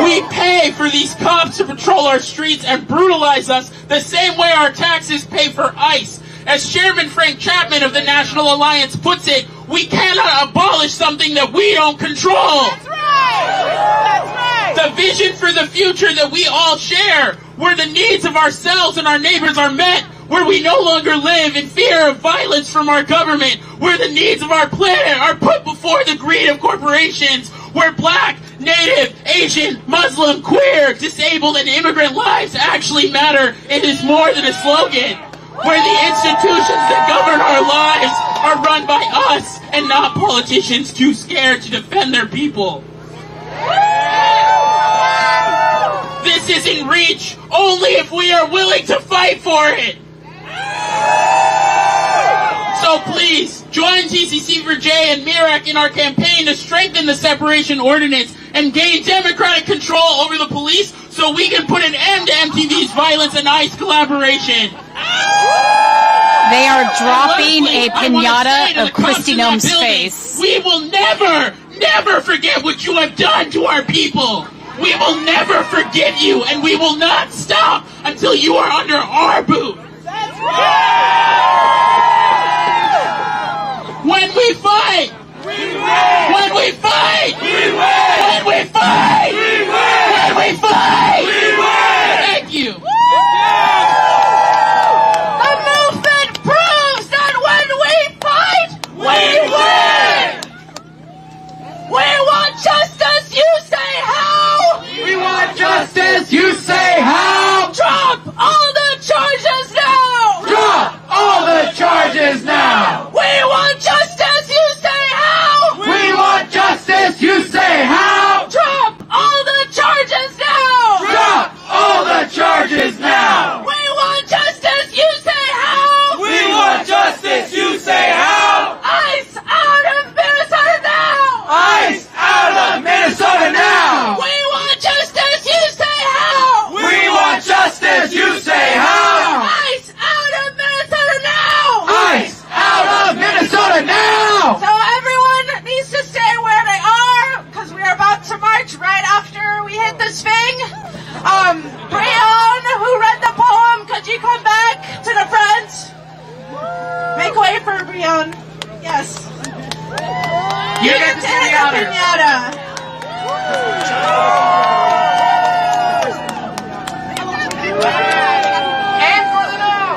Speaker 16: We pay for these cops to patrol our streets and brutalize us the same way our taxes pay for ICE. As Chairman Frank Chapman of the National Alliance puts it, we cannot abolish something that we don't control. That's right! That's right! The vision for the future that we all share, where the needs of ourselves and our neighbors are met, where we no longer live in fear of violence from our government, where the needs of our planet are put before the greed of corporations, where black, native, Asian, Muslim, queer, disabled, and immigrant lives actually matter. It is more than a slogan. Where the institutions that govern our lives are run by us and not politicians too scared to defend their people. This is in reach only if we are willing to fight for it. So please, join TCC for J and MIRAC in our campaign to strengthen the separation ordinance and gain democratic control over the police so we can put an end to MTV's violence and ICE collaboration.
Speaker 2: They are dropping a piñata of Kristi Noem's face.
Speaker 16: We will never, never forget what you have done to our people. We will never forgive you, and we will not stop until you are under our boot. That's right! When we fight, we win! When we fight, we win! When we fight, we win! When we fight, we win! Thank you.
Speaker 11: The movement proves that when we fight, we win! We want justice, you say how?
Speaker 12: We want justice, you say how?
Speaker 11: Drop all the charges now!
Speaker 12: Drop all the charges now!
Speaker 11: We want justice, you say how?
Speaker 12: We want justice, you say how?
Speaker 11: Drop all the charges now!
Speaker 12: Drop all the charges now!
Speaker 11: We want justice, you say how?
Speaker 12: We want justice, you say how?
Speaker 11: ICE out of Minnesota now!
Speaker 12: ICE out of Minnesota now!
Speaker 11: We want justice, you say how?
Speaker 12: We want justice, you say how?
Speaker 11: ICE out of Minnesota now!
Speaker 12: ICE out of Minnesota now!
Speaker 11: So everyone needs to stay where they are, because we're about to march right after we hit this thing. Breon, who read the poem, could you come back to the front? Make way for Breon. Yes.
Speaker 16: You get to hit the
Speaker 11: piñata.
Speaker 16: And for the now.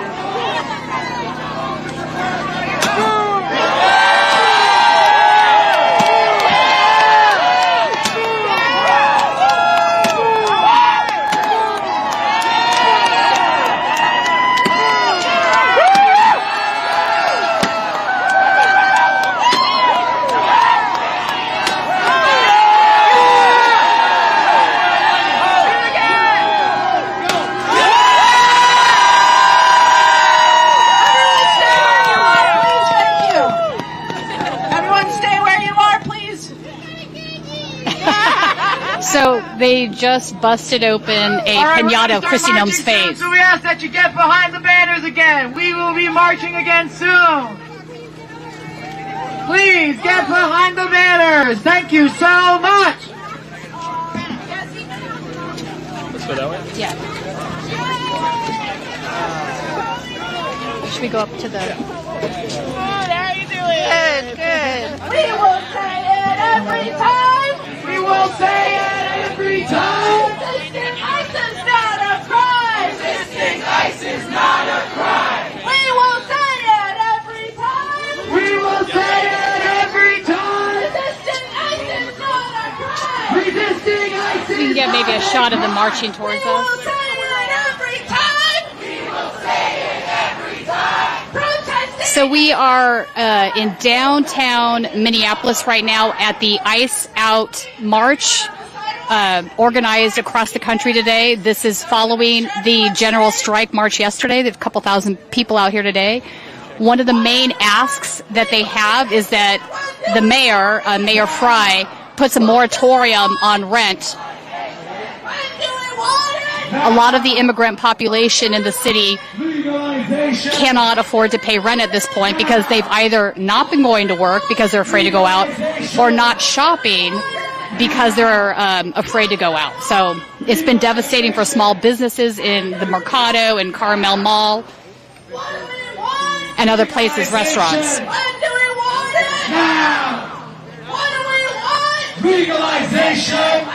Speaker 2: They just busted open a pinata of Kristi Noem's face.
Speaker 12: So we ask that you get behind the banners again. We will be marching again soon. Please get behind the banners. Thank you so much.
Speaker 1: Let's go that way?
Speaker 2: Yeah. Should we go up to the...
Speaker 11: How are you doing? Good. We will say it every time.
Speaker 12: We will say it every time.
Speaker 11: Resisting ICE is not a crime. Resisting ICE is not a crime. We will say it every time.
Speaker 12: We will say it every time.
Speaker 11: Resisting ICE is not a crime.
Speaker 12: Resisting ICE is
Speaker 2: We can get maybe a shot of them marching towards us.
Speaker 11: We will say it every time. We will say it every time. Protesting.
Speaker 2: So we are in downtown Minneapolis right now at the Ice Out March, organized across the country today. This is following the general strike march yesterday. There's a couple thousand people out here today. One of the main asks that they have is that the mayor, Mayor Fry, puts a moratorium on rent. A lot of the immigrant population in the city cannot afford to pay rent at this point because they've either not been going to work because they're afraid to go out or not shopping because they're afraid to go out. So it's been devastating for small businesses in the Mercado and Carmel Mall and other places, restaurants.
Speaker 12: Legalization.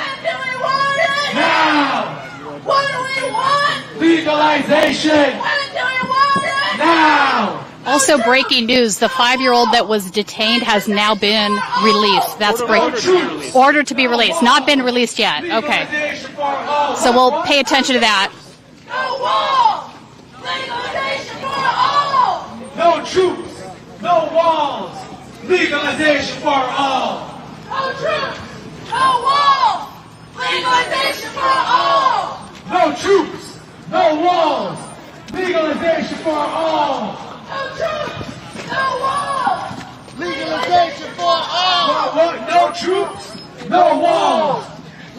Speaker 12: Now.
Speaker 11: What do we want?
Speaker 12: Legalization.
Speaker 11: When do we want it?
Speaker 12: Now.
Speaker 2: Also breaking news, the 5-year-old that was detained has now been released. That's breaking. Ordered to be released. Not been released yet. Okay. So we'll pay attention to that.
Speaker 11: No wall. Legalization for all.
Speaker 12: No troops. No walls. Legalization for all.
Speaker 11: No troops. No wall. Legalization for all.
Speaker 12: No troops. No walls. Legalization for all.
Speaker 11: No troops. No walls. Legalization for all.
Speaker 12: No troops. No walls.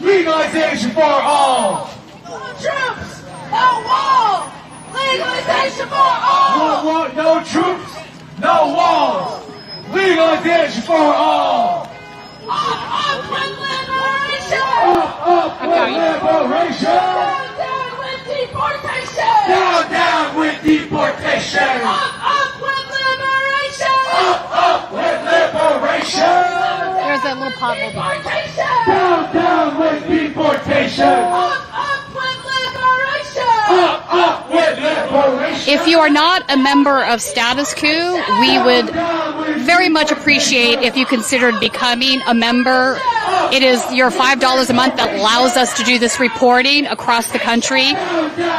Speaker 12: Legalization for all.
Speaker 11: No troops. No walls. Legalization for all.
Speaker 12: No troops. No walls. Legalization for all.
Speaker 11: Up with liberation.
Speaker 12: Up with liberation.
Speaker 11: Down with deportation.
Speaker 12: Down with deportation.
Speaker 11: Up with liberation.
Speaker 12: Up with liberation.
Speaker 2: There's that little pothole behind.
Speaker 12: Down with deportation.
Speaker 11: Up with liberation.
Speaker 12: Up with liberation.
Speaker 2: If you are not a member of Status Coup, we would very much appreciate if you considered becoming a member. It is your $5 a month that allows us to do this reporting across the country,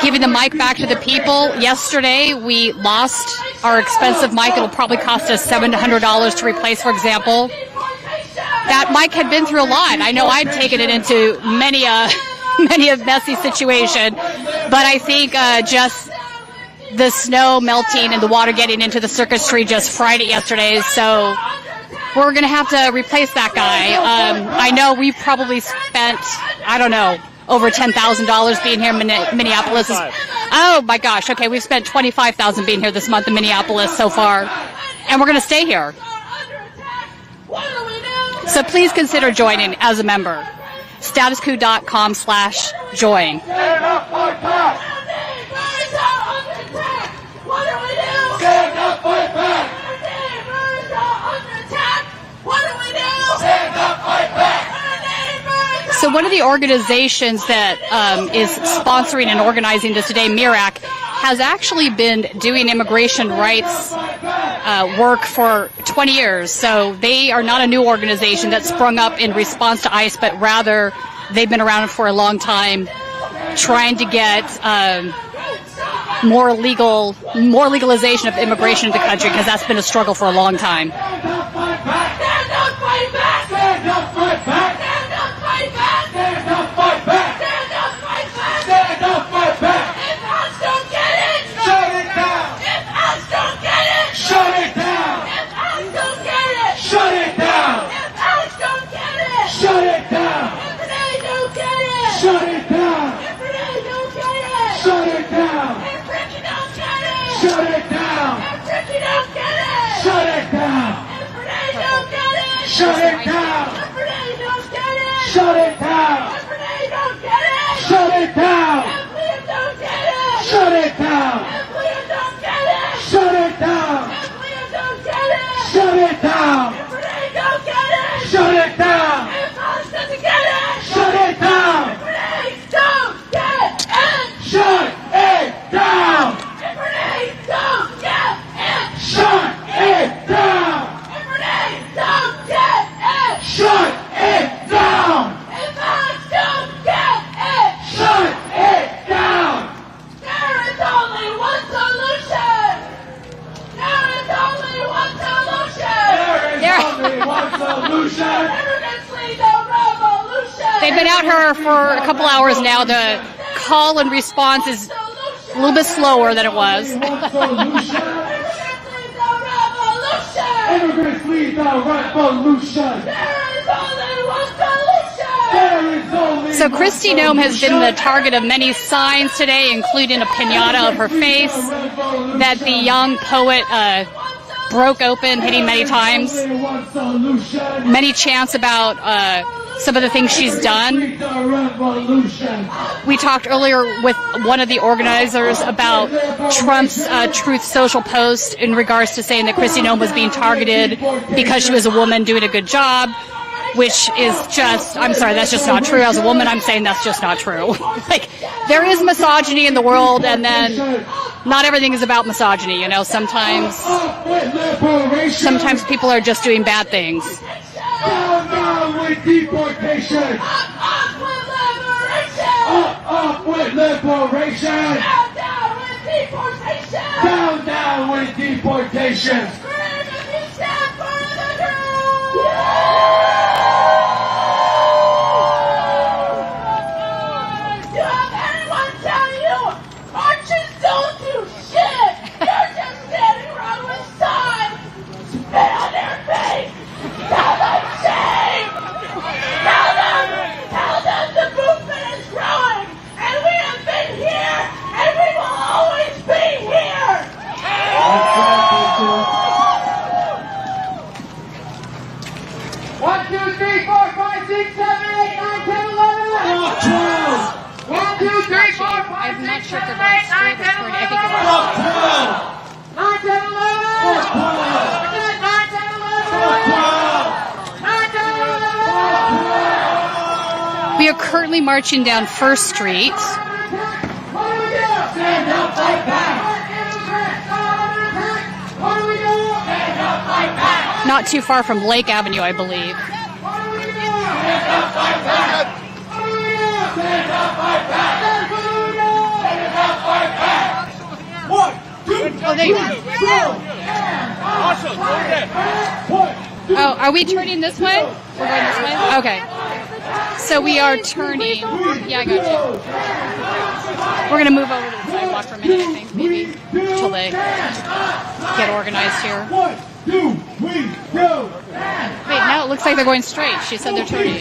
Speaker 2: giving the mic back to the people. Yesterday, we lost our expensive mic. It'll probably cost us $700 to replace, for example. That mic had been through a lot. I know I'd taken it into many a messy situation, but I think just the snow melting and the water getting into the circus tree just fried it yesterday, so we're going to have to replace that guy. I know we've probably spent, I don't know, over $10,000 being here in Minneapolis. Oh my gosh, okay, we've spent $25,000 being here this month in Minneapolis so far, and we're going to stay here. So please consider joining as a member. statuscoup.com/join.
Speaker 12: Stand up, fight back.
Speaker 11: What do we do?
Speaker 12: Stand up, fight back.
Speaker 11: Our neighbors are under attack. What do we do?
Speaker 12: Stand up, fight back.
Speaker 11: Our neighbors.
Speaker 2: So one of the organizations that is sponsoring and organizing this today, MIRAC, has actually been doing immigration rights work for 20 years. So they are not a new organization that sprung up in response to ICE, but rather they've been around for a long time trying to get more legalization of immigration into the country, because that's been a struggle for a long time.
Speaker 11: Stand up, fight back. Stand up, fight back.
Speaker 12: Stand up, fight back.
Speaker 11: Stand up, fight back.
Speaker 12: Stand up, fight back.
Speaker 11: Stand up, fight back.
Speaker 12: Stand up, fight back.
Speaker 11: If us don't get it,
Speaker 12: Shut it down.
Speaker 11: if us don't get it,
Speaker 12: Shut it down.
Speaker 11: if us don't get it,
Speaker 12: Shut it down.
Speaker 11: if us don't get it,
Speaker 12: Shut it down.
Speaker 11: if they don't get it,
Speaker 2: Shut it down.
Speaker 11: Shut it down. Shut it down. Shut it down. Shut it down. Shut it down. Shut it down. Shut it down. Shut it down. Shut it down. Shut it down. Shut it down. There is only one solution. There is only one solution. There is only one solution. Immigrants lead the revolution.
Speaker 2: They've been out here for a couple hours now. The call and response is a little bit slower than it was.
Speaker 11: Immigrants lead the revolution. There is only one solution. There is only
Speaker 2: So Kristi Noem has been the target of many signs today, including a piñata of her face that the young poet broke open, hitting many times. Many chants about some of the things she's done. We talked earlier with one of the organizers about Trump's Truth Social post in regards to saying that Kristi Noem was being targeted because she was a woman doing a good job, which is just, I'm sorry, that's just not true. As a woman, I'm saying that's just not true. Like, there is misogyny in the world, and then not everything is about misogyny, you know. Sometimes people are just doing bad things.
Speaker 11: Down, down with deportation. Up with liberation. Up with liberation. Down, down with deportation. Down, down with deportation. Scream if you stand for the truth. You have anyone tell you marches don't do shit? You're just standing around with signs. Spit on their face. Tell them shame! Tell them the movement is growing, and we have been here, and we will always be here! 1, 2, 3, 4, 5, 6, 7, 8, 9, 10, 11, 12! 1, 2, 3, 4, 5, 6, 7, 8, 9, 10, 11, 9, 10, 11!
Speaker 2: We are currently marching down First Street. Not too far from Lake Avenue, I believe. Oh, there you are. Oh, are we turning this way? We're going this way? Okay. So we are turning. Yeah, I got you. We're going to move over to the sidewalk for a minute, I think, maybe, until they get organized here.
Speaker 11: 1, 2, 3, go!
Speaker 2: Wait, now it looks like they're going straight. She said they're turning.
Speaker 11: Who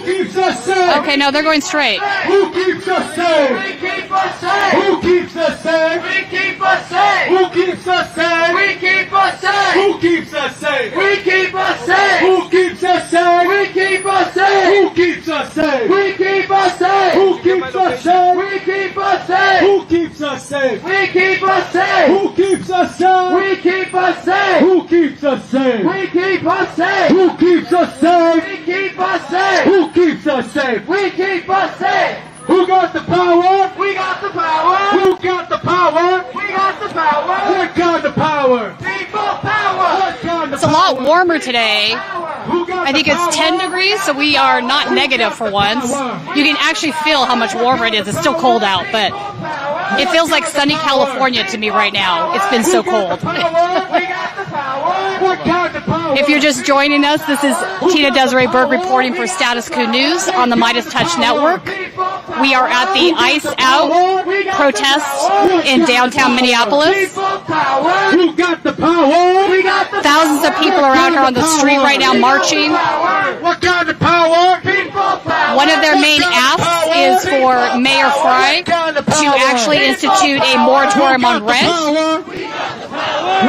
Speaker 11: keeps us safe?
Speaker 2: Okay, no, they're going straight.
Speaker 11: Who keeps us safe? We keep us safe. Who keeps us safe? We keep us safe. Who keeps us safe? We keep us safe. Who keeps us safe? We keep us safe. Who keeps us safe? We keep us safe. Who keeps us safe? We keep us safe. Who keeps us safe? We keep us safe. Who keeps us safe? We keep us safe. Who keeps us safe? We keep us safe. Who keeps us safe? We keep us safe. Who keeps us safe? We keep us safe. Who keeps us safe? We keep us safe. Who got the power? We got the power. Who got the power? We got the power. What kind of power? People power. What kind of
Speaker 2: It's a lot warmer today. I think it's 10 degrees, so we are not negative for once. You can actually feel how much warmer it is. It's still cold out, but it feels like sunny California to me right now. It's been so cold. If you're just joining us, this is Tina Desiree Berg reporting for Status Coup News on the Midas Touch Network. We are at the Ice Out protest in downtown Minneapolis.
Speaker 11: Who got the power? We got the
Speaker 2: Thousands of people are out here on the street right now marching.
Speaker 11: What kind of power?
Speaker 2: One of their main asks is for Mayor Frey to actually institute a moratorium on rent.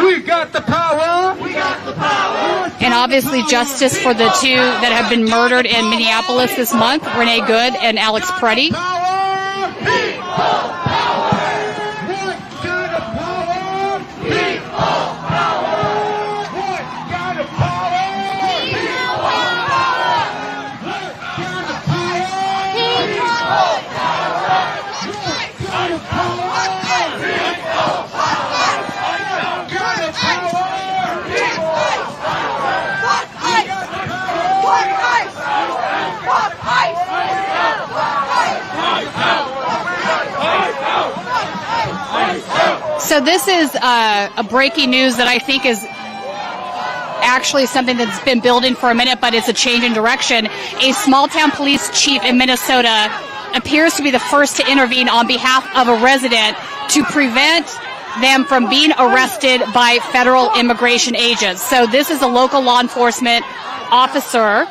Speaker 11: We got the power. We got the power.
Speaker 2: And obviously justice for the two that have been murdered in Minneapolis this month, Renee Good and Alex Preddy. So this is a breaking news that I think is actually something that's been building for a minute, but it's a change in direction. A small-town police chief in Minnesota appears to be the first to intervene on behalf of a resident to prevent them from being arrested by federal immigration agents. So this is a local law enforcement officer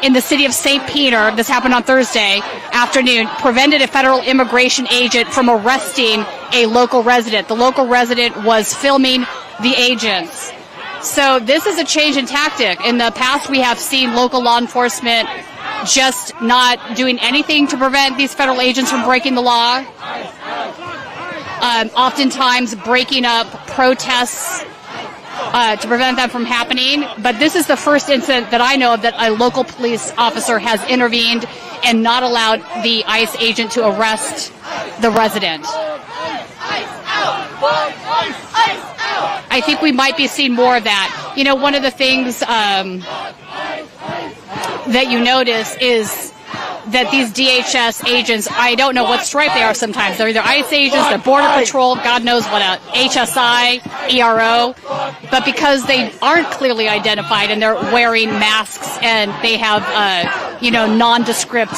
Speaker 2: in the city of St. Peter. This happened on Thursday afternoon, prevented a federal immigration agent from arresting a local resident. The local resident was filming the agents. So this is a change in tactic. In the past, we have seen local law enforcement just not doing anything to prevent these federal agents from breaking the law. Oftentimes breaking up protests to prevent them from happening. But this is the first incident that I know of that a local police officer has intervened and not allowed the ICE agent to arrest the resident. I think we might be seeing more of that. You know, one of the things that you notice is that these DHS agents, I don't know what stripe they are sometimes. They're either ICE agents, they're Border Patrol, God knows what, HSI, ERO. But because they aren't clearly identified and they're wearing masks and they have, nondescript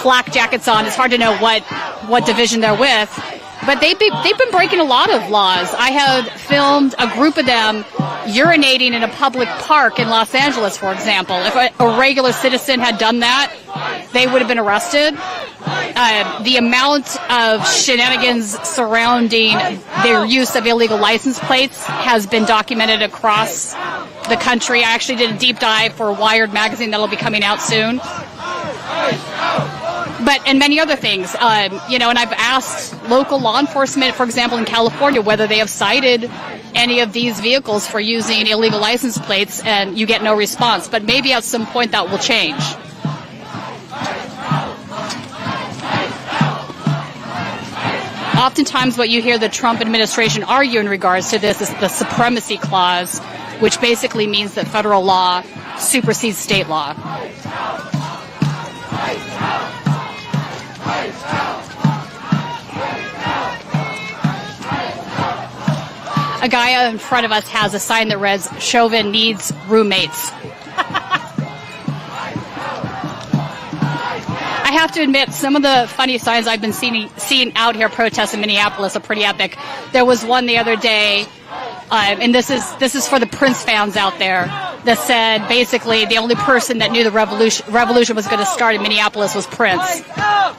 Speaker 2: flak jackets on, it's hard to know what division they're with. But they've been breaking a lot of laws. I had filmed a group of them urinating in a public park in Los Angeles, for example. If a regular citizen had done that, they would have been arrested. The amount of shenanigans surrounding their use of illegal license plates has been documented across the country. I actually did a deep dive for Wired magazine that'll be coming out soon. And many other things, and I've asked local law enforcement, for example, in California, whether they have cited any of these vehicles for using illegal license plates, and you get no response. But maybe at some point that will change. Oftentimes what you hear the Trump administration argue in regards to this is the supremacy clause, which basically means that federal law supersedes state law. A guy in front of us has a sign that reads, "Chauvin needs roommates." I have to admit, some of the funny signs I've been seeing out here protests in Minneapolis are pretty epic. There was one the other day, and this is for the Prince fans out there, that said basically the only person that knew the revolution was going to start in Minneapolis was Prince.
Speaker 11: Ice out!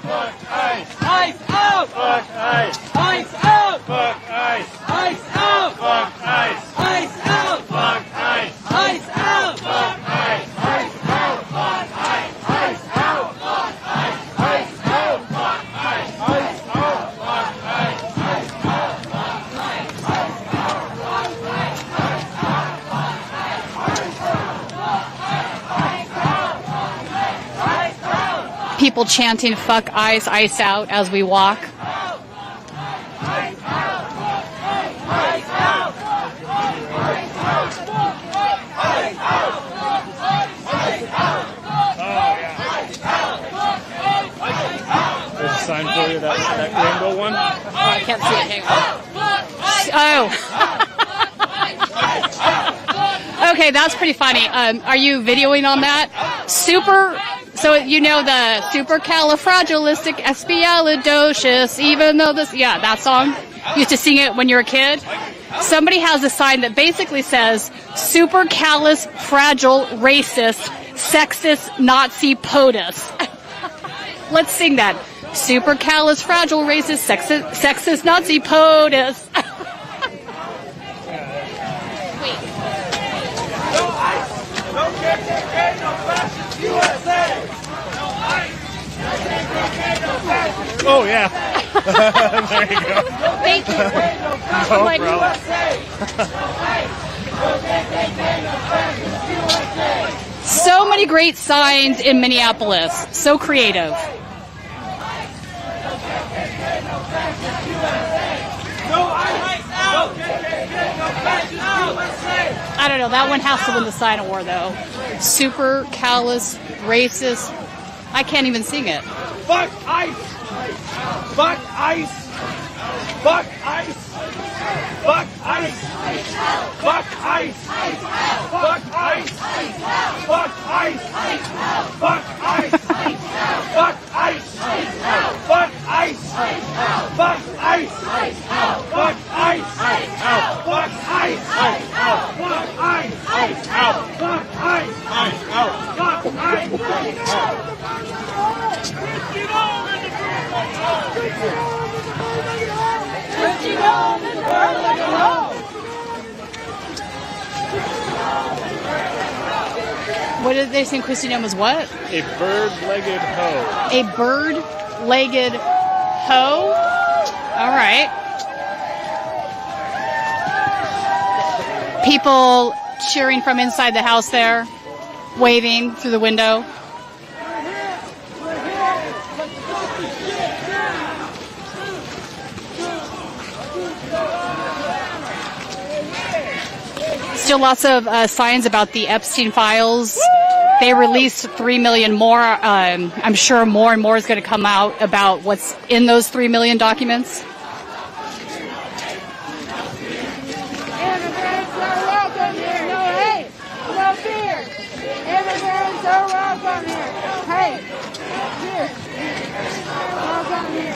Speaker 11: Ice out! Fuck ice! Ice out! Fuck ice! Ice out! Fuck ice! Ice out! Fuck ice! Ice out! Fuck ice! Ice out! Fuck ice! Ice out! Fuck ice! Ice out! Fuck ice! Ice out! Fuck ice! Ice out! Fuck ice!
Speaker 2: People chanting "fuck ice, ice out" as we walk.
Speaker 1: There's a sign for you, that rainbow one.
Speaker 2: Oh, I can't see it. Hang on. Oh. Okay, that's pretty funny. Are you videoing on that? So you know the supercalifragilisticexpialidocious, even though that song? You used to sing it when you were a kid? Somebody has a sign that basically says supercalifragilisticexpialidocious, sexist, Nazi, POTUS. Let's sing that. Supercalifragilisticexpialidocious, sexist, Nazi, POTUS.
Speaker 1: Oh, yeah. There you go.
Speaker 2: Thank you.
Speaker 1: No
Speaker 2: Like,
Speaker 1: problem.
Speaker 2: so many great signs in Minneapolis. So creative. I don't know. That one has to win the sign award, though. Super callous, racist. I can't even sing it.
Speaker 11: Fuck ICE! Fuck ICE! Fuck ICE! Fuck ICE! Fuck ICE! Fuck ICE! Fuck ICE! Fuck ICE! Fuck ICE! Fuck ICE! Fuck ICE! Fuck ICE! Fuck ICE! Fuck ICE! Fuck ICE! Fuck ICE!
Speaker 2: What did they say Christy Nome was what?
Speaker 1: A bird-legged hoe.
Speaker 2: A bird-legged hoe? All right. People cheering from inside the house there, waving through the window. Still lots of signs about the Epstein files. They released 3 million more. I'm sure more and more is going to come out about what's in those 3 million documents.
Speaker 11: Immigrants are welcome here. No hate, no fear. Immigrants are welcome here. Hey, here. Welcome here.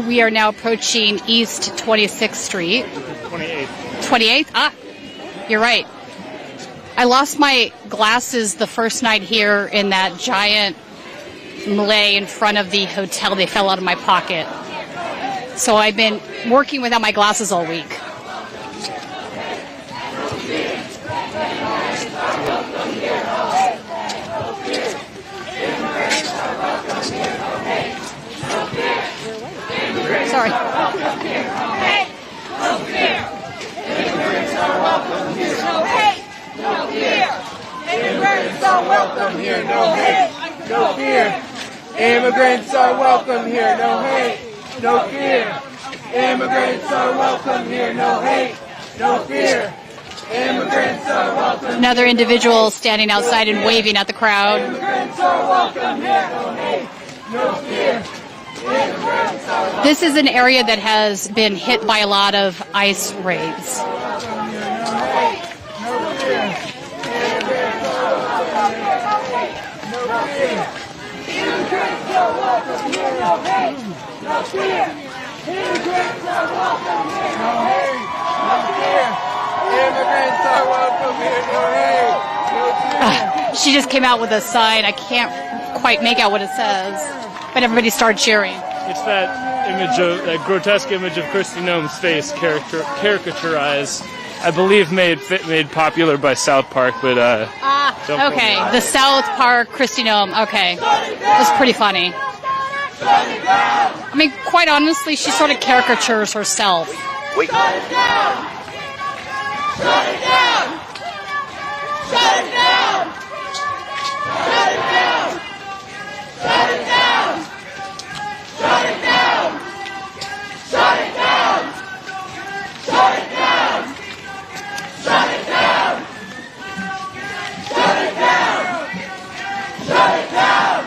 Speaker 2: We are now approaching East 26th Street.
Speaker 1: 28th.
Speaker 2: 28th? Ah, you're right. I lost my glasses the first night here in that giant melee in front of the hotel. They fell out of my pocket. So I've been working without my glasses all week. Sorry.
Speaker 11: No fear. Immigrants are welcome here. No hate, no fear. Immigrants are welcome here. No hate, no fear. Immigrants are welcome here. No hate, no fear. Immigrants are welcome here. No hate, no fear. Immigrants are welcome.
Speaker 2: Another individual standing outside and waving at the crowd.
Speaker 11: Immigrants are welcome here. No hate, no fear.
Speaker 2: This is an area that has been hit by a lot of ICE raids. She just came out with a sign. I can't quite make out what it says, but everybody started cheering.
Speaker 1: It's that image of that grotesque image of Christy Nome's face caricaturized. I believe made popular by South Park, but
Speaker 2: okay, the South Park Christy Nome. Okay, that's pretty funny. I mean, quite honestly, she sort of caricatures herself.
Speaker 11: Wait. Shut it down! Shut it down! Shut it down! Shut it down! Shut it down! Shut it down! Shut it down! Shut it down! Shut it down! Shut it down! Shut it down!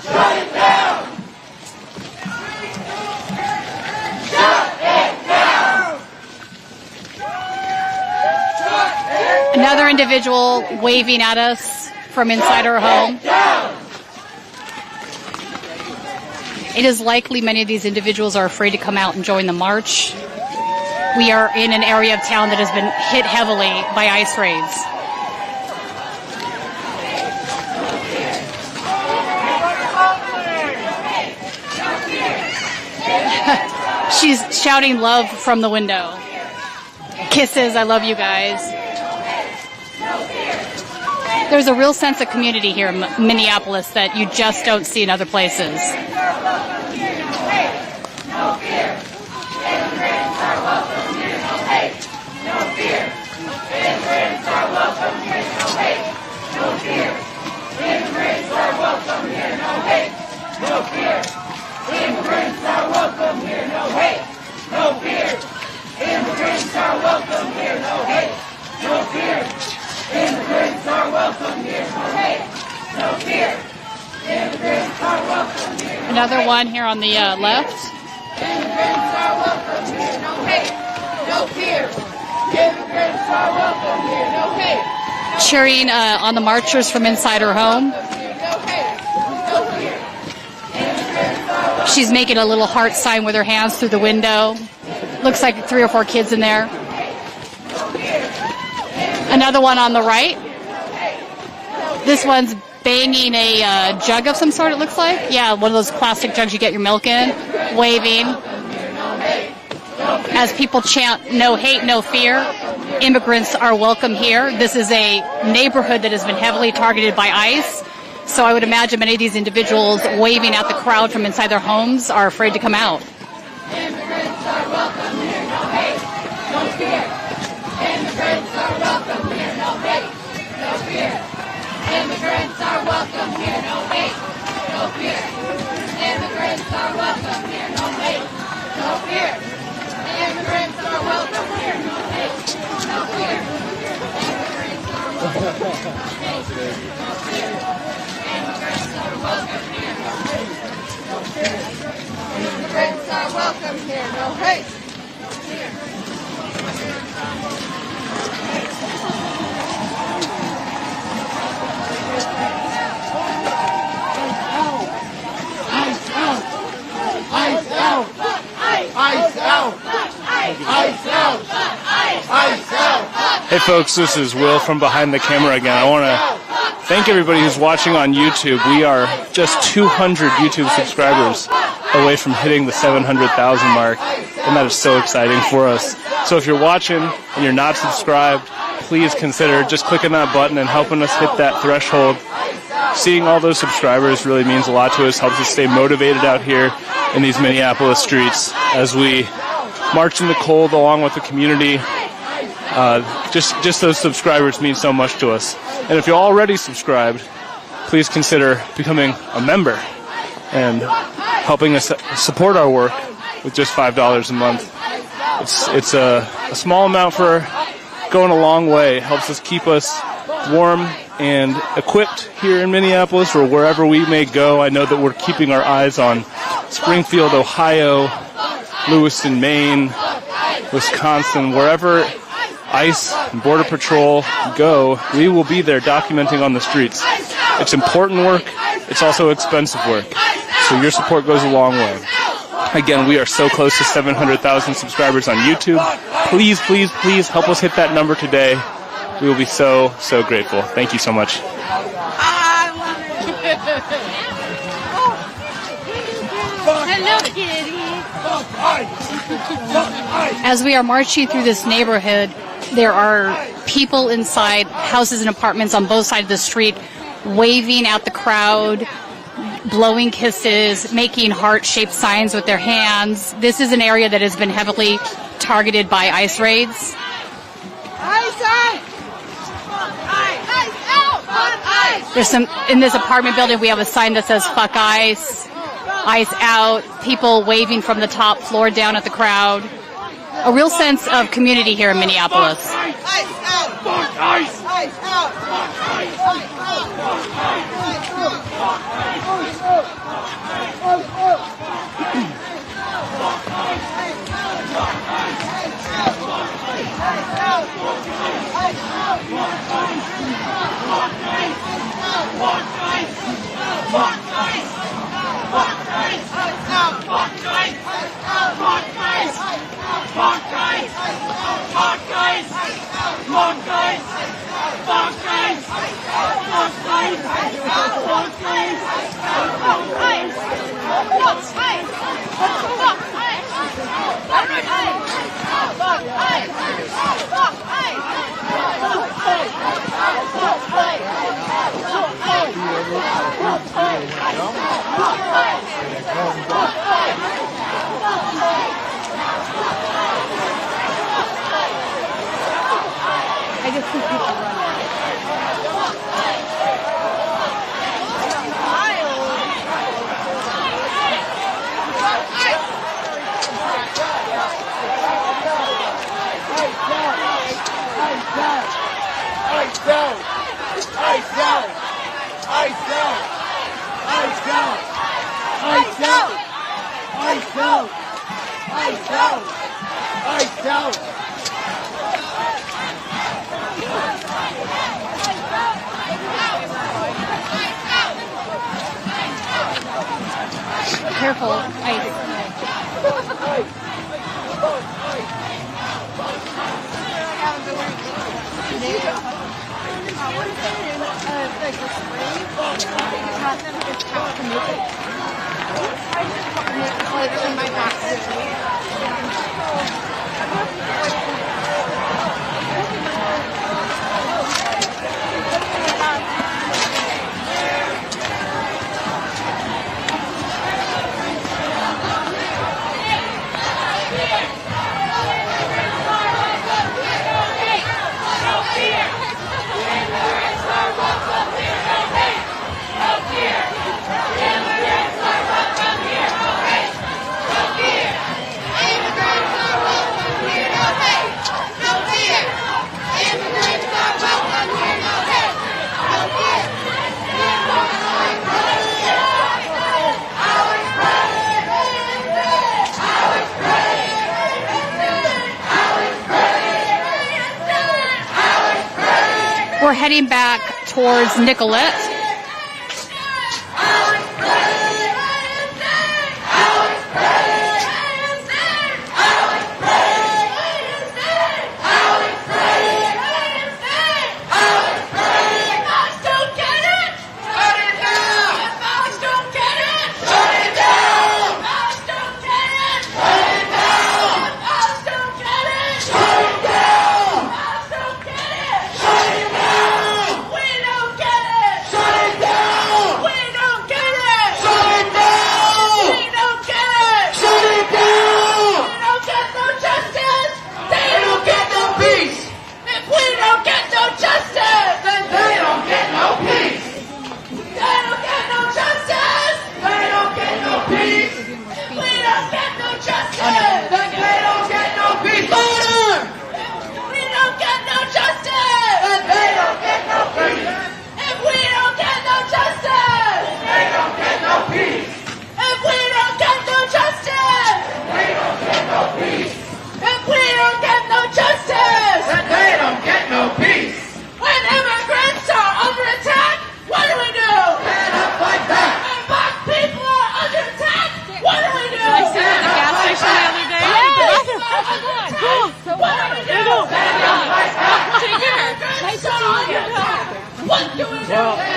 Speaker 11: Shut it down!
Speaker 2: Another individual waving at us from inside her home. It is likely many of these individuals are afraid to come out and join the march we are in an area of town that has been hit heavily by ICE raids. She's shouting love from the window. Kisses, I love you guys. There's a real sense of community here in Minneapolis that you just don't see in other places.
Speaker 11: No fear. Immigrants are welcome here. No hate. No fear. Immigrants are welcome here. No hate. No fear. Immigrants are welcome here. No hate. No fear. Immigrants are welcome here. No hate. No fear. Immigrants are welcome here. No hate. No fear. Immigrants are welcome here. No hate. No fear. Immigrants are welcome here.
Speaker 2: Another one here on the left.
Speaker 11: Immigrants are welcome here. No hate. No fear. Immigrants are welcome here. No hate.
Speaker 2: Cheering on the marchers from inside her home. She's making a little heart sign with her hands through the window. Looks like 3 or 4 kids in there. Another one on the right. This one's banging a jug of some sort, it looks like. Yeah, one of those plastic jugs you get your milk in. Waving. As people chant, no hate, no fear. Immigrants are welcome here. This is a neighborhood that has been heavily targeted by ICE. So I would imagine many of these individuals waving at the crowd from inside their homes are afraid to come out.
Speaker 11: Immigrants are welcome here. No hate. No fear. Immigrants are welcome here. No hate. No fear. Immigrants are welcome here. No hate. No fear. Immigrants are welcome here. No hate. No fear. Immigrants are welcome here. No hate. No fear. Immigrants are welcome here. No hate. No fear. Immigrants are welcome here. No hate. No fear. Immigrants are welcome here. No hate.
Speaker 17: Ice out! Ice out! Ice out! Ice out!
Speaker 1: Hey folks, this is Will from behind the camera again. I want to thank everybody who's watching on YouTube. We are just 200 YouTube subscribers away from hitting the 700,000 mark, and that is so exciting for us. So if you're watching and you're not subscribed, please consider just clicking that button and helping us hit that threshold. Seeing all those subscribers really means a lot to us, helps us stay motivated out here in these Minneapolis streets as we march in the cold along with the community. Just those subscribers mean so much to us. And if you're already subscribed, please consider becoming a member and helping us support our work with just $5 a month. It's a small amount for going a long way. It helps us keep us warm and equipped here in Minneapolis or wherever we may go. I know that we're keeping our eyes on Springfield, Ohio, Lewiston, Maine, Wisconsin, wherever ICE and Border Patrol go, we will be there documenting on the streets. It's important work. It's also expensive work. So your support goes a long way. Again, we are so close to 700,000 subscribers on YouTube. Please, please, please help us hit that number today. We will be so, so grateful. Thank you so much.
Speaker 2: Hello, kitty. As we are marching through this neighborhood, there are people inside houses and apartments on both sides of the street waving at the crowd, blowing kisses, making heart-shaped signs with their hands. This is an area that has been heavily targeted by ICE raids. There's some in this apartment building. We have a sign that says "Fuck ICE," "ICE out." People waving from the top floor down at the crowd. A real sense of community here in Minneapolis.
Speaker 11: ICE out! Fuck ICE! ICE out! Fuck ICE!
Speaker 2: I just see people running. Careful, ice. We're heading back towards Nicollet.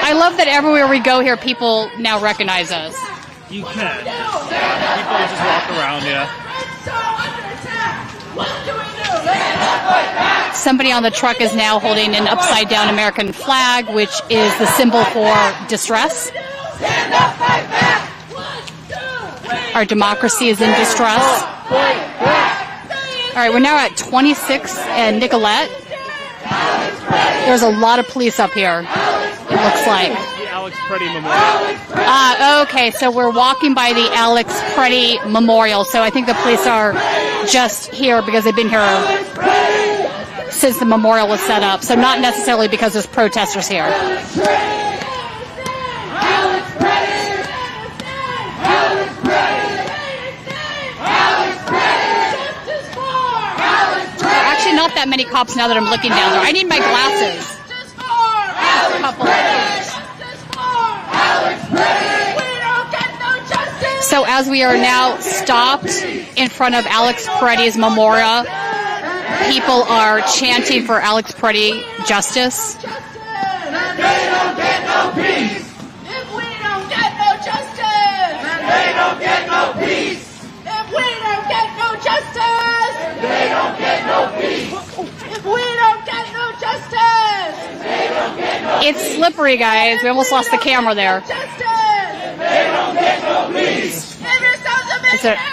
Speaker 2: I love that everywhere we go here, people now recognize us.
Speaker 1: You can. People just walk around, yeah.
Speaker 2: Somebody on the truck is now holding an upside-down American flag, which is the symbol for distress. Our democracy is in distress. All right, we're now at 26 and Nicollet. There's a lot of police up here, it looks like.
Speaker 1: The Alex Preddy Memorial.
Speaker 2: Okay, so we're walking by the Alex Preddy Memorial. So I think the police are just here because they've been here since the memorial was set up. So not necessarily because there's protesters here. Actually, not that many cops now that I'm looking down there. I need my glasses. So as we are now stopped in front of Alex Preddy's memorial, people are chanting for Alex Preddy justice.
Speaker 11: They don't get no peace. If we don't get no justice, then they don't get no peace.
Speaker 2: slippery, guys. We almost lost the camera there.
Speaker 11: They don't get no peace.
Speaker 2: It's all right.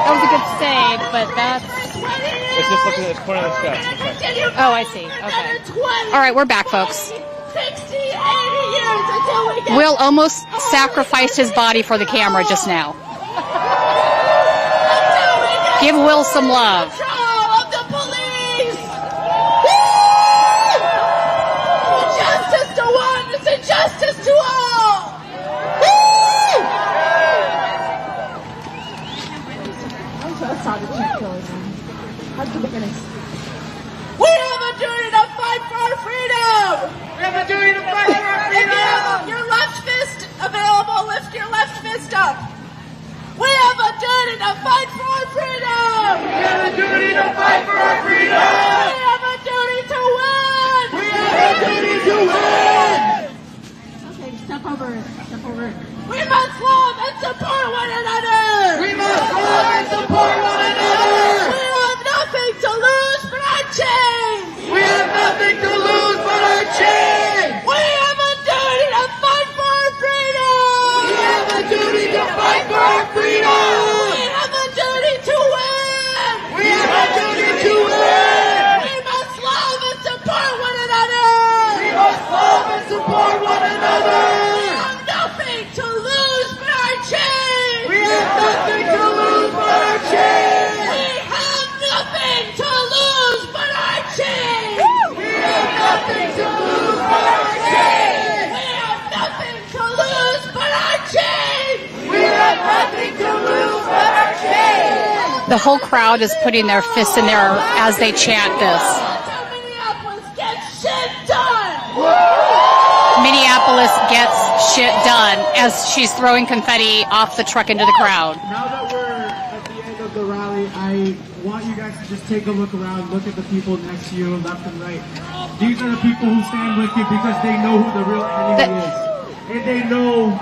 Speaker 2: That was a good save, but that's...
Speaker 1: It's just looking at this corner of the sky. Okay.
Speaker 2: Oh, I see. Okay. All right, we're back, folks.
Speaker 11: 60, 80 years until we get...
Speaker 2: Will almost sacrificed his body for the camera just now. Give Will some love.
Speaker 11: Control of the police. Justice to one is injustice to all. We have a duty to fight for our freedom.
Speaker 5: We have a duty to fight for our freedom.
Speaker 11: If you have your left fist available, lift your left fist up. We have a duty to fight for our freedom.
Speaker 5: We have a duty to fight for our freedom.
Speaker 11: We have a duty to win.
Speaker 5: We have a duty to win.
Speaker 11: Okay, step over. We must love and support one another.
Speaker 5: We must love and support one another.
Speaker 11: We have nothing to lose but our chains.
Speaker 5: We have nothing to lose but our chains.
Speaker 11: We have a duty to fight for our freedom.
Speaker 5: We have a duty to fight for our freedom.
Speaker 11: We have a duty to win.
Speaker 5: We have a duty to win.
Speaker 11: We must love and support one another.
Speaker 5: We must love and support one another.
Speaker 11: We have nothing to lose but our chains.
Speaker 5: We have nothing to lose but our chains.
Speaker 11: We have nothing to lose but our chains.
Speaker 5: We have nothing to lose but our chains.
Speaker 11: We have nothing to lose but our chains.
Speaker 5: We have nothing to lose but our chains.
Speaker 2: The whole crowd is putting their fists in there as they chant this.
Speaker 11: Minneapolis gets shit done.
Speaker 2: Minneapolis gets shit done as she's throwing confetti off the truck into the crowd.
Speaker 12: Now that we're at the end of the rally, I want you guys to just take a look around, look at the people next to you, left and right. These are the people who stand with you because they know who the real enemy is. And they know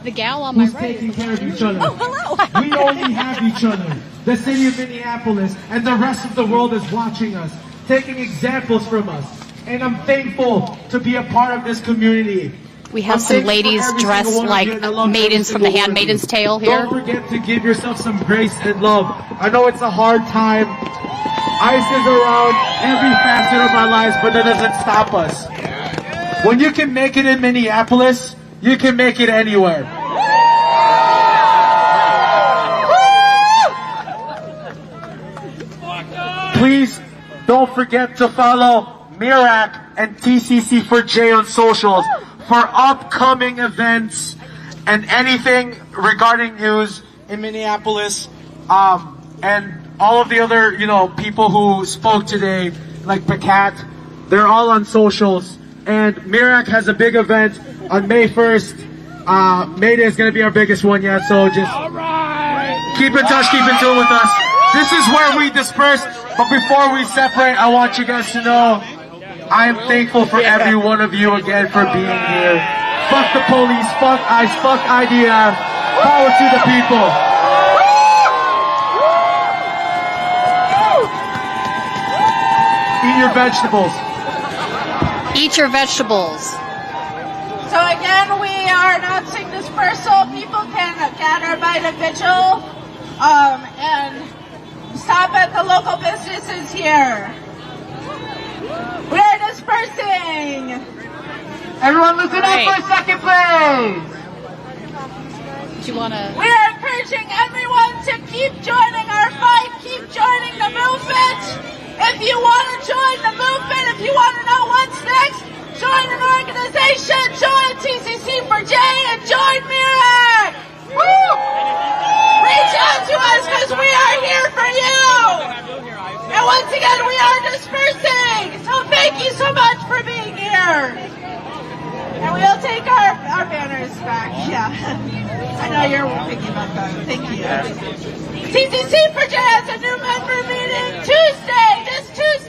Speaker 2: the gal on my
Speaker 12: who's
Speaker 2: right
Speaker 12: taking care of each other.
Speaker 2: Oh, hello.
Speaker 12: We only have each other. The city of Minneapolis and the rest of the world is watching us, taking examples from us. And I'm thankful to be a part of this community.
Speaker 2: We have some ladies dressed like maidens from The Handmaid's Tale here.
Speaker 12: Don't forget to give yourself some grace and love. I know it's a hard time. ICE is around every facet of our lives, but that doesn't stop us. When you can make it in Minneapolis, you can make it anywhere. Please don't forget to follow Mirac and TCC for J on socials for upcoming events and anything regarding news in Minneapolis, and all of the other, people who spoke today, like Pacat, they're all on socials. And Mirac has a big event on May 1st. May Day is going to be our biggest one yet, so just keep in touch, keep in tune with us. This is where we disperse, but before we separate, I want you guys to know I am thankful for every one of you again for being here. Fuck the police, fuck ICE, fuck IDF. Power to the people. Eat your vegetables.
Speaker 2: Eat your vegetables.
Speaker 11: So again, we are announcing dispersal. People can gather by the vigil and stop at the local businesses here. We are dispersing.
Speaker 5: Everyone listen up for a second, please.
Speaker 2: Do you want to...
Speaker 11: We are encouraging everyone to keep joining our fight, keep joining the movement. If you want to join the movement, if you want to know what's next, join an organization, join TCC for J, and join Mirac. Woo! Reach out to us because we are here for you. And once again, we are dispersing. So thank you so much for being here. And we'll take our banners back. Yeah. I know you're thinking about that. Thank you. TCC for J has a new member meeting this Tuesday.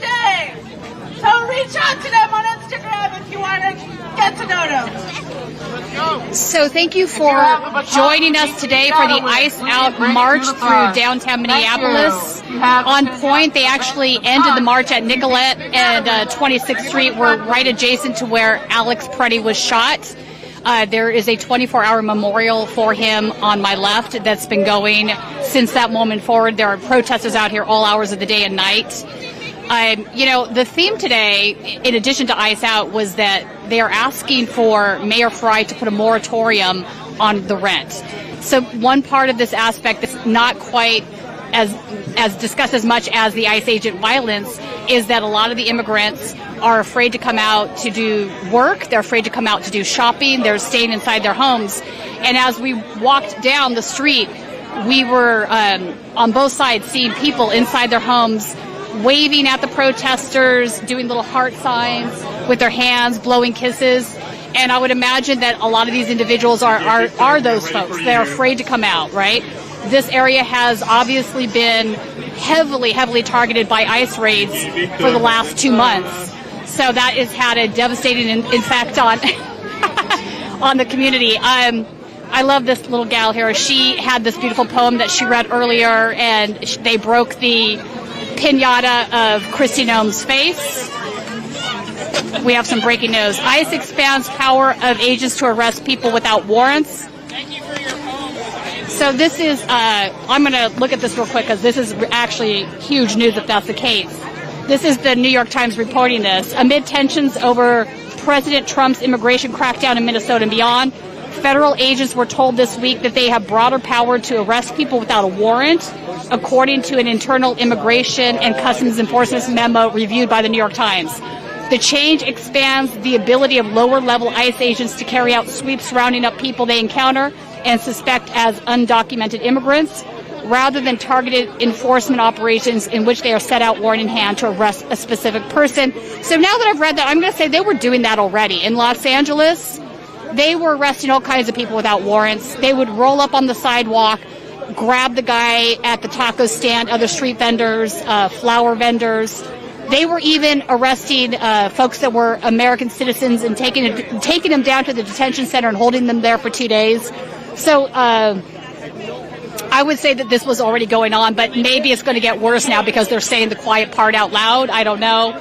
Speaker 11: So reach out to them on Instagram if you want to get to know them.
Speaker 2: So thank you for joining us today for the Ice Out March through downtown Minneapolis. on point. They actually ended the march at Nicollet and 26th Street. We're right adjacent to where Alex Preddy was shot. There is a 24-hour memorial for him on my left that's been going since that moment forward. There are protesters out here all hours of the day and night. You know, the theme today, in addition to ICE Out, was that they are asking for Mayor Frey to put a moratorium on the rent. So one part of this aspect that's not quite as discussed as much as the ICE agent violence is that a lot of the immigrants are afraid to come out to do work. They're afraid to come out to do shopping. They're staying inside their homes. And as we walked down the street, we were on both sides seeing people inside their homes waving at the protesters, doing little heart signs with their hands, blowing kisses. And I would imagine that a lot of these individuals are those folks. They're afraid to come out, right? This area has obviously been heavily targeted by ICE raids for the last 2 months. So that has had a devastating effect on the community. I love this little gal here. She had this beautiful poem that she read earlier, and they broke the pinata of Kristi Noem's face. We have some breaking news. ICE expands power of agents to arrest people without warrants. So this is, I'm going to look at this real quick because this is actually huge news if that's the case. This is the New York Times reporting this. Amid tensions over President Trump's immigration crackdown in Minnesota and beyond, federal agents were told this week that they have broader power to arrest people without a warrant, according to an internal immigration and customs enforcement memo reviewed by the New York Times. The change expands the ability of lower-level ICE agents to carry out sweeps rounding up people they encounter and suspect as undocumented immigrants, rather than targeted enforcement operations in which they are set out warrant in hand to arrest a specific person. So now that I've read that, I'm going to say they were doing that already. In Los Angeles, they were arresting all kinds of people without warrants. They would roll up on the sidewalk, grab the guy at the taco stand, other street vendors, flower vendors. They were even arresting folks that were American citizens and taking them down to the detention center and holding them there for 2 days. So I would say that this was already going on, but maybe it's going to get worse now because they're saying the quiet part out loud. I don't know.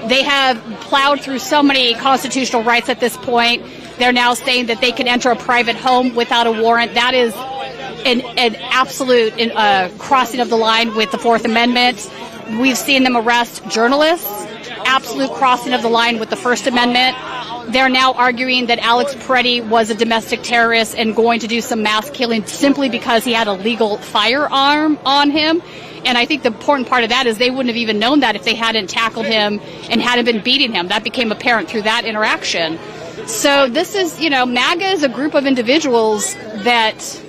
Speaker 2: They have plowed through so many constitutional rights at this point. They're now saying that they can enter a private home without a warrant. That is an absolute crossing of the line with the Fourth Amendment. We've seen them arrest journalists, absolute crossing of the line with the First Amendment. They're now arguing that Alex Preddy was a domestic terrorist and going to do some mass killing simply because he had a legal firearm on him. And I think the important part of that is they wouldn't have even known that if they hadn't tackled him and hadn't been beating him. That became apparent through that interaction. So this is, you know, MAGA is a group of individuals that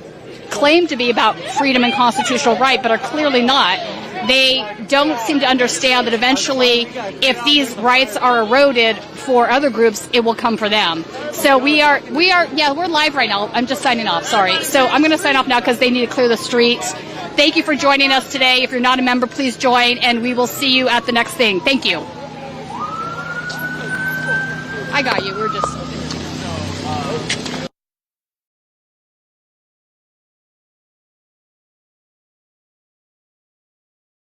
Speaker 2: claim to be about freedom and constitutional right, but are clearly not. They don't seem to understand that eventually, if these rights are eroded for other groups, it will come for them. So we're live right now. I'm just signing off, sorry. So I'm going to sign off now because they need to clear the streets. Thank you for joining us today. If you're not a member, please join, and we will see you at the next thing. Thank you. I got you. We're just...